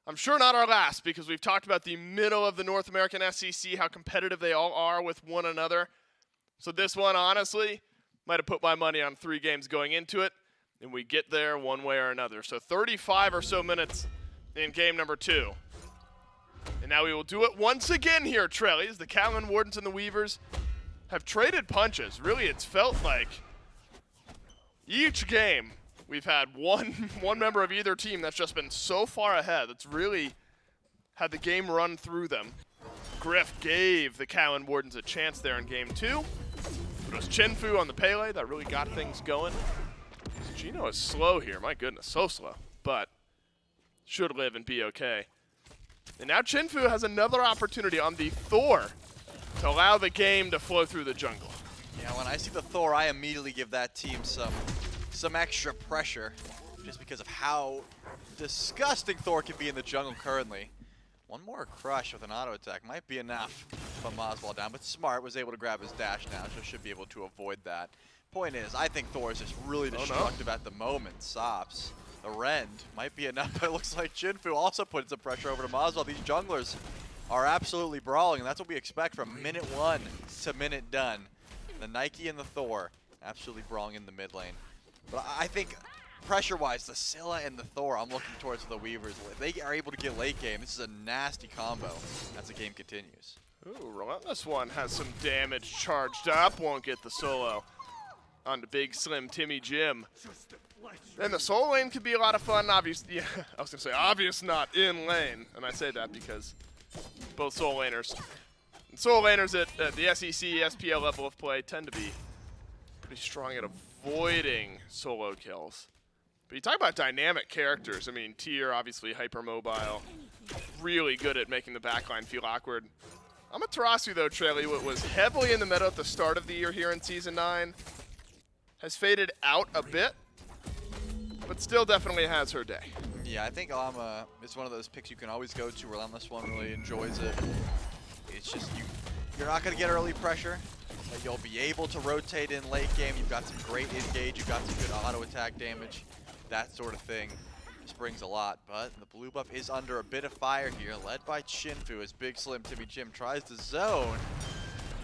S4: I'm sure not our last, because we've talked about the middle of the North American SEC, how competitive they all are with one another. So this one, honestly, might have put my money on 3 games going into it, and we get there one way or another. So 35 or so minutes in game number 2. And now we will do it once again here, Trellies. The Kaolin Wardens and the Weavers have traded punches. Really, it's felt like each game we've had one member of either team that's just been so far ahead. That's really had the game run through them. Griff gave the Kaolin Wardens a chance there in game 2. It was ChinFu on the Pele that really got things going. Geno is slow here, my goodness, so slow. But should live and be okay. And now ChinFu has another opportunity on the Thor to allow the game to flow through the jungle.
S5: Yeah, when I see the Thor, I immediately give that team some extra pressure just because of how disgusting Thor can be in the jungle currently. One more crush with an auto attack might be enough to put moswal down, but Smart was able to grab his dash now, so should be able to avoid that. Point is, I think Thor is just really destructive at the moment. Sops, the rend might be enough, but it looks like ChinFu also putting some pressure over to moswal. These junglers are absolutely brawling, and that's what we expect from minute 1 to minute done. The Nike and the Thor absolutely brawling in the mid lane. But I think pressure-wise, the Scylla and the Thor, I'm looking towards the Weavers. If they are able to get late game, this is a nasty combo as the game continues.
S4: Ooh, RelentlessOne has some damage charged up. Won't get the solo on the BIGSLIMTIMMYJIM. And the solo lane could be a lot of fun. Obviously, yeah, I was going to say obvious not in lane. And I say that because both solo laners at the SEC, SPL level of play tend to be pretty strong at avoiding solo kills. But you talk about dynamic characters. I mean, Tyr, obviously hypermobile, really good at making the backline feel awkward. Amaterasu, though, Trelly, was heavily in the meta at the start of the year here in Season 9. Has faded out a bit, but still definitely has her day.
S5: Yeah, I think Alma is one of those picks you can always go to. RelentlessOne really enjoys it. It's just you're not going to get early pressure, but you'll be able to rotate in late game. You've got some great engage. You've got some good auto attack damage. That sort of thing just brings a lot. But the blue buff is under a bit of fire here, led by ChinFu as BIGSLIMTIMMYJIM tries to zone.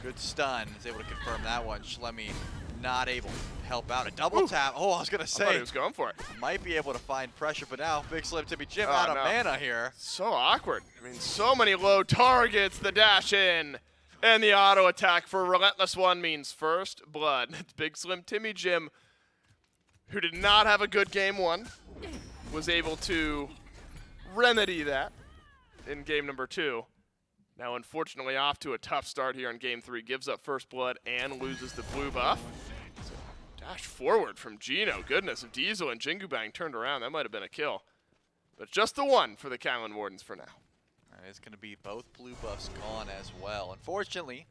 S5: Good stun. Is able to confirm that one. Schlemy not able to help out. A double tap. Oh, I was going to say.
S4: I thought he was going for it.
S5: Might be able to find pressure, but now BIGSLIMTIMMYJIM out of mana here.
S4: So awkward. I mean, so many low targets. The dash in and the auto attack for RelentlessOne means first blood. It's BIGSLIMTIMMYJIM, who did not have a good game 1, was able to remedy that in game number 2. Now, unfortunately, off to a tough start here in game 3. Gives up first blood and loses the blue buff. So, dash forward from Geno. Goodness, if Diesel and JinguBang turned around, that might have been a kill. But just the one for the Kaolin Wardens for now.
S5: All right, it's going to be both blue buffs gone as well. Unfortunately,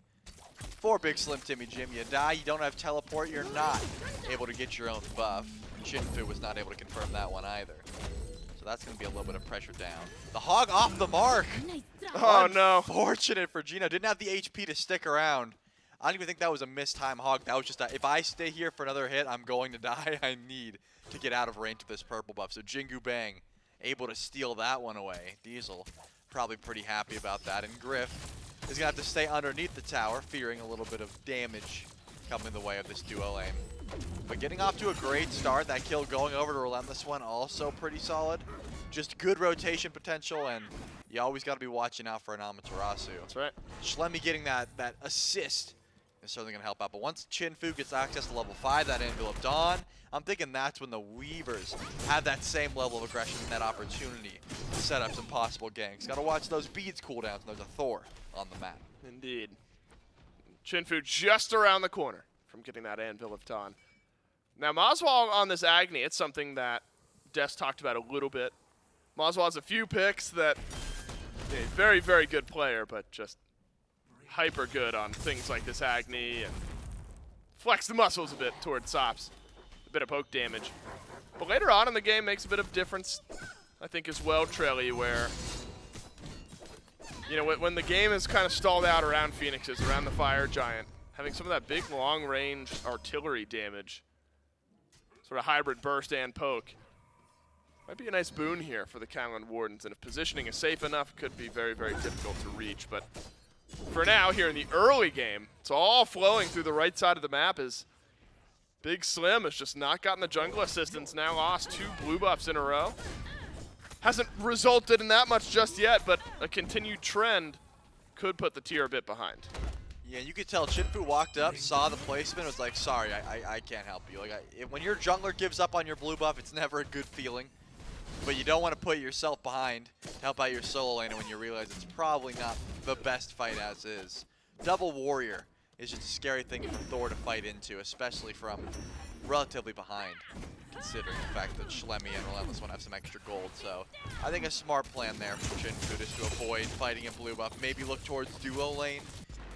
S5: for BIGSLIMTIMMYJIM, you die, you don't have teleport, you're not able to get your own buff. ChinFu was not able to confirm that one either. So that's going to be a little bit of pressure down. The hog off the mark.
S4: Oh, no.
S5: Unfortunate for Geno. Didn't have the HP to stick around. I don't even think that was a mistime hog. That was just a, if I stay here for another hit, I'm going to die. I need to get out of range of this purple buff. So JinguBang able to steal that one away. Diesel probably pretty happy about that. And Griff is going to have to stay underneath the tower, fearing a little bit of damage coming in the way of this duo lane. But getting off to a great start. That kill going over to RelentlessOne also pretty solid. Just good rotation potential, and you always got to be watching out for an Amaterasu.
S4: That's right.
S5: Schlemy getting that assist is certainly going to help out. But once ChinFu gets access to level 5, that Anvil of Dawn, I'm thinking that's when the Weavers have that same level of aggression and that opportunity to set up some possible ganks. Got to watch those beads cooldowns, and there's a Thor on the map.
S4: Indeed. ChinFu just around the corner from getting that Anvil of Dawn. Now, moswal on this Agni, it's something that Des talked about a little bit. moswal has a few picks that, very, very good player, but just hyper good on things like this Agni and flex the muscles a bit towards sops. A bit of poke damage. But later on in the game makes a bit of difference, I think, as well, Trelly, where, when the game is kind of stalled out around Phoenixes, around the Fire Giant, having some of that big long-range artillery damage, sort of hybrid burst and poke, might be a nice boon here for the Kaolin Wardens. And if positioning is safe enough, could be very, very difficult to reach. But for now, here in the early game, it's all flowing through the right side of the map as BIGSLIM has just not gotten the jungle assistance, now lost 2 blue buffs in a row. Hasn't resulted in that much just yet, but a continued trend could put the tier a bit behind.
S5: Yeah, you could tell ChinFu walked up, saw the placement, was like, sorry, I can't help you. Like, when your jungler gives up on your blue buff, it's never a good feeling. but you don't want to put yourself behind to help out your solo laner when you realize it's probably not the best fight as is. Double warrior is just a scary thing for Thor to fight into, especially from relatively behind, considering the fact that Schlemy and RelentlessOne have some extra gold. So I think a smart plan there for ChinFu is to avoid fighting in blue buff, maybe look towards duo lane.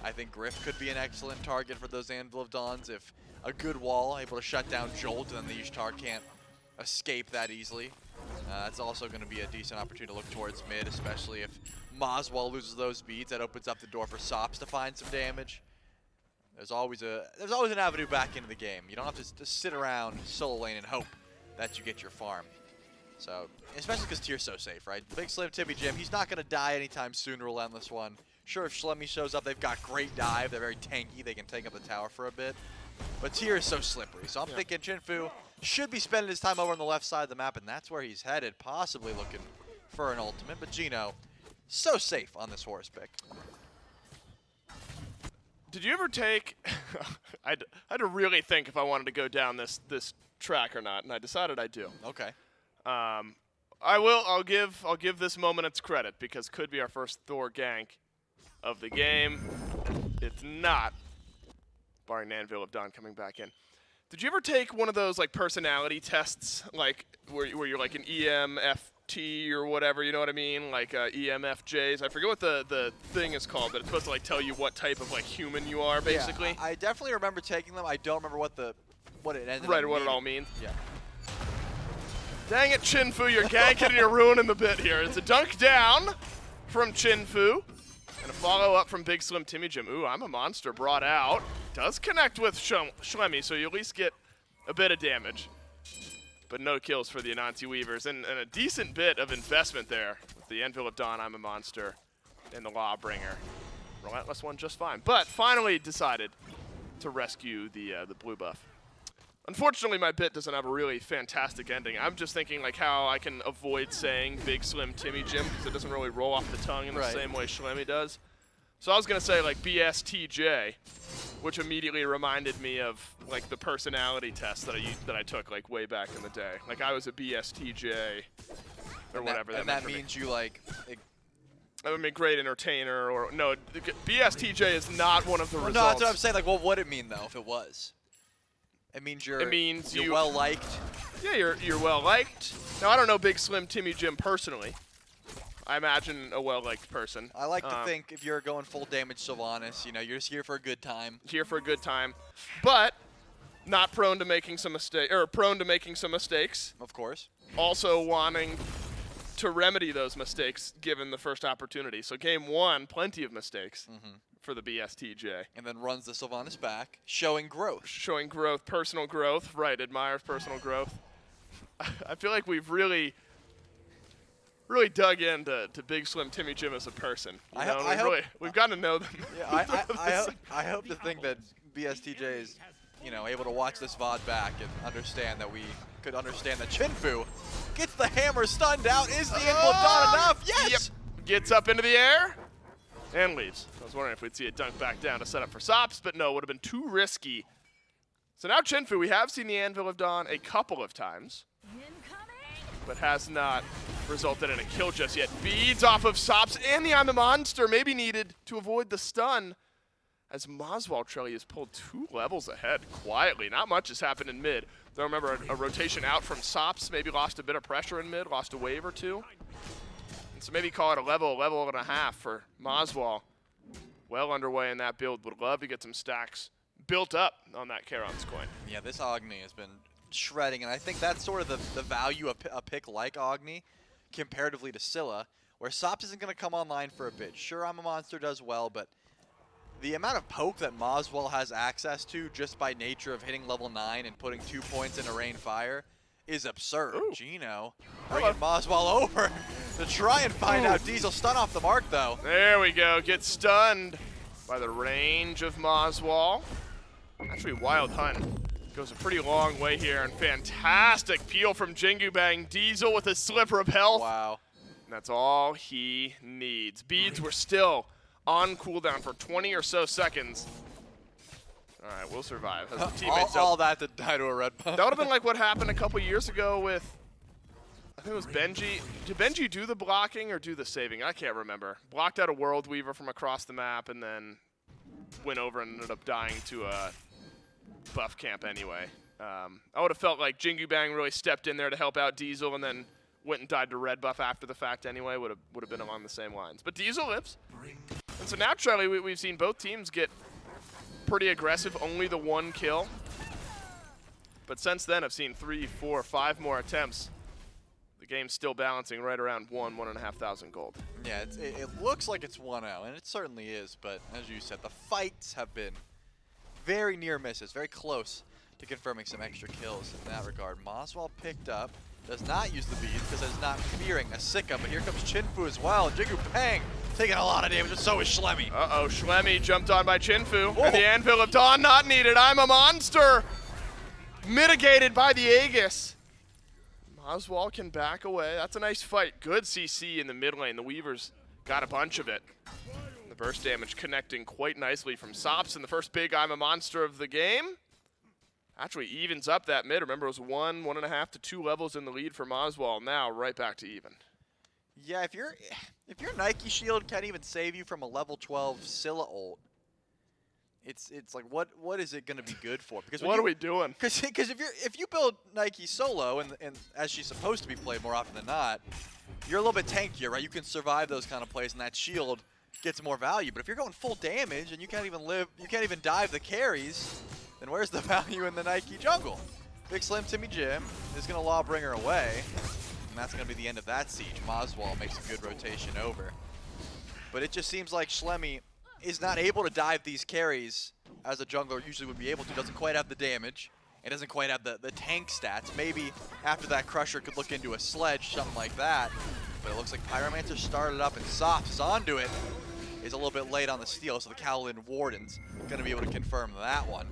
S5: I think Gryph could be an excellent target for those Anvil of Dawns if a good wall able to shut down Jolt, and then the Ishtar can't escape that easily. That's also going to be a decent opportunity to look towards mid, especially if moswal loses those beads. That opens up the door for sops to find some damage. There's always an avenue back into the game. You don't have to just sit around solo lane and hope that you get your farm. So, especially because Tyr's so safe, right? BIGSLIMTIMMYJIM, he's not going to die anytime soon, RelentlessOne. Sure, if Schlemy shows up, they've got great dive. They're very tanky. They can take up the tower for a bit. But Tyr is so slippery. So I'm thinking ChinFu should be spending his time over on the left side of the map, and that's where he's headed, possibly looking for an ultimate. But Geno, so safe on this Horus pick.
S4: Did you ever take? I had to really think if I wanted to go down this track or not, and I decided I do.
S5: Okay.
S4: I'll give this moment its credit because could be our first Thor gank of the game. It's not, barring Anvil of Dawn coming back in. Did you ever take one of those like personality tests, like where you're like an EMFT or whatever, you know what I mean? Like EMFJs. I forget what the thing is called, but it's supposed to like tell you what type of like human you are, basically.
S5: Yeah, I definitely remember taking them. I don't remember what it ended up
S4: Right, what
S5: meaning.
S4: it all means.
S5: Yeah.
S4: Dang it, ChinFu, you're ganking and you're ruining the bit here. It's a dunk down from ChinFu. And a follow-up from BIGSLIMTIMMYJIM. Ooh, I'm a monster brought out. Does connect with Schlemy, so you at least get a bit of damage. But no kills for the Anansi Weavers. And a decent bit of investment there with the Anvil of Dawn, I'm a monster, and the Lawbringer. RelentlessOne just fine. But finally decided to rescue the blue buff. Unfortunately, my bit doesn't have a really fantastic ending. I'm just thinking like how I can avoid saying BIGSLIMTIMMYJIM because it doesn't really roll off the tongue in the same way Schlemy does. So I was gonna say like BSTJ, which immediately reminded me of like the personality test that I took like way back in the day. Like I was a BSTJ or whatever that meant for me.
S5: means you like.
S4: I mean, great entertainer or no. BSTJ is not one of the results.
S5: No, that's what I'm saying. Like, what would it mean though if it was? It means you're well liked.
S4: Yeah, you're well liked. Now I don't know BIGSLIMTIMMYJIM personally. I imagine a well liked person.
S5: I like to think if you're going full damage Sylvanus, you know, you're just here for a good time.
S4: Here for a good time, but not prone to making some mistakes
S5: Of course.
S4: Also wanting to remedy those mistakes given the first opportunity. So game one, plenty of mistakes for the BSTJ.
S5: And then runs the Sylvanus back, showing growth.
S4: Showing growth, personal growth. Right, admires personal growth. I feel like we've really dug into BIGSLIMTIMMYJIM as a person. We've gotten to know them.
S5: Yeah, I hope to think that BSTJ is, you know, able to watch this VOD back and understand that we could understand that ChinFu gets the hammer stunned out. Is the Anvil of Dawn enough? Yes!
S4: Yep. Gets up into the air and leaves. I was wondering if we'd see it dunk back down to set up for sops, but no, would have been too risky. So now ChinFu, we have seen the Anvil of Dawn a couple of times, but has not resulted in a kill just yet. Beads off of sops and the I'm a monster may be needed to avoid the stun as moswal Trelly is pulled 2 levels ahead quietly. Not much has happened in mid. Though remember a rotation out from sops, maybe lost a bit of pressure in mid, lost a wave or two. And so maybe call it a level and a half for moswal. Well underway in that build. Would love to get some stacks built up on that Charon's coin.
S5: Yeah, this Agni has been shredding, and I think that's sort of the value of a pick like Agni comparatively to Scylla, where sops isn't going to come online for a bit. Sure, I'm a monster does well, but the amount of poke that moswal has access to just by nature of hitting level 9 and putting 2 points into rain fire is absurd.
S4: Ooh.
S5: Geno bringing moswal over to try and find out. Diesel stun off the mark, though.
S4: There we go. Gets stunned by the range of moswal. Actually, Wild Hunt goes a pretty long way here, and fantastic peel from JinguBang. Diesel with a sliver of health.
S5: Wow.
S4: And that's all he needs. Beads were still on cooldown for 20 or so seconds. All right, we'll survive. As the teammates
S5: all that to die to a red buff.
S4: That would have been like what happened a couple years ago with, I think it was Benji. Did Benji do the blocking or do the saving? I can't remember. Blocked out a World Weaver from across the map and then went over and ended up dying to a buff camp anyway. I would have felt like JinguBang really stepped in there to help out Diesel and then went and died to red buff after the fact anyway. Would have been along the same lines. But Diesel lives. And so naturally, we've seen both teams get pretty aggressive, only the 1 kill. But since then, I've seen 3, 4, 5 more attempts. The game's still balancing right around 1,500 gold.
S5: Yeah, it looks like it's 1-0, and it certainly is. But as you said, the fights have been very near misses, very close to confirming some extra kills in that regard. moswal picked up, does not use the beads because it's not fearing a Sika, but here comes ChinFu as well. JinguBang taking a lot of damage, and so is Schlemy.
S4: Uh-oh, Schlemy jumped on by ChinFu, and the Anvil of Dawn not needed. I'm a monster! Mitigated by the Aegis. moswal can back away. That's a nice fight. Good CC in the mid lane. The Weavers got a bunch of it. The burst damage connecting quite nicely from Sops in the first big I'm a monster of the game. Actually evens up that mid. Remember, it was 1.5 to 2 levels in the lead for moswal. Now right back to even.
S5: Yeah, if your Nike shield can't even save you from a level 12 Scylla ult, it's like what is it going to be good for? Because
S4: What are we doing?
S5: Because if you build Nike solo and as she's supposed to be played more often than not, you're a little bit tankier, right? You can survive those kind of plays, and that shield gets more value. But if you're going full damage and you can't even dive the carries, then where's the value in the Nike jungle? BIGSLIMTIMMYJIM is going to Lawbringer away, and that's going to be the end of that siege. moswal makes a good rotation over. But it just seems like Schlemy is not able to dive these carries as a jungler usually would be able to. Doesn't quite have the damage. It doesn't quite have the tank stats. Maybe after that Crusher could look into a Sledge, something like that. But it looks like Pyromancer started up and Sops is onto it. Is a little bit late on the steal, so the Kaolin Wardens going to be able to confirm that one.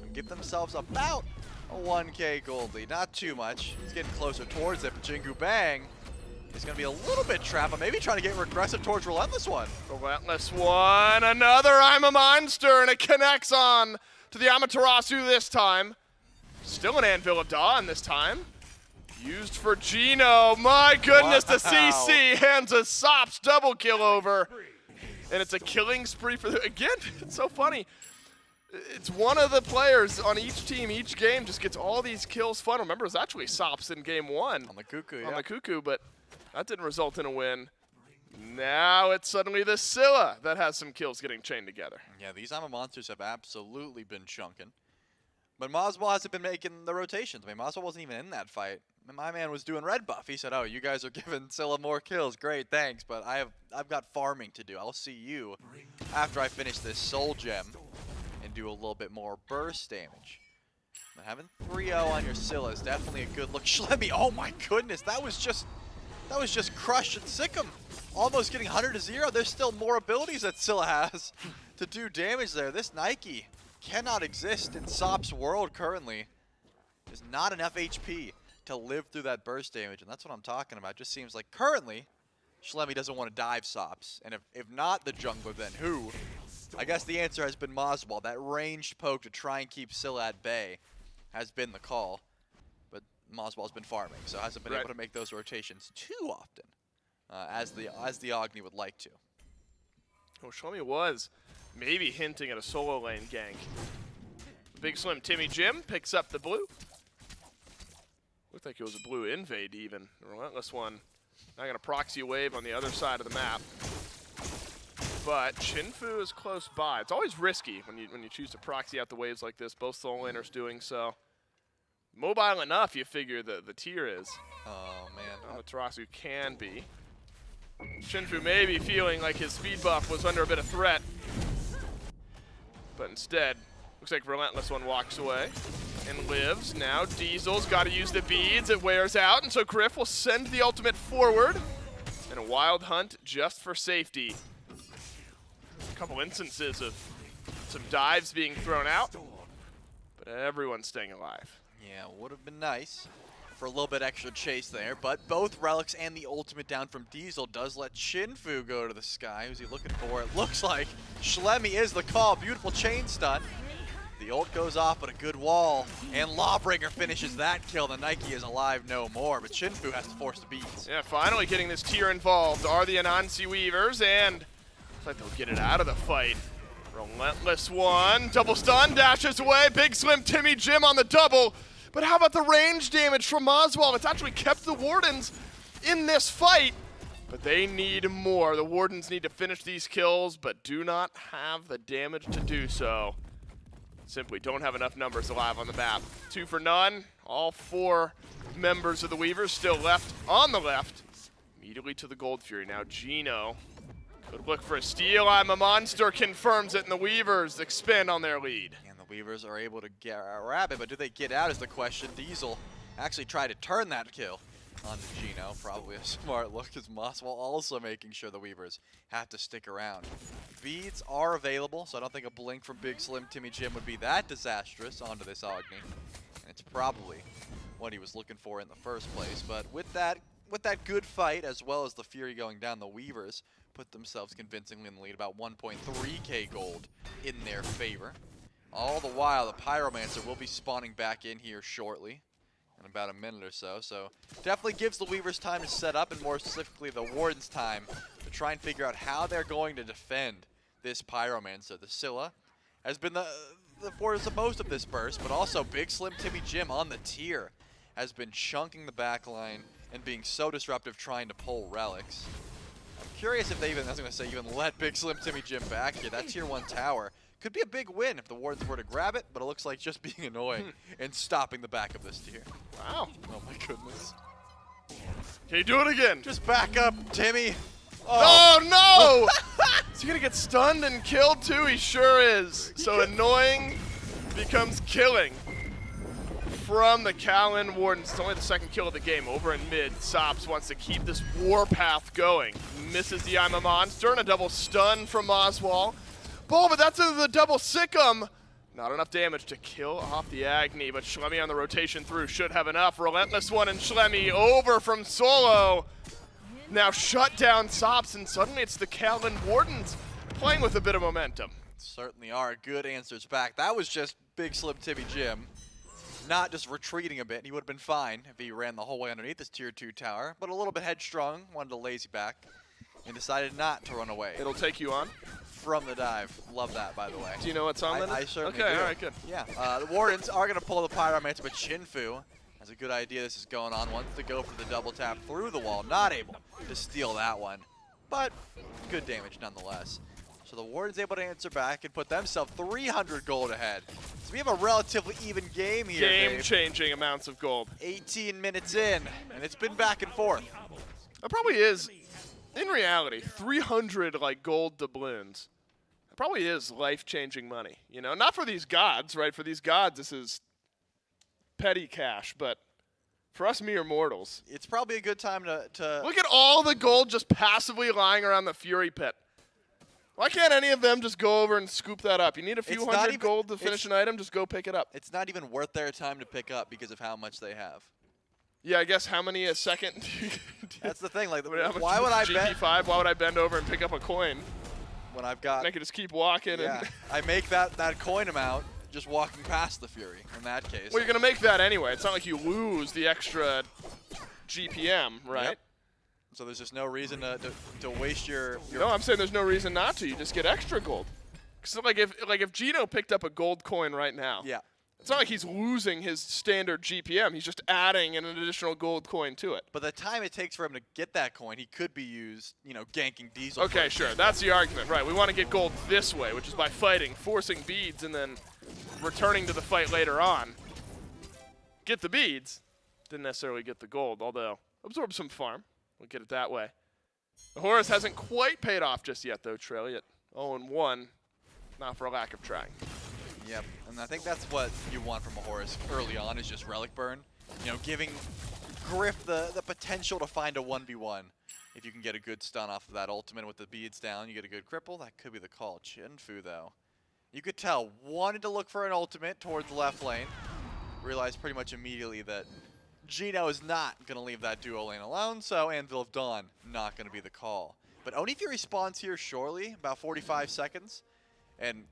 S5: And give themselves about a 1k gold lead. Not too much. He's getting closer towards it, but JinguBang is going to be a little bit trapped, but maybe trying to get aggressive towards RelentlessOne.
S4: RelentlessOne, another I'm a monster, and it connects on to the Amaterasu this time. Still an Anvil of Dawn this time. Used for Geno. My goodness, the CC hands a Sops double kill over. And it's a killing spree for again, it's so funny. It's one of the players on each team, each game just gets all these kills fun. Remember, it was actually Sops in game 1.
S5: On the Cuckoo,
S4: On the Cuckoo, but that didn't result in a win. Now it's suddenly the Scylla that has some kills getting chained together.
S5: Yeah, these I'm a monsters have absolutely been chunking. But moswal hasn't been making the rotations. I mean, moswal wasn't even in that fight. My man was doing red buff. He said, oh, you guys are giving Scylla more kills. Great, thanks, but I've got farming to do. I'll see you after I finish this soul gem and do a little bit more burst damage. But having 3-0 on your Scylla is definitely a good look. Schlemy, oh my goodness, that was just crushed and sick him. Almost getting 100 to 0. There's still more abilities that Scylla has to do damage there. This Nike cannot exist in Sop's world currently. There's not enough HP to live through that burst damage, and that's what I'm talking about. It just seems like currently Schlemy doesn't want to dive Sops, and if not the jungler, then who? I guess the answer has been moswal. That ranged poke to try and keep Scylla at bay has been the call, but moswal's been farming, so hasn't been able to make those rotations too often as the Agni would like to.
S4: Oh, Schlemy was maybe hinting at a solo lane gank. BIGSLIMTIMMYJIM picks up the blue. Looked like it was a blue invade even. RelentlessOne not going to proxy a wave on the other side of the map. But ChinFu is close by. It's always risky when you choose to proxy out the waves like this. Both solo laners doing so. Mobile enough, you figure the tier is.
S5: Oh, man.
S4: Amaterasu can be. ChinFu may be feeling like his speed buff was under a bit of threat. But instead, looks like RelentlessOne walks away and lives. Now Diesel's got to use the beads. It wears out, and so oGryph will send the ultimate forward. And a wild hunt just for safety. A couple instances of some dives being thrown out, but everyone's staying alive.
S5: Yeah, would have been nice for a little bit extra chase there, but both relics and the ultimate down from Diesel does let ChinFu go to the sky. Who's he looking for? It looks like Schlemy is the call. Beautiful chain stun. The ult goes off, but a good wall. And Lawbringer finishes that kill. The Nike is alive no more, but ChinFu has to force the beats.
S4: Yeah, finally getting this tier involved are the Anansi Weavers, and looks like they'll get it out of the fight. RelentlessOne, double stun, dashes away, BIGSLIMTIMMYJIM on the double. But how about the range damage from moswal? It's actually kept the Wardens in this fight, but they need more. The Wardens need to finish these kills, but do not have the damage to do so. Simply don't have enough numbers alive on the map. 2 for none. All 4 members of the Weavers still left on the left. Immediately to the Gold Fury. Now Geno could look for a steal. I'm a monster confirms it, and the Weavers expand on their lead.
S5: And the Weavers are able to grab it, but do they get out is the question. Diesel actually tried to turn that kill onto Geno. Probably a smart look, as moswal also making sure the Weavers have to stick around. Beads are available, so I don't think a blink from BIGSLIMTIMMYJIM would be that disastrous onto this Agni. And it's probably what he was looking for in the first place. But with that good fight, as well as the Fury going down, the Weavers put themselves convincingly in the lead, about 1.3k gold in their favor. All the while, the Pyromancer will be spawning back in here shortly, in about a minute or so. So definitely gives the Weavers time to set up, and more specifically the Wardens time to try and figure out how they're going to defend this Pyromancer. The Scylla has been the force of most of this burst, but also BIGSLIMTIMMYJIM on the tier has been chunking the backline and being so disruptive trying to pull relics. I'm curious if they even, I was going to say, even let BIGSLIMTIMMYJIM back here. That tier 1 tower could be a big win if the Wardens were to grab it, but it looks like just being annoying and stopping the back of this tier.
S4: Wow.
S5: Oh my goodness.
S4: Can you do it again?
S5: Just back up, Timmy.
S4: Oh no! Is he gonna get stunned and killed too? He sure is. So annoying becomes killing from the Kaolin Wardens. It's only the 2nd kill of the game. Over in mid, Sops wants to keep this warpath going. Misses the I'm a Monster, and a double stun from moswal. Oh, but that's the double Sikkim. Not enough damage to kill off the Agni, but Schlemy on the rotation through should have enough. RelentlessOne and Schlemy over from solo. Now shut down Sops, and suddenly it's the Kaolin Wardens playing with a bit of momentum.
S5: Certainly are good answers back. That was just BIGSLIMTIMMYJIM not just retreating a bit. He would have been fine if he ran the whole way underneath this tier 2 tower, but a little bit headstrong, wanted to lazy back, and decided not to run away
S4: It'll take you on.
S5: from the dive. Love that, by the way.
S4: Do you know what's on that?
S5: I certainly do.
S4: Okay, all right, good.
S5: Yeah, the Wardens are going to pull the Pyromancer, but ChinFu has a good idea this is going on. Wants to go for the double tap through the wall. Not able to steal that one, but good damage nonetheless. So the Warden's able to answer back and put themselves 300 gold ahead. So we have a relatively even game here,
S4: Game-changing amounts of gold.
S5: 18 minutes in, and it's been back and forth.
S4: That probably is, in reality, 300 like gold doubloons. That probably is life-changing money. You know, not for these gods, right? For these gods, this is petty cash, but for us mere mortals.
S5: It's probably a good time to
S4: Look at all the gold just passively lying around the Fury Pit. Why can't any of them just go over and scoop that up? You need a few
S5: It's not
S4: hundred
S5: even-
S4: gold to finish an item, just go pick it up.
S5: It's not even worth their time to pick up because of how much they have.
S4: Yeah, I guess how many a second?
S5: That's the thing. Like,
S4: How much
S5: why would I bet
S4: GP5, why would I bend over and pick up a coin?
S5: when I've got?
S4: I could just keep walking.
S5: Yeah,
S4: And
S5: I make that coin amount just walking past the Fury. In that case.
S4: well, you're going to make that anyway. It's not like you lose the extra GPM, right?
S5: Yep. So there's just no reason to waste your
S4: No, I'm saying there's no reason not to. You just get extra gold. So like if Geno picked up a gold coin right now,
S5: yeah.
S4: it's not like he's losing his standard GPM. He's just adding an additional gold coin to it.
S5: But the time it takes for him to get that coin, he could be used, ganking Diesel.
S4: Okay, sure. That's the argument, right? We want to get gold this way, which is by fighting, forcing beads, and then returning to the fight later on. Get the beads, didn't necessarily get the gold, although absorb some farm. We'll get it that way. The Horus hasn't quite paid off just yet, though, Trail. Yet 0-1, not for a lack of trying.
S5: Yep, and I think that's what you want from a Horus early on, is just relic burn. Giving Griff the potential to find a 1v1. If you can get a good stun off of that ultimate with the beads down, you get a good cripple. That could be the call. ChinFu, though, you could tell, wanted to look for an ultimate towards the left lane. Realized pretty much immediately that Geno is not going to leave that duo lane alone, so Anvil of Dawn not going to be the call. But Oni Fury spawns here shortly, about 45 seconds, and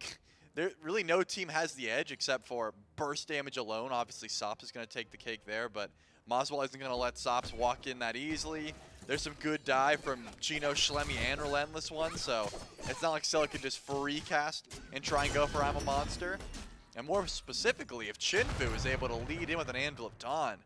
S5: really no team has the edge except for burst damage alone. Obviously, Sops is going to take the cake there, but moswal isn't going to let Sops walk in that easily. There's some good dive from Geno, Schlemy, and RelentlessOne, so it's not like Scylla can just free cast and try and go for I'm a Monster. And more specifically, if ChinFu is able to lead in with an Anvil of Dawn,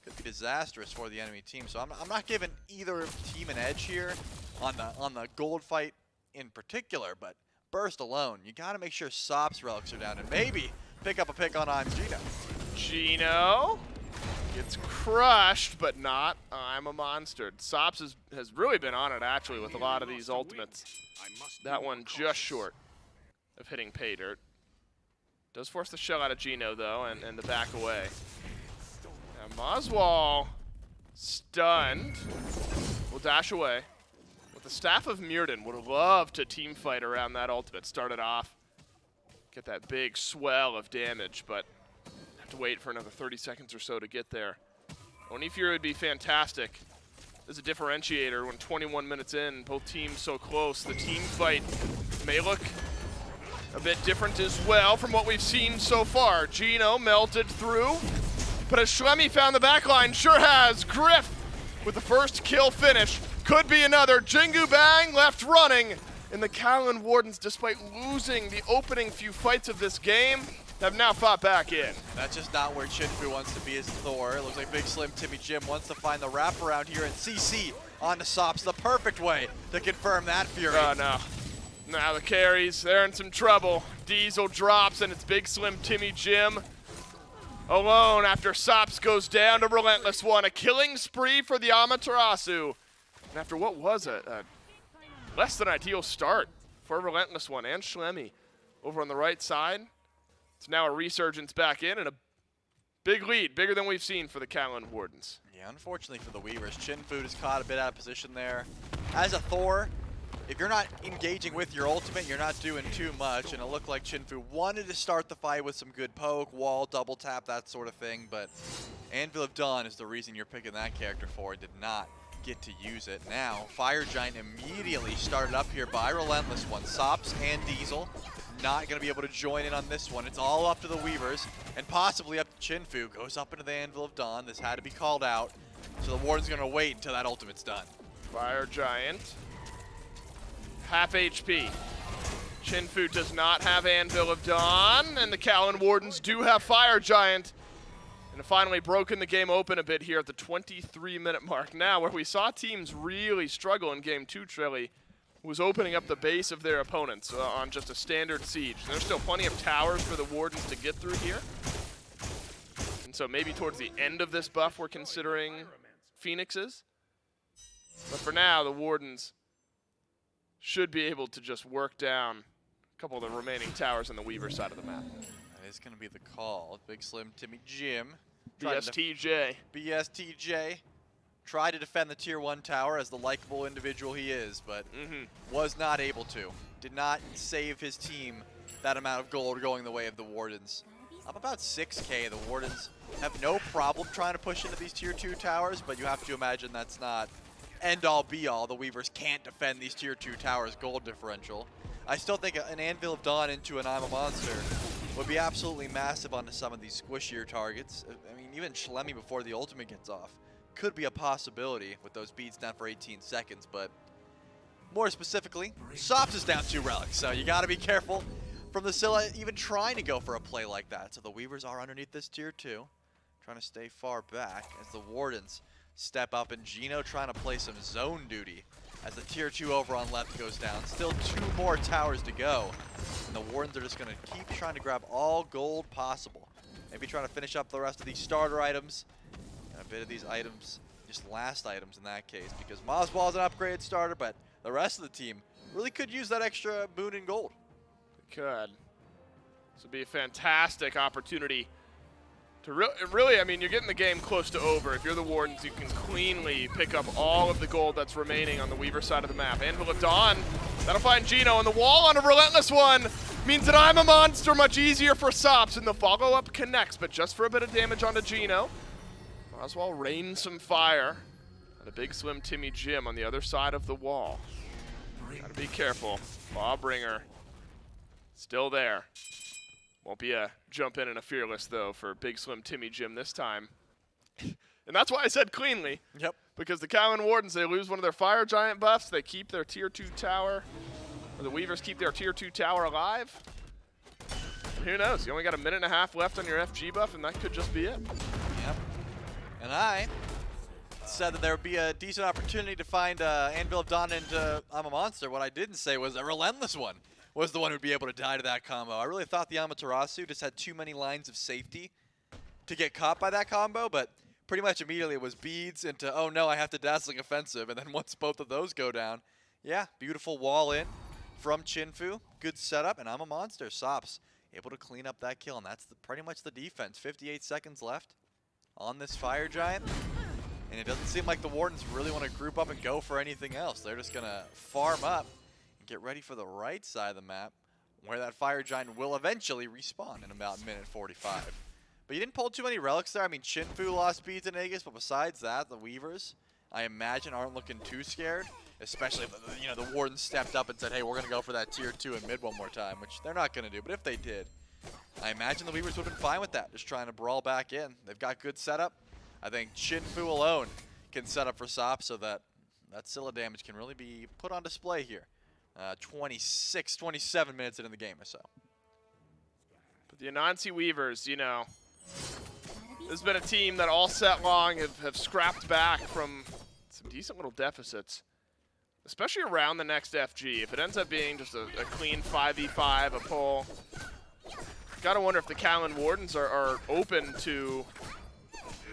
S5: could be disastrous for the enemy team. So I'm not giving either team an edge here on the gold fight in particular, but burst alone, you got to make sure Sops relics are down and maybe pick up a pick on I'm Geno.
S4: Geno gets crushed, but not I'm a Monster. Sops has really been on it, actually, with a lot of these ultimates. That one just short of hitting pay dirt. Does force the shell out of Geno, though, and the back away. Now, moswal stunned. Will dash away. With the Staff of Mirrodin, would love to team fight around that ultimate. Start it off. Get that big swell of damage, but have to wait for another 30 seconds or so to get there. Oni Fury would be fantastic as a differentiator when 21 minutes in, both teams so close. The team fight may look a bit different as well from what we've seen so far. Geno melted through, but has Schlemy found the backline? Sure has. Griff with the first kill finish. Could be another. JinguBang left running. And the Kaolin Wardens, despite losing the opening few fights of this game, have now fought back in.
S5: That's just not where ChinFu wants to be as Thor. It looks like BIGSLIMTIMMYJIM wants to find the wraparound here and CC onto Sops, the perfect way to confirm that fury.
S4: Oh, no. Now the carries, they're in some trouble. Diesel drops, and it's BIGSLIMTIMMYJIM alone after Sops goes down to RelentlessOne. A killing spree for the Amaterasu. And after what was a less than ideal start for RelentlessOne and Schlemy over on the right side, it's now a resurgence back in and a big lead, bigger than we've seen for the Kaolin Wardens.
S5: Yeah, unfortunately for the Weavers, ChinFu is caught a bit out of position there. As a Thor, if you're not engaging with your ultimate, you're not doing too much, and it looked like ChinFu wanted to start the fight with some good poke, wall, double tap, that sort of thing, but Anvil of Dawn is the reason you're picking that character for. Did not get to use it. Now, Fire Giant immediately started up here by RelentlessOne. Sops and Diesel not going to be able to join in on this one. It's all up to the Weavers, and possibly up to ChinFu. Goes up into the Anvil of Dawn. This had to be called out, so the Warden's going to wait until that ultimate's done.
S4: Fire Giant, half HP. ChinFu does not have Anvil of Dawn, and the Kaolin Wardens do have Fire Giant. And finally broken the game open a bit here at the 23-minute mark. Now, where we saw teams really struggle in Game 2, Trilly, was opening up the base of their opponents on just a standard siege. And there's still plenty of towers for the Wardens to get through here. And so maybe towards the end of this buff, we're considering Phoenixes. But for now, the Wardens should be able to just work down a couple of the remaining towers on the Weaver side of the map.
S5: That is going to be the call. BIGSLIMTIMMYJIM.
S4: BSTJ.
S5: BSTJ. Tried to defend the Tier 1 tower as the likable individual he is, but was not able to. Did not save his team that amount of gold going the way of the Wardens. Up about 6K, the Wardens have no problem trying to push into these Tier 2 towers, but you have to imagine that's not end-all be-all. The Weavers can't defend these Tier 2 towers' gold differential. I still think an Anvil of Dawn into an I'm a Monster would be absolutely massive onto some of these squishier targets. I mean, even Schlemy before the ultimate gets off could be a possibility with those beads down for 18 seconds, but more specifically, Sops is down 2 relics, so you gotta be careful from the Scylla even trying to go for a play like that. So the Weavers are underneath this Tier 2, trying to stay far back as the Wardens step up, and Geno trying to play some zone duty as the Tier 2 over on left goes down. Still 2 more towers to go, and the Wardens are just going to keep trying to grab all gold possible. Maybe trying to finish up the rest of these starter items, and a bit of these items, just last items in that case, because moswal is an upgraded starter, but the rest of the team really could use that extra boon in gold.
S4: It could. This would be a fantastic opportunity to really, I mean, you're getting the game close to over. If you're the Wardens, you can cleanly pick up all of the gold that's remaining on the Weaver side of the map. Anvil of Dawn, that'll find Geno, and the wall on a RelentlessOne means that I'm a Monster much easier for Sops, and the follow-up connects, but just for a bit of damage onto Geno. moswal rains some fire, and a BIGSLIMTIMMYJIM on the other side of the wall. Gotta be careful. Lawbringer Still there. Won't be a jump in and a fearless, though, for BIGSLIMTIMMYJIM this time. And that's why I said cleanly.
S5: Yep.
S4: Because the Kaolin Wardens, they lose one of their fire giant buffs. They keep their tier 2 tower. Or the Weavers keep their tier 2 tower alive. Who knows? You only got a minute and a half left on your FG buff, and that could just be it.
S5: Yep. And I said that there would be a decent opportunity to find Anvil of Dawn into I'm a Monster. What I didn't say was a RelentlessOne was the one who'd be able to die to that combo. I really thought the Amaterasu just had too many lines of safety to get caught by that combo, but pretty much immediately it was beads into, oh no, I have to Dazzling Offensive, and then once both of those go down, yeah, beautiful wall in from ChinFu. Good setup, and I'm a Monster. Sops able to clean up that kill, and that's pretty much the defense. 58 seconds left on this Fire Giant, and it doesn't seem like the Wardens really want to group up and go for anything else. They're just going to farm up and get ready for the right side of the map, where that Fire Giant will eventually respawn in about minute 45. But you didn't pull too many relics there. I mean, ChinFu lost beads in Aegis, but besides that, the Weavers, I imagine, aren't looking too scared, especially if the Wardens stepped up and said, hey, we're going to go for that tier 2 in mid one more time, which they're not going to do. But if they did, I imagine the Weavers would have been fine with that, just trying to brawl back in. They've got good setup. I think ChinFu alone can set up for Sops so that Scylla damage can really be put on display here. 26, 27 minutes into the game or so.
S4: But the Anansi Weavers, this has been a team that all set long have scrapped back from some decent little deficits, especially around the next FG. If it ends up being just a clean 5v5, a pull, gotta wonder if the Kaolin Wardens are open to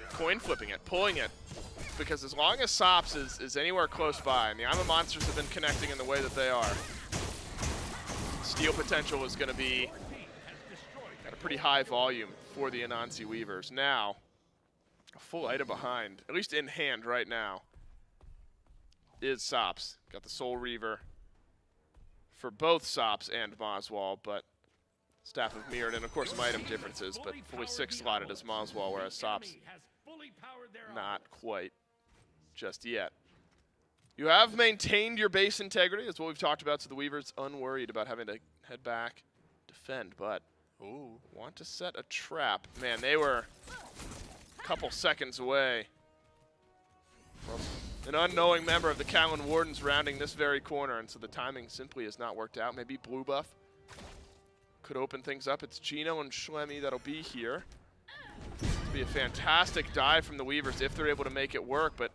S4: coin flipping it, pulling it. Because as long as Sops is anywhere close by, and the I'm a Monsters have been connecting in the way that they are, steal potential is going to be at a pretty high volume for the Anansi Weavers. Now, a full item behind, at least in hand right now, is Sops. Got the Soul Reaver for both Sops and moswal, but Staff of Mirrodin, of course, some item differences, but fully 6 slotted as moswal, whereas Sops not quite just yet. You have maintained your base integrity. That's what we've talked about, so the Weavers unworried about having to head back, defend, but want to set a trap. Man, they were a couple seconds away from an unknowing member of the Kaolin Wardens rounding this very corner, and so the timing simply has not worked out. Maybe blue buff could open things up. It's Geno and Schlemy that'll be here. It'll be a fantastic dive from the Weavers if they're able to make it work, but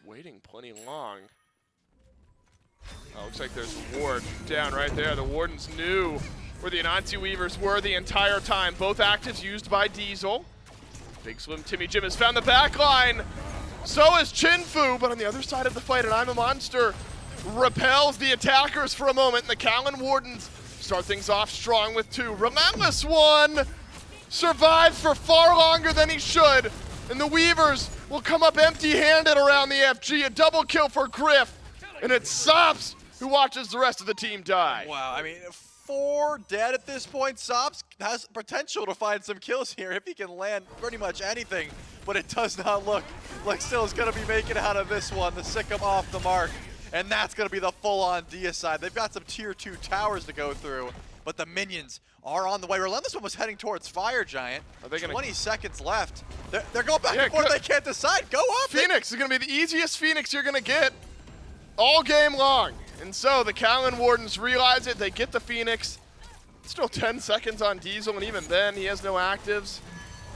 S4: waiting plenty long. Oh, looks like there's a ward down right there. The Wardens knew where the Anansi Weavers were the entire time. Both actives used by Diesel. BIGSLIMTIMMYJIM has found the back line. So is ChinFu, but on the other side of the fight, and I'm a Monster repels the attackers for a moment. And the Kaolin Wardens start things off strong with 2. RelentlessOne survives for far longer than he should, and the Weavers will come up empty-handed around the FG. A double kill for Gryph, and it's Sops who watches the rest of the team die.
S5: Wow, I mean, 4 dead at this point. Sops has potential to find some kills here if he can land pretty much anything, but it does not look like Still's going to be making out of this one. The Sikkim off the mark, and that's going to be the full-on deicide. They've got some tier 2 towers to go through, but the minions are on the way. RelentlessOne was heading towards Fire Giant.
S4: Are they gonna
S5: 20 seconds left. They're going back and forth. They can't decide. Go up.
S4: Phoenix is going to be the easiest Phoenix you're going to get all game long. And so the Kaolin Wardens realize it. They get the Phoenix. Still 10 seconds on Diesel, and even then he has no actives.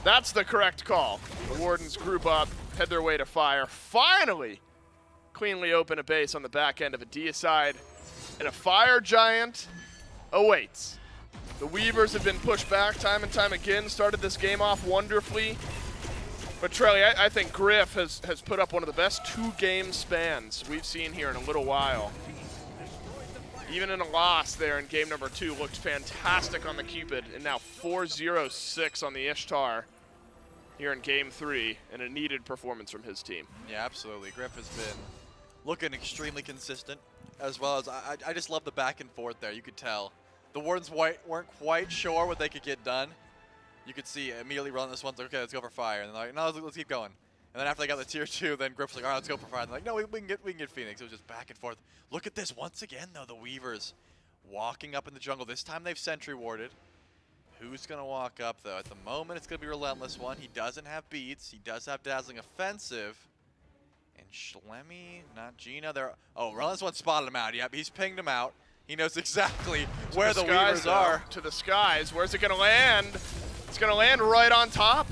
S4: That's the correct call. The Wardens group up, head their way to Fire. Finally, cleanly open a base on the back end of a deicide, and a Fire Giant awaits. The Weavers have been pushed back time and time again, started this game off wonderfully. But Trelly, I think Gryph has put up one of the best 2-game spans we've seen here in a little while. Even in a loss there in game number 2, looked fantastic on the Cupid, and now 4-0-6 on the Ishtar here in game 3, and a needed performance from his team.
S5: Yeah, absolutely. Gryph has been looking extremely consistent, as well as I just love the back and forth there. You could tell the Wardens weren't quite sure what they could get done. You could see immediately RelentlessOne's like, okay, let's go for Fire. And they're like, no, let's keep going. And then after they got the tier 2, then Gryph's like, all right, let's go for Fire. And they're like, no, we can get Phoenix. It was just back and forth. Look at this. Once again, though, the Weavers walking up in the jungle. This time they've sentry warded. Who's going to walk up, though? At the moment, it's going to be RelentlessOne. He doesn't have beads. He does have Dazzling Offensive. And Schlemy, NotGeno. Oh, RelentlessOne spotted him out. Yep, he's pinged him out. He knows exactly where the Weavers are.
S4: To the skies. Where's it going to land? It's going to land right on top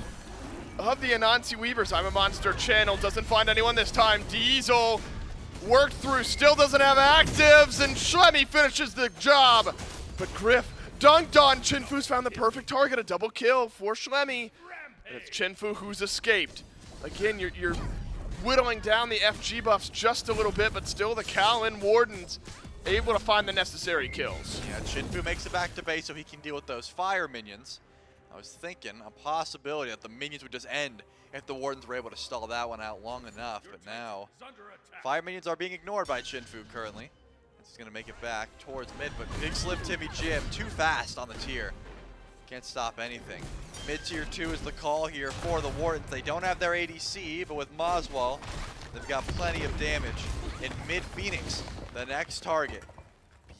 S4: of the Anansi Weavers. I'm a Monster channel. Doesn't find anyone this time. Diesel worked through. Still doesn't have actives. And Schlemy finishes the job. But Griff dunked on. ChinFu's found the perfect target. A double kill for Schlemy. And it's ChinFu who's escaped. Again, you're whittling down the FG buffs just a little bit, but still the Kaolin Wardens able to find the necessary kills.
S5: Yeah, ChinFu makes it back to base so he can deal with those fire minions. I was thinking a possibility that the minions would just end if the Wardens were able to stall that one out long enough, but now fire minions are being ignored by ChinFu currently. It's going to make it back towards mid, but BIGSLIMTIMMYJIM too fast on the tier. Can't stop anything. Mid-tier 2 is the call here for the Wardens. They don't have their ADC, but with moswal, they've got plenty of damage. In mid-Phoenix, the next target,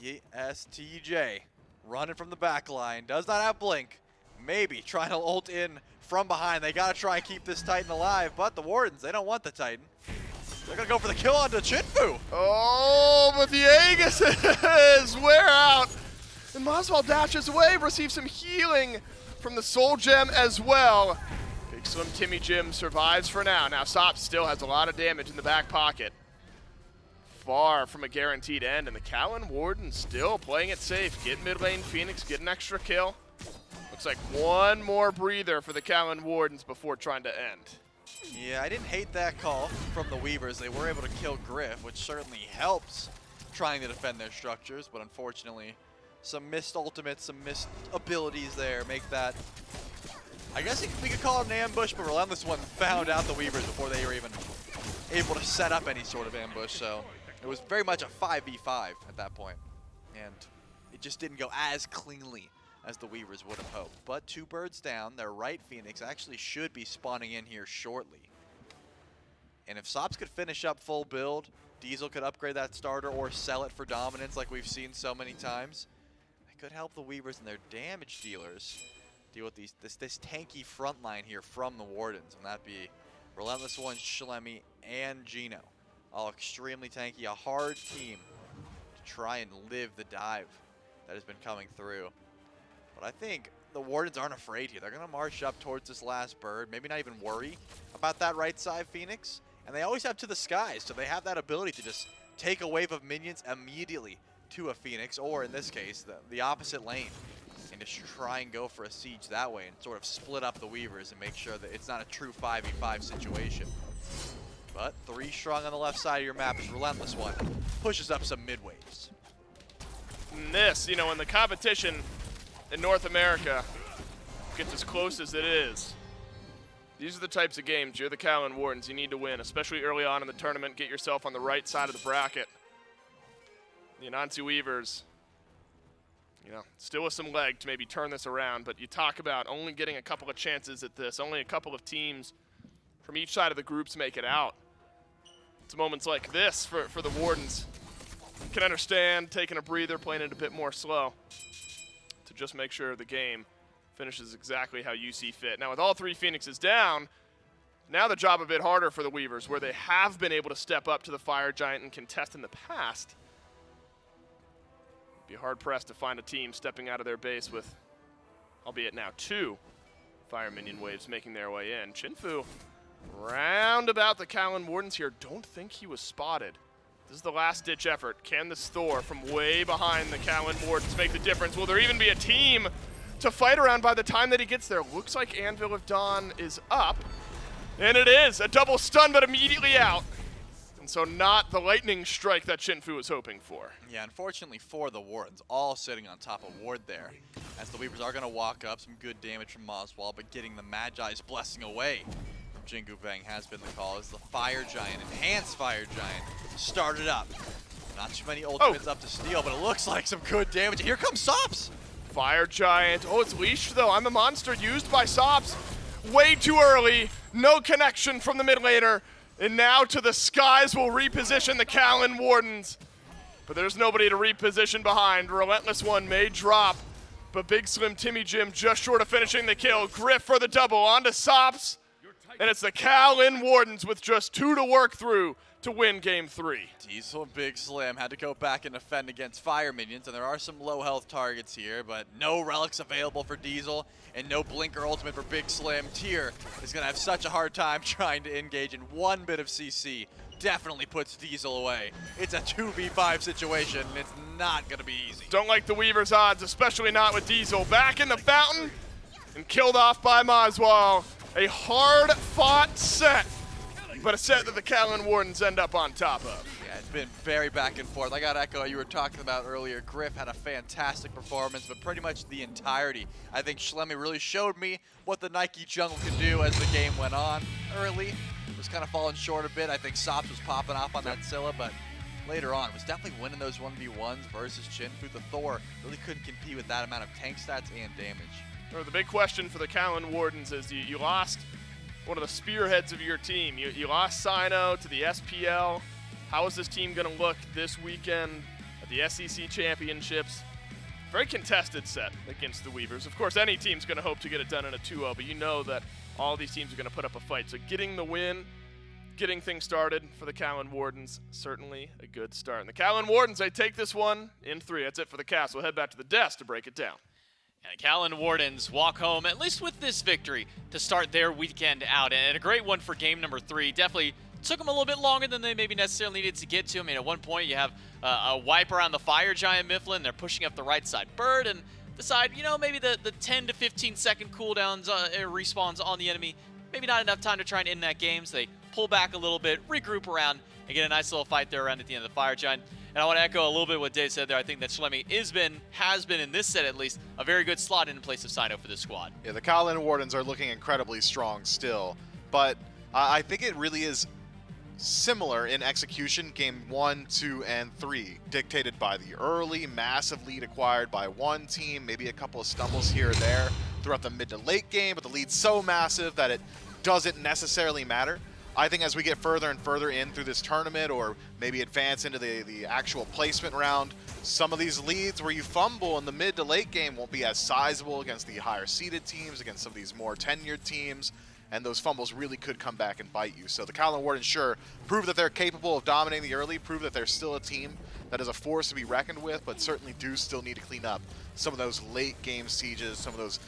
S5: BSTJ, running from the back line, does not have blink. Maybe trying to ult in from behind. They got to try and keep this Titan alive, but the Wardens, they don't want the Titan. They're going to go for the kill onto ChinFu.
S4: Oh, but the Aegis is wear out. And moswal dashes away, receives some healing from the Soul Gem as well. BIGSLIMTIMMYJIM survives for now. Now sops still has a lot of damage in the back pocket. Far from a guaranteed end, and the Kaolin Wardens still playing it safe. Get mid lane Phoenix, get an extra kill. Looks like one more breather for the Kaolin Wardens before trying to end.
S5: Yeah, I didn't hate that call from the Weavers. They were able to kill Griff, which certainly helps trying to defend their structures, but unfortunately, some missed ultimates, some missed abilities there make that, I guess we could call it an ambush, but RelentlessOne found out the Weavers before they were even able to set up any sort of ambush, so it was very much a 5v5 at that point, and it just didn't go as cleanly as the Weavers would have hoped. But 2 birds down, their right Phoenix actually should be spawning in here shortly. And if sops could finish up full build, Diesel could upgrade that starter or sell it for dominance like we've seen so many times. It could help the Weavers and their damage dealers deal with this tanky front line here from the Wardens. And that'd be RelentlessOne, Schlemy, and Geno. All extremely tanky, a hard team to try and live the dive that has been coming through. But I think the Wardens aren't afraid here. They're going to march up towards this last bird, maybe not even worry about that right side Phoenix. And they always have to the skies, so they have that ability to just take a wave of minions immediately to a Phoenix, or in this case, the opposite lane, and just try and go for a siege that way and sort of split up the Weavers and make sure that it's not a true 5v5 situation. But 3 strong on the left side of your map is RelentlessOne. Pushes up some mid waves.
S4: And this, you know, when the competition in North America gets as close as it is, these are the types of games, you're the Kaolin Wardens, you need to win, especially early on in the tournament. Get yourself on the right side of the bracket. The Anansi Weavers, you know, still with some leg to maybe turn this around, but you talk about only getting a couple of chances at this, only a couple of teams from each side of the groups make it out. It's moments like this for the Wardens. You can understand taking a breather, playing it a bit more slow to just make sure the game finishes exactly how you see fit. Now with all 3 Phoenixes down, now the job a bit harder for the Weavers, where they have been able to step up to the Fire Giant and contest in the past. Be hard-pressed to find a team stepping out of their base with, albeit now 2 Fire Minion waves making their way in. ChinFu round about the Kaolin Wardens here. Don't think he was spotted. This is the last-ditch effort. Can this Thor from way behind the Kaolin Wardens make the difference? Will there even be a team to fight around by the time that he gets there? Looks like Anvil of Dawn is up. And it is a double stun, but immediately out. And so not the lightning strike that ChinFu was hoping for.
S5: Yeah, unfortunately for the Wardens, all sitting on top of Ward there. As the Weavers are going to walk up, some good damage from moswal, but getting the Magi's blessing away from JinguBang has been the call. As the Fire Giant, Enhanced Fire Giant, started up. Not too many ultimates up to steal, but it looks like some good damage. Here comes sops!
S4: Fire Giant. Oh, it's leashed though. I'm a monster used by sops. Way too early. No connection from the mid laner. And now to the skies will reposition the Kaolin Wardens. but there's nobody to reposition behind. RelentlessOne may drop, but BIGSLIMTIMMYJIM just short of finishing the kill. Gryph for the double onto Sops, and it's the Kaolin Wardens with just 2 to work through to win game 3.
S5: Diesel and Big Slim had to go back and defend against fire minions, and there are some low health targets here, but no relics available for Diesel and no blinker ultimate for Big Slim. Tier is gonna have such a hard time trying to engage in one bit of CC. Definitely puts Diesel away. It's a 2v5 situation, and it's not gonna be easy.
S4: Don't like the Weavers' odds, especially not with Diesel. Back in the fountain and killed off by moswal. A hard-fought set, but a set that the Kaolin Wardens end up on top of.
S5: Yeah, it's been very back and forth. I got echo you were talking about earlier. Gryph had a fantastic performance, but pretty much the entirety. I think Schlemy really showed me what the Nike jungle could do as the game went on. Early, was kind of falling short a bit. I think Sops was popping off on that Scylla, but later on was definitely winning those 1v1s versus ChinFu. The Thor really couldn't compete with that amount of tank stats and damage.
S4: The big question for the Kaolin Wardens is you lost one of the spearheads of your team. You lost Sino to the SPL. How is this team going to look this weekend at the SEC Championships? Very contested set against the Weavers. Of course, any team's going to hope to get it done in a 2-0, but you know that all these teams are going to put up a fight. So getting the win, getting things started for the Kaolin Wardens, certainly a good start. And the Kaolin Wardens, they take this one in 3. That's it for the cast. We'll head back to the desk to break it down.
S1: And Kaolin Wardens walk home, at least with this victory, to start their weekend out. And a great one for game number 3. Definitely took them a little bit longer than they maybe necessarily needed to get to. I mean, at one point you have a wipe around the Fire Giant Mifflin. They're pushing up the right side bird and decide, you know, maybe the 10 to 15 second cooldowns respawns on the enemy. Maybe not enough time to try and end that game, so they pull back a little bit, regroup around, and get a nice little fight there around at the end of the Fire Giant. And I want to echo a little bit what Dave said there. I think that Schlemy has been in this set at least a very good slot in place of Sino for this squad.
S2: Yeah, the Kaolin Wardens are looking incredibly strong still, but I think it really is similar in execution game 1, 2, and 3, dictated by the early massive lead acquired by one team, maybe a couple of stumbles here or there throughout the mid to late game, but the lead's so massive that it doesn't necessarily matter. I think as we get further and further in through this tournament, or maybe advance into the actual placement round, some of these leads where you fumble in the mid to late game won't be as sizable against the higher seeded teams, against some of these more tenured teams, and those fumbles really could come back and bite you. So the Kaolin Wardens, sure, prove that they're capable of dominating the early, prove that they're still a team that is a force to be reckoned with, but certainly do still need to clean up some of those late game sieges, some of those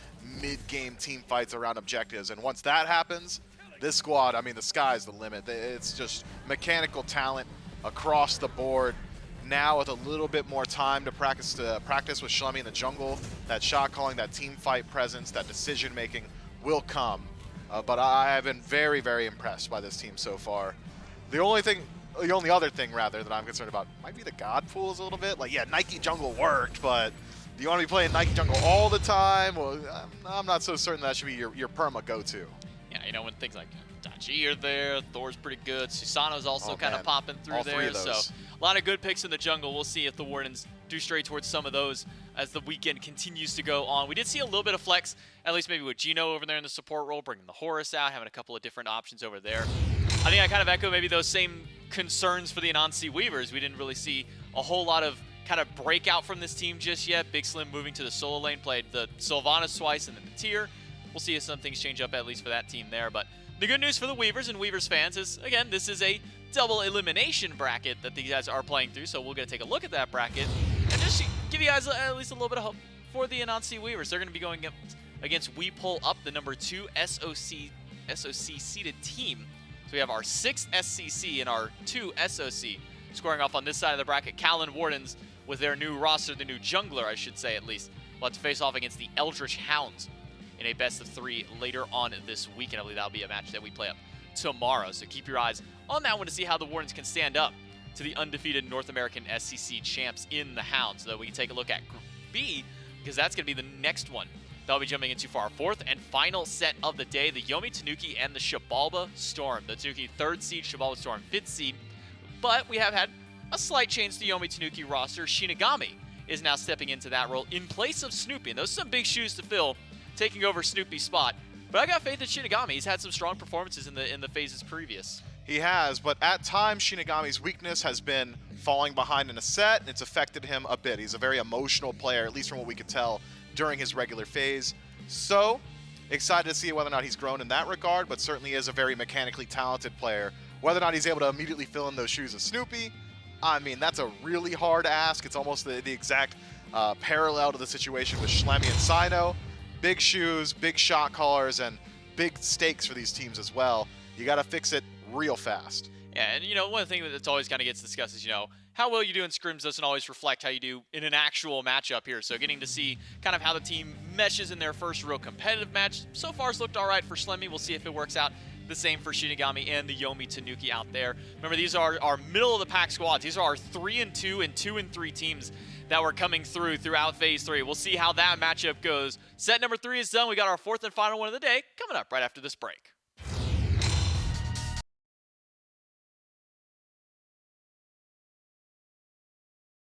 S2: mid-game team fights around objectives. And once that happens, this squad, I mean, the sky's the limit. It's just mechanical talent across the board. Now with a little bit more time to practice with Schlemy in the jungle, that shot calling, that team fight presence, that decision making will come. But I have been very, very impressed by this team so far. The only other thing rather that I'm concerned about might be the God pools a little bit. Like, yeah, Nike jungle worked, but do you want to be playing Nike jungle all the time? Well, I'm not so certain that should be your perma go-to.
S1: Yeah, you know, when things like Dachi are there, Thor's pretty good, Susano's also kind of popping through
S2: all
S1: there.
S2: 3 of those.
S1: So a lot of good picks in the jungle. We'll see if the Wardens do stray towards some of those as the weekend continues to go on. We did see a little bit of flex, at least maybe with Geno over there in the support role, bringing the Horus out, having a couple of different options over there. I think I kind of echo maybe those same concerns for the Anansi Weavers. We didn't really see a whole lot of kind of breakout from this team just yet. Big Slim moving to the solo lane, played the Sylvanus twice and then the tier. We'll see if some things change up at least for that team there. But the good news for the Weavers and Weavers fans is, again, this is a double elimination bracket that these guys are playing through. So we're going to take a look at that bracket and just give you guys at least a little bit of hope for the Anansi Weavers. They're going to be going against We Pull Up, the number 2 SOC seeded team. So we have our 6th SCC and our 2 SOC. Scoring off on this side of the bracket, Kaolin Wardens with their new roster, the new jungler, I should say at least, will have to face off against the Eldritch Hounds in a best-of-3 later on this weekend. I believe that'll be a match that we play up tomorrow. So keep your eyes on that one to see how the Wardens can stand up to the undefeated North American SCC champs in the Hounds. So that we can take a look at Group B, because that's going to be the next one that we'll be jumping into for our 4th and final set of the day, the Yomi Tanuki and the Xibalba Storm. The Tanuki 3rd seed, Xibalba Storm 5th seed. But we have had a slight change to the Yomi Tanuki roster. Shinigami is now stepping into that role in place of Snoopy. And those are some big shoes to fill, taking over Snoopy's spot. But I got faith in Shinigami. He's had some strong performances in the phases previous.
S2: He has, but at times Shinigami's weakness has been falling behind in a set, and it's affected him a bit. He's a very emotional player, at least from what we could tell during his regular phase. So, excited to see whether or not he's grown in that regard, but certainly is a very mechanically talented player. Whether or not he's able to immediately fill in those shoes of Snoopy, I mean, that's a really hard ask. It's almost the exact parallel to the situation with Schlemy and Sino. Big shoes, big shot callers, and big stakes for these teams as well. You got to fix it real fast.
S1: Yeah, and one of the things that's always kind of gets discussed is, how well you do in scrims doesn't always reflect how you do in an actual matchup here. So getting to see kind of how the team meshes in their first real competitive match so far has looked all right for Schlemy. We'll see if it works out the same for Shinigami and the Yomi Tanuki out there. Remember, these are our middle-of-the-pack squads. These are our 3-2 and 2-3 teams that were coming throughout Phase 3. We'll see how that matchup goes. Set number 3 is done. We got our 4th and final one of the day coming up right after this break.